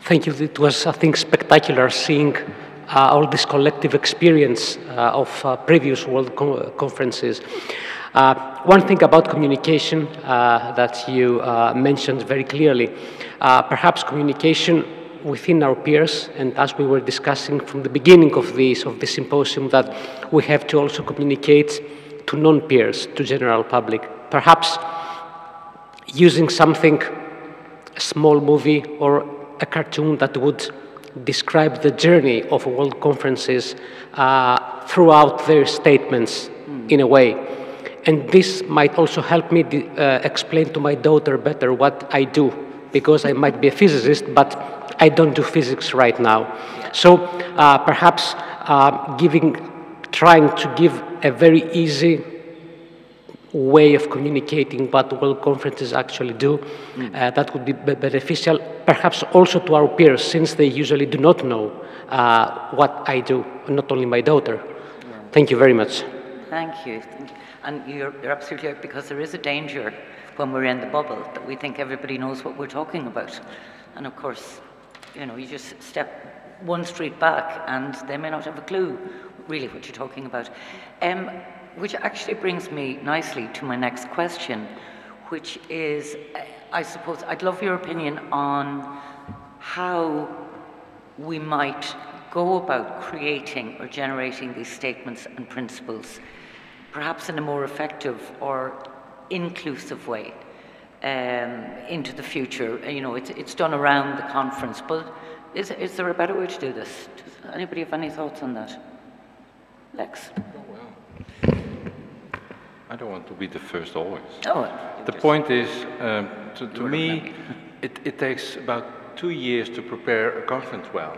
Thank you. It was, I think, spectacular seeing all this collective experience of previous World Conferences. One thing about communication that you mentioned very clearly, perhaps communication within our peers, and as we were discussing from the beginning of this symposium, that we have to also communicate to non-peers, to general public. Perhaps using something, a small movie or a cartoon that would describe the journey of world conferences throughout their statements in a way. and this might also help me explain to my daughter better what I do, because I might be a physicist, but I don't do physics right now. So perhaps trying to give a very easy way of communicating what World Conferences actually do, that would be beneficial, perhaps also to our peers, since they usually do not know what I do, not only my daughter. Yeah. Thank you very much. Thank you. Thank you. And you're absolutely right, because there is a danger when we're in the bubble that we think everybody knows what we're talking about. And of course, you know, you just step one street back and they may not have a clue really what you're talking about. Which actually brings me nicely to my next question, which is, I suppose, I'd love your opinion on how we might go about creating or generating these statements and principles, perhaps in a more effective or inclusive way into the future. You know, it's done around the conference, but is there a better way to do this? Does anybody have any thoughts on that? Lex? I don't want to be the first always. Oh, the point is, to me, it takes about 2 years to prepare a conference well.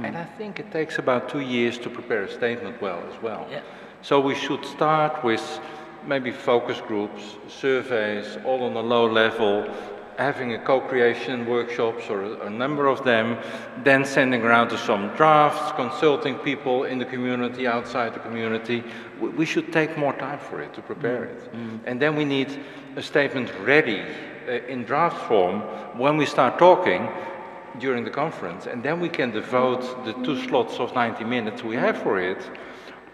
And I think it takes about 2 years to prepare a statement well as well. Yeah. So we should start with maybe focus groups, surveys, all on a low level, having a co-creation workshops or a number of them, then sending around to some drafts, consulting people in the community, outside the community. We should take more time for it, to prepare it. And then we need a statement ready in draft form when we start talking during the conference, and then we can devote the 2 slots of 90 minutes we have for it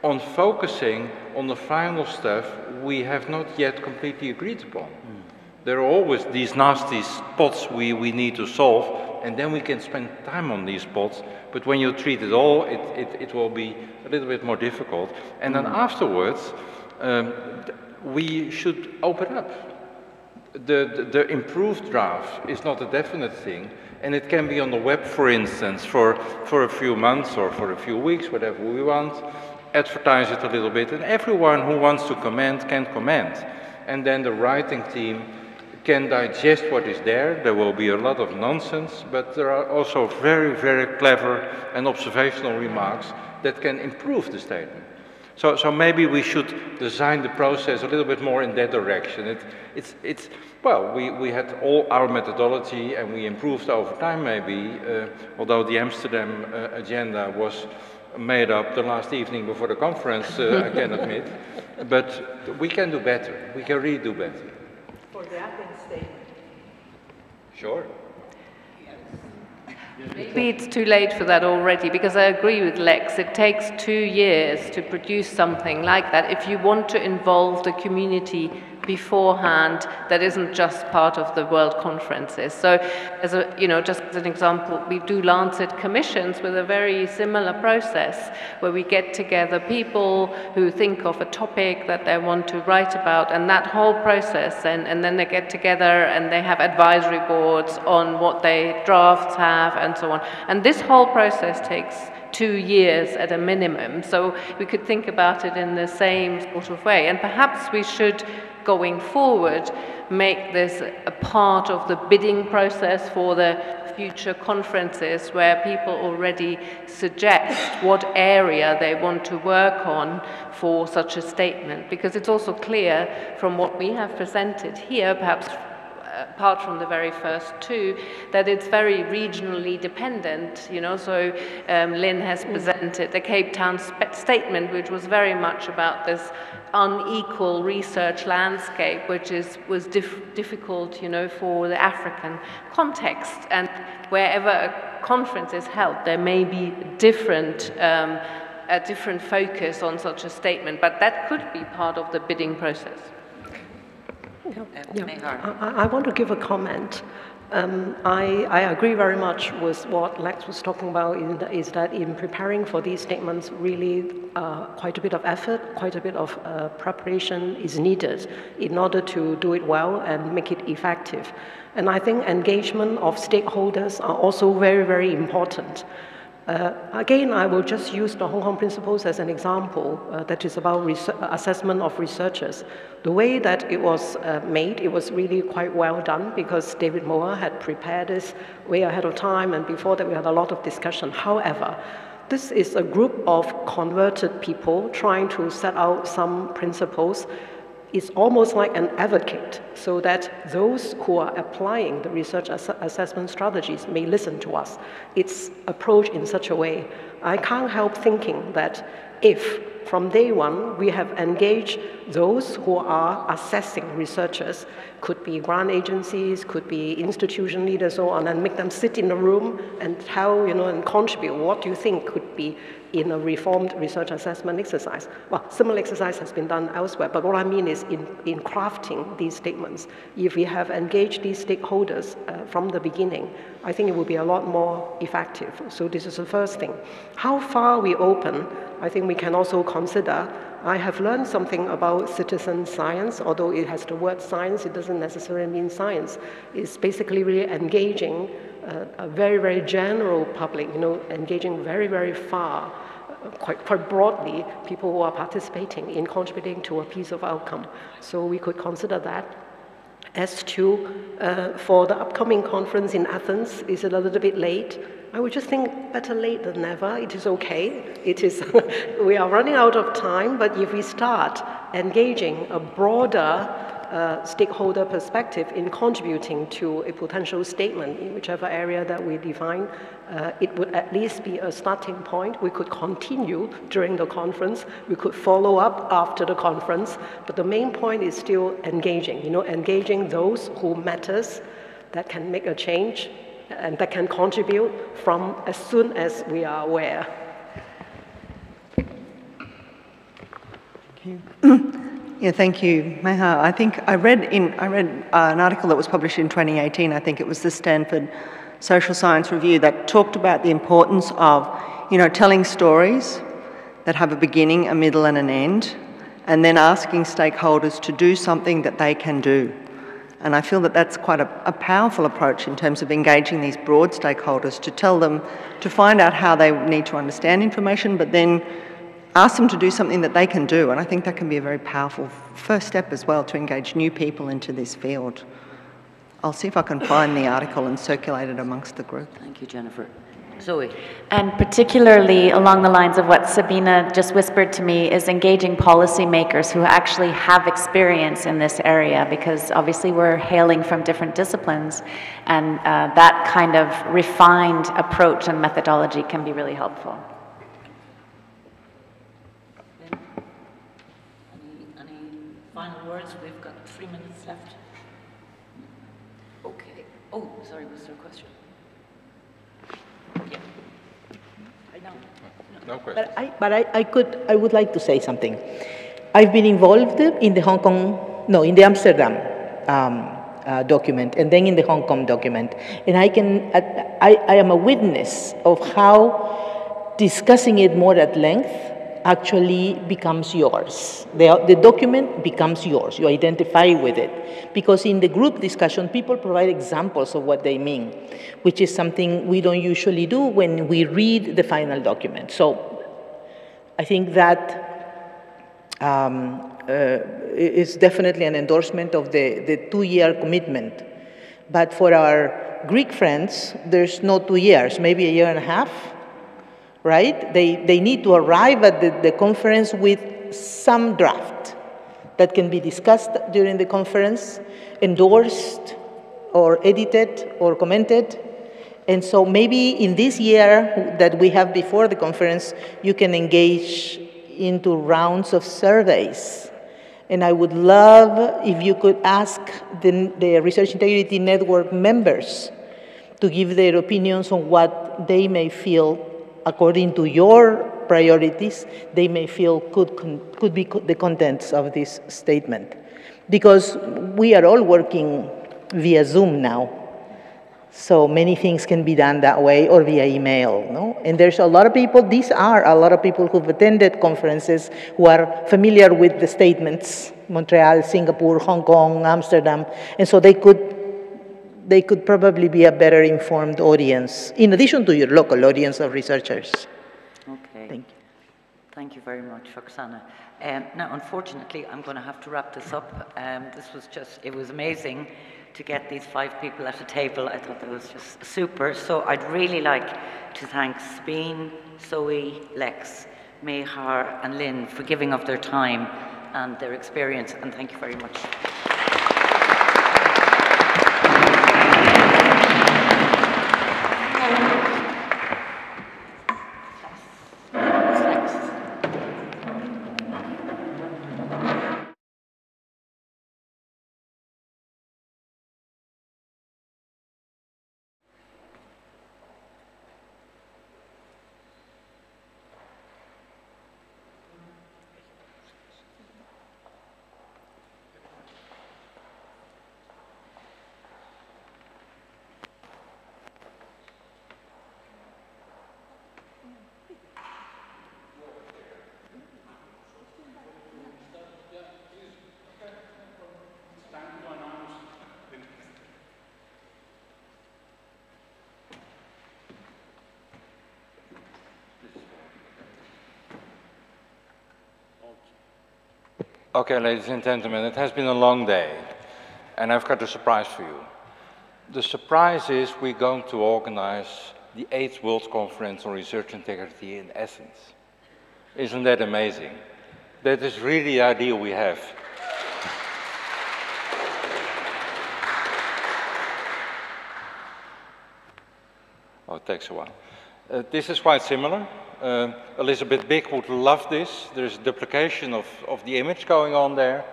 on focusing on the final stuff we have not yet completely agreed upon. There are always these nasty spots we need to solve, and then we can spend time on these spots. But when you treat it all, it will be a little bit more difficult. And then afterwards, we should open up. The improved draft is not a definite thing, and it can be on the web, for instance, for a few months or for a few weeks, whatever we want. Advertise it a little bit, and everyone who wants to comment can comment. And then the writing team can digest what is there. There will be a lot of nonsense, but there are also very, very clever and observational remarks that can improve the statement. So maybe we should design the process a little bit more in that direction. Well, we had all our methodology and we improved over time maybe, although the Amsterdam agenda was made up the last evening before the conference, I can admit. But we can do better. We can really do better. For the Athens statement. Sure. Maybe it's too late for that already, because I agree with Lex. It takes 2 years to produce something like that if you want to involve the community beforehand that isn't just part of the world conferences. So, just as an example, we do Lancet commissions with a very similar process where we get together people who think of a topic that they want to write about, and that whole process, and then they get together and they have advisory boards on what they drafts have and so on. And this whole process takes 2 years at a minimum. So we could think about it in the same sort of way. And perhaps we should, going forward, make this a part of the bidding process for the future conferences, where people already suggest what area they want to work on for such a statement. Because it's also clear from what we have presented here, perhaps apart from the very first 2, that it's very regionally dependent, so Lynn has presented the Cape Town statement, which was very much about this unequal research landscape, which was difficult, for the African context. And wherever a conference is held, there may be a different focus on such a statement, but that could be part of the bidding process. I want to give a comment. I agree very much with what Lex was talking about, is that in preparing for these statements, really quite a bit of effort, quite a bit of preparation is needed in order to do it well and make it effective. And I think engagement of stakeholders are also very, very important. Again, I will just use the Hong Kong principles as an example that is about assessment of researchers. The way that it was made, it was really quite well done because David Moore had prepared this way ahead of time, and before that we had a lot of discussion. However, this is a group of converted people trying to set out some principles. It's almost like an advocate, so that those who are applying the research assessment strategies may listen to us. It's approached in such a way. I can't help thinking that if from day one we have engaged those who are assessing researchers, could be grant agencies, could be institution leaders, so on, and make them sit in a room and tell, and contribute what you think could be in a reformed research assessment exercise. Well, similar exercise has been done elsewhere, but what I mean is in crafting these statements, if we have engaged these stakeholders from the beginning, I think it will be a lot more effective. So this is the first thing. How far we open, I think we can also consider. I have learned something about citizen science, although it has the word science, it doesn't necessarily mean science. It's basically really engaging a very, very general public, engaging very, very far, quite broadly, people who are participating in contributing to a piece of outcome. So we could consider that. As to, for the upcoming conference in Athens, is it a little bit late? I would just think better late than never. It is okay. It is, we are running out of time, but if we start engaging a broader stakeholder perspective in contributing to a potential statement in whichever area that we define, it would at least be a starting point. We could continue during the conference. We could follow up after the conference. But the main point is still engaging, engaging those who matters, that can make a change and that can contribute from as soon as we are aware. Thank you. Yeah, thank you, Meha. I think I read an article that was published in 2018. I think it was the Stanford Social Science Review that talked about the importance of, telling stories that have a beginning, a middle, and an end, and then asking stakeholders to do something that they can do. And I feel that that's quite a powerful approach in terms of engaging these broad stakeholders to tell them, to find out how they need to understand information, but then ask them to do something that they can do. And I think that can be a very powerful first step as well to engage new people into this field. I'll see if I can find the article and circulate it amongst the group. Thank you, Jennifer. Zoe. And particularly along the lines of what Sabina just whispered to me is engaging policymakers who actually have experience in this area, because obviously we're hailing from different disciplines, and that kind of refined approach and methodology can be really helpful. Final words, we've got 3 minutes left. Okay. Oh, sorry, was there a question? Yeah. I know. No question. But I would like to say something. I've been involved in the in the Amsterdam document, and then in the Hong Kong document. And I am a witness of how discussing it more at length actually becomes yours. The document becomes yours. You identify with it. Because in the group discussion, people provide examples of what they mean, which is something we don't usually do when we read the final document. So I think that is definitely an endorsement of the 2-year commitment. But for our Greek friends, there's no 2 years, maybe a year and a half. Right? They need to arrive at the conference with some draft that can be discussed during the conference, endorsed or edited or commented. And so maybe in this year that we have before the conference, you can engage into rounds of surveys. And I would love if you could ask the Research Integrity Network members to give their opinions on what they may feel according to your priorities, they may feel could be the contents of this statement. Because we are all working via Zoom now. So many things can be done that way or via email, no? And there's a lot of people, these are a lot of people who've attended conferences who are familiar with the statements, Montreal, Singapore, Hong Kong, Amsterdam, and so they could they could probably be a better informed audience, in addition to your local audience of researchers. Okay. Thank you. Thank you very much, Roxana. Now, unfortunately, I'm going to have to wrap this up. This was just, it was amazing to get these 5 people at a table. I thought that was just super. So I'd really like to thank Sabine, Zoe, Lex, Mehar, and Lynn for giving of their time and their experience, and thank you very much. Okay, ladies and gentlemen, it has been a long day, and I've got a surprise for you. The surprise is we're going to organize the 8th World Conference on Research Integrity in Athens. Isn't that amazing? That is really the idea we have. Oh, it takes a while. This is quite similar. Elizabeth Big would love this. There's a duplication of the image going on there.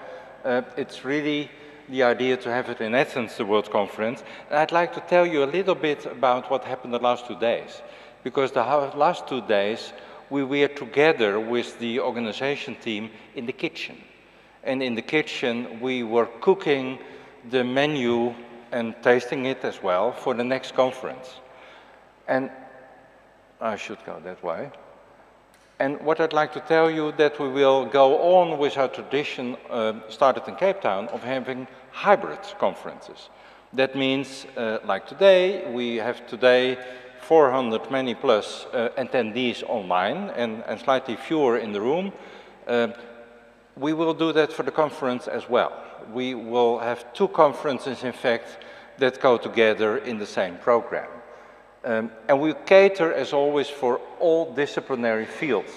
It's really the idea to have it in Athens, the World Conference. And I'd like to tell you a little bit about what happened the last 2 days. Because the last 2 days, we were together with the organization team in the kitchen. And in the kitchen, we were cooking the menu and tasting it as well for the next conference. And I should go that way. And what I'd like to tell you that we will go on with our tradition started in Cape Town of having hybrid conferences. That means, like today, we have today 400 many plus attendees online and slightly fewer in the room. We will do that for the conference as well. We will have 2 conferences, in fact, that go together in the same program. And we cater, as always, for all disciplinary fields,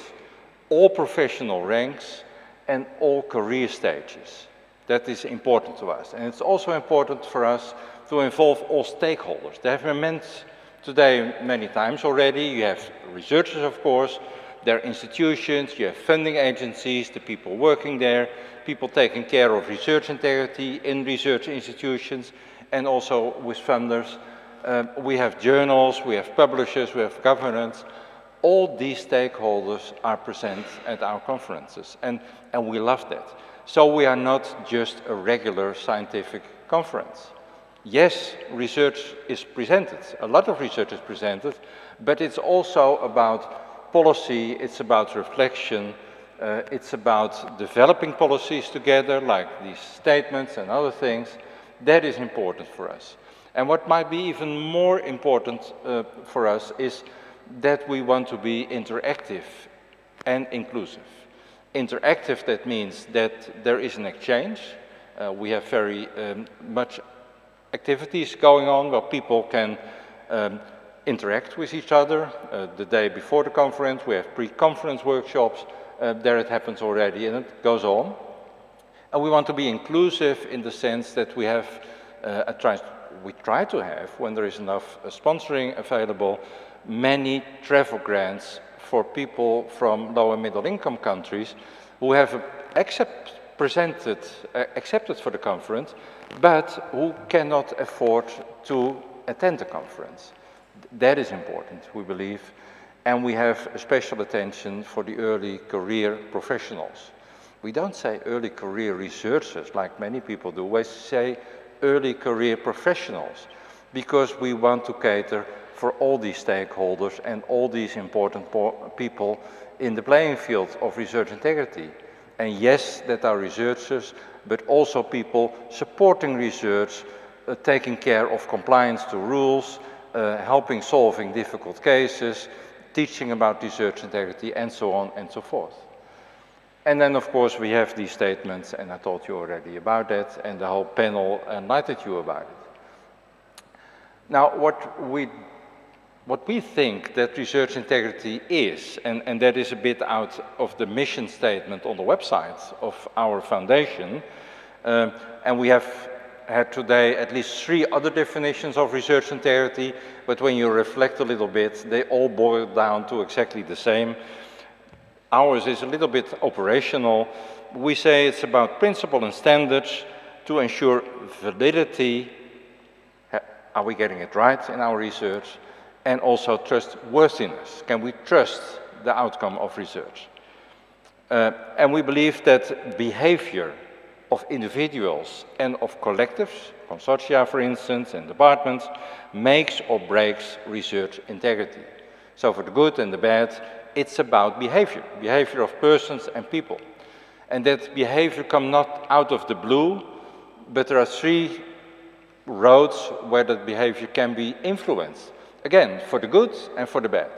all professional ranks, and all career stages. That is important to us. And it's also important for us to involve all stakeholders. They have been mentioned today many times already. You have researchers, of course, there are institutions, you have funding agencies, the people working there, people taking care of research integrity in research institutions, and also with funders. We have journals, we have publishers, we have governance. All these stakeholders are present at our conferences, and we love that. So we are not just a regular scientific conference. Yes, research is presented, a lot of research is presented, but it's also about policy, it's about reflection, it's about developing policies together, like these statements and other things. That is important for us. And what might be even more important for us is that we want to be interactive and inclusive. Interactive, that means that there is an exchange. We have very much activities going on where people can interact with each other. The day before the conference, we have pre-conference workshops. There it happens already, and it goes on. And we want to be inclusive in the sense that we have we try to have, when there is enough sponsoring available, many travel grants for people from low and middle income countries who have accepted for the conference, but who cannot afford to attend the conference. That is important, we believe, and we have a special attention for the early career professionals. We don't say early career researchers like many people do, we say early career professionals, because we want to cater for all these stakeholders and all these important people in the playing field of research integrity. And yes, that are researchers, but also people supporting research, taking care of compliance to rules, helping solving difficult cases, teaching about research integrity, and so on and so forth. And then, of course, we have these statements, and I told you already about that, and the whole panel enlightened you about it. Now, what we think that research integrity is, and that is a bit out of the mission statement on the website of our foundation, and we have had today at least 3 other definitions of research integrity, but when you reflect a little bit, they all boil down to exactly the same. Ours is a little bit operational. We say it's about principles and standards to ensure validity, are we getting it right in our research, and also trustworthiness. Can we trust the outcome of research? And we believe that behavior of individuals and of collectives, consortia for instance, and departments, makes or breaks research integrity. So for the good and the bad, it's about behavior of persons and people. And that behavior comes not out of the blue, but there are 3 roads where that behavior can be influenced. Again, for the good and for the bad.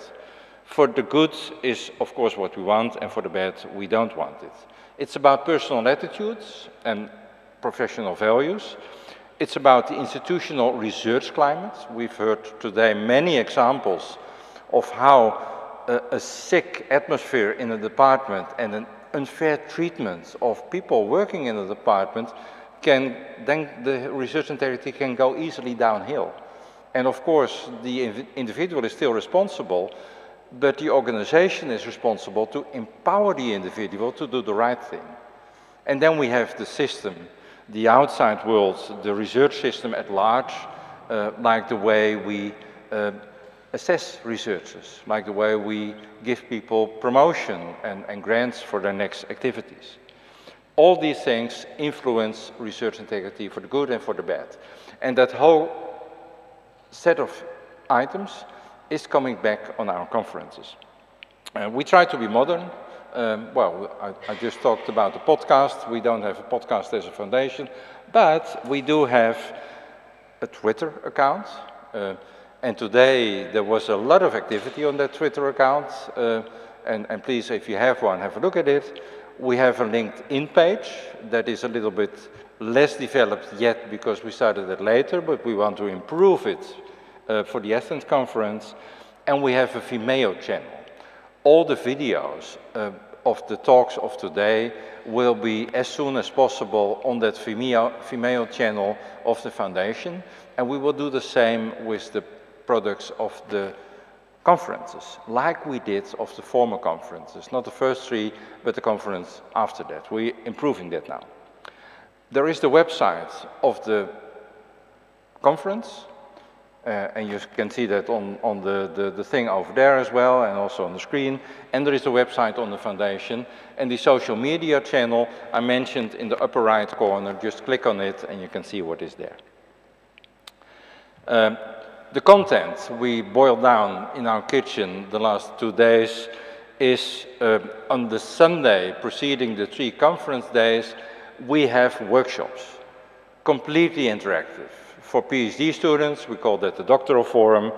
For the good is, of course, what we want, and for the bad, we don't want it. It's about personal attitudes and professional values. It's about the institutional research climate. We've heard today many examples of how a sick atmosphere in a department and an unfair treatment of people working in a department then the research integrity can go easily downhill. And of course, the individual is still responsible, but the organization is responsible to empower the individual to do the right thing. And then we have the system, the outside world, the research system at large, like the way we assess researchers, like the way we give people promotion and grants for their next activities. All these things influence research integrity for the good and for the bad. And that whole set of items is coming back on our conferences. We try to be modern. I just talked about the podcast. We don't have a podcast as a foundation, but we do have a Twitter account. And today there was a lot of activity on that Twitter account. And please, if you have one, have a look at it. We have a LinkedIn page that is a little bit less developed yet because we started it later, but we want to improve it for the Athens conference. And we have a Vimeo channel. All the videos of the talks of today will be as soon as possible on that Vimeo channel of the foundation. And we will do the same with the products of the conferences, like we did of the former conferences. Not the first 3, but the conference after that. We're improving that now. There is the website of the conference, and you can see that on the thing over there as well, and also on the screen. And there is the website on the foundation, and the social media channel I mentioned in the upper right corner. Just click on it, and you can see what is there. The content we boiled down in our kitchen the last 2 days is on the Sunday preceding the 3 conference days, we have workshops, completely interactive. For PhD students, we call that the doctoral forum,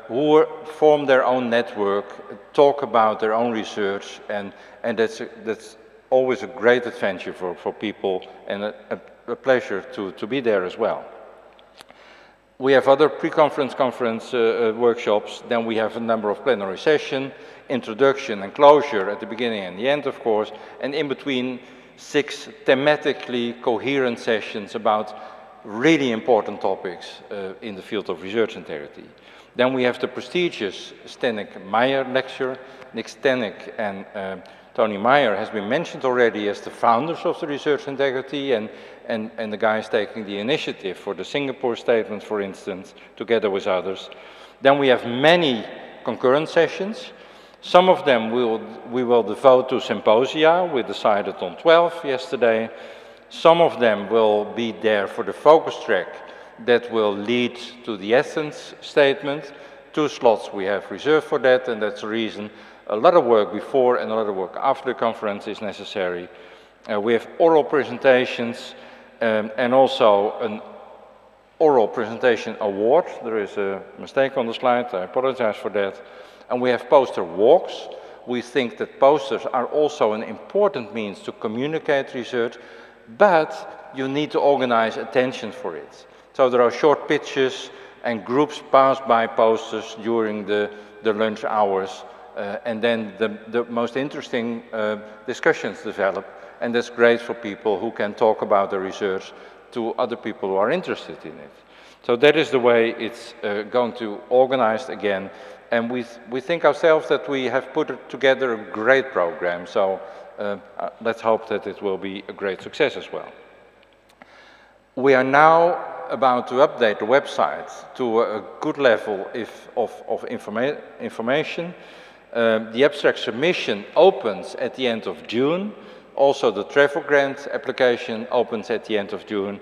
who form their own network, talk about their own research, and that's always a great adventure for people, and a pleasure to be there as well. We have other pre-conference workshops. Then we have a number of plenary sessions, introduction and closure at the beginning and the end, of course, and in between 6 thematically coherent sessions about really important topics in the field of research integrity. Then we have the prestigious Stenek-Meyer lecture. Nick Stenek and Tony Meyer has been mentioned already as the founders of the research integrity, and the guys taking the initiative for the Singapore statement, for instance, together with others. Then we have many concurrent sessions. Some of them we will devote to symposia. We decided on 12 yesterday. Some of them will be there for the focus track that will lead to the Athens statement. 2 slots we have reserved for that, and that's the reason a lot of work before and a lot of work after the conference is necessary. We have oral presentations and also an oral presentation award. There is a mistake on the slide, I apologize for that. And we have poster walks. We think that posters are also an important means to communicate research, but you need to organize attention for it. So there are short pitches and groups pass by posters during the lunch hours, and then the most interesting discussions develop, and that's great for people who can talk about the research to other people who are interested in it. So that is the way it's going to organize again, and we think ourselves that we have put together a great program, so let's hope that it will be a great success as well. We are now about to update the website to a good level of information. The abstract submission opens at the end of June. Also, the travel grant application opens at the end of June.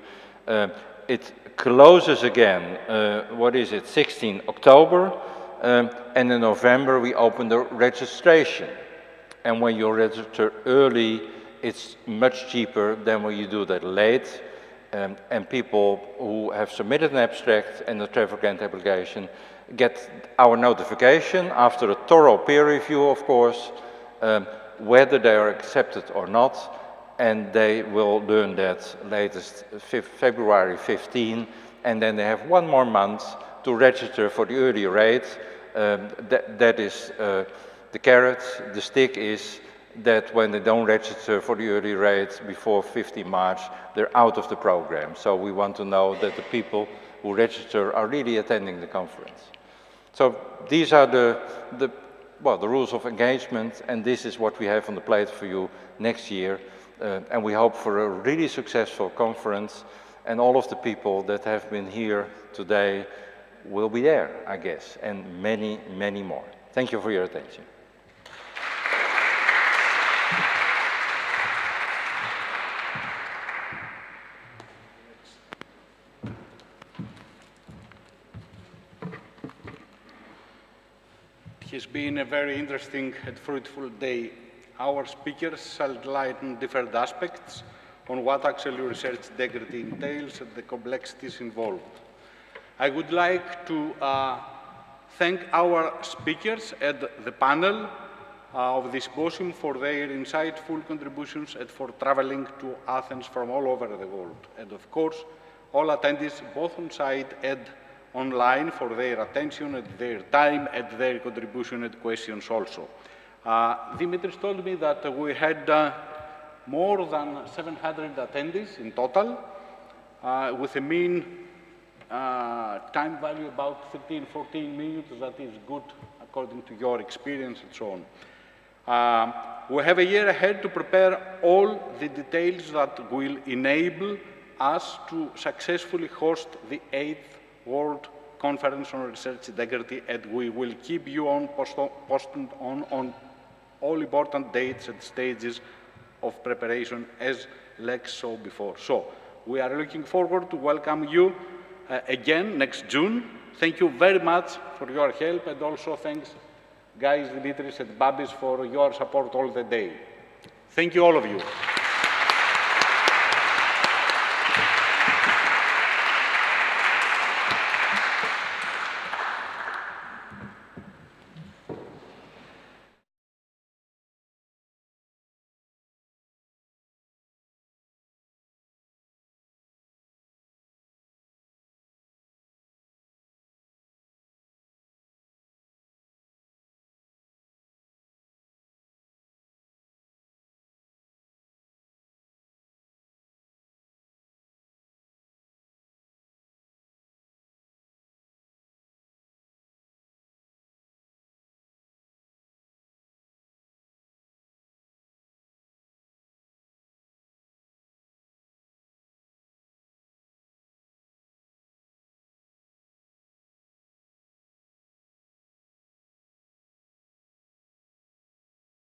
It closes again, 16 October. And in November, we open the registration. And when you register early, it's much cheaper than when you do that late. And people who have submitted an abstract and a travel grant application get our notification after a thorough peer review, of course, whether they are accepted or not, and they will learn that latest February 15, and then they have 1 more month to register for the early rate. That is the carrot. The stick is that when they don't register for the early rate before 15 March, they're out of the program. So we want to know that the people who register are really attending the conference. So these are the rules of engagement, and this is what we have on the plate for you next year. And we hope for a really successful conference, and all of the people that have been here today will be there, I guess, and many, many more. Thank you for your attention. It has been a very interesting and fruitful day. Our speakers shall enlighten different aspects on what actually research integrity entails and the complexities involved. I would like to thank our speakers and the panel of the Symposium for their insightful contributions and for traveling to Athens from all over the world. And of course, all attendees, both on site and online, for their attention and their time and their contribution and questions also. Dimitris told me that we had more than 700 attendees in total, with a mean time value about 13, 14 minutes. That is good according to your experience and so on. We have a year ahead to prepare all the details that will enable us to successfully host the 8th World Conference on Research Integrity, and we will keep you posted on all important dates and stages of preparation, as Lex saw before. So, we are looking forward to welcome you again next June. Thank you very much for your help, and also thanks, guys, Dimitris and Babis, for your support all the day. Thank you, all of you.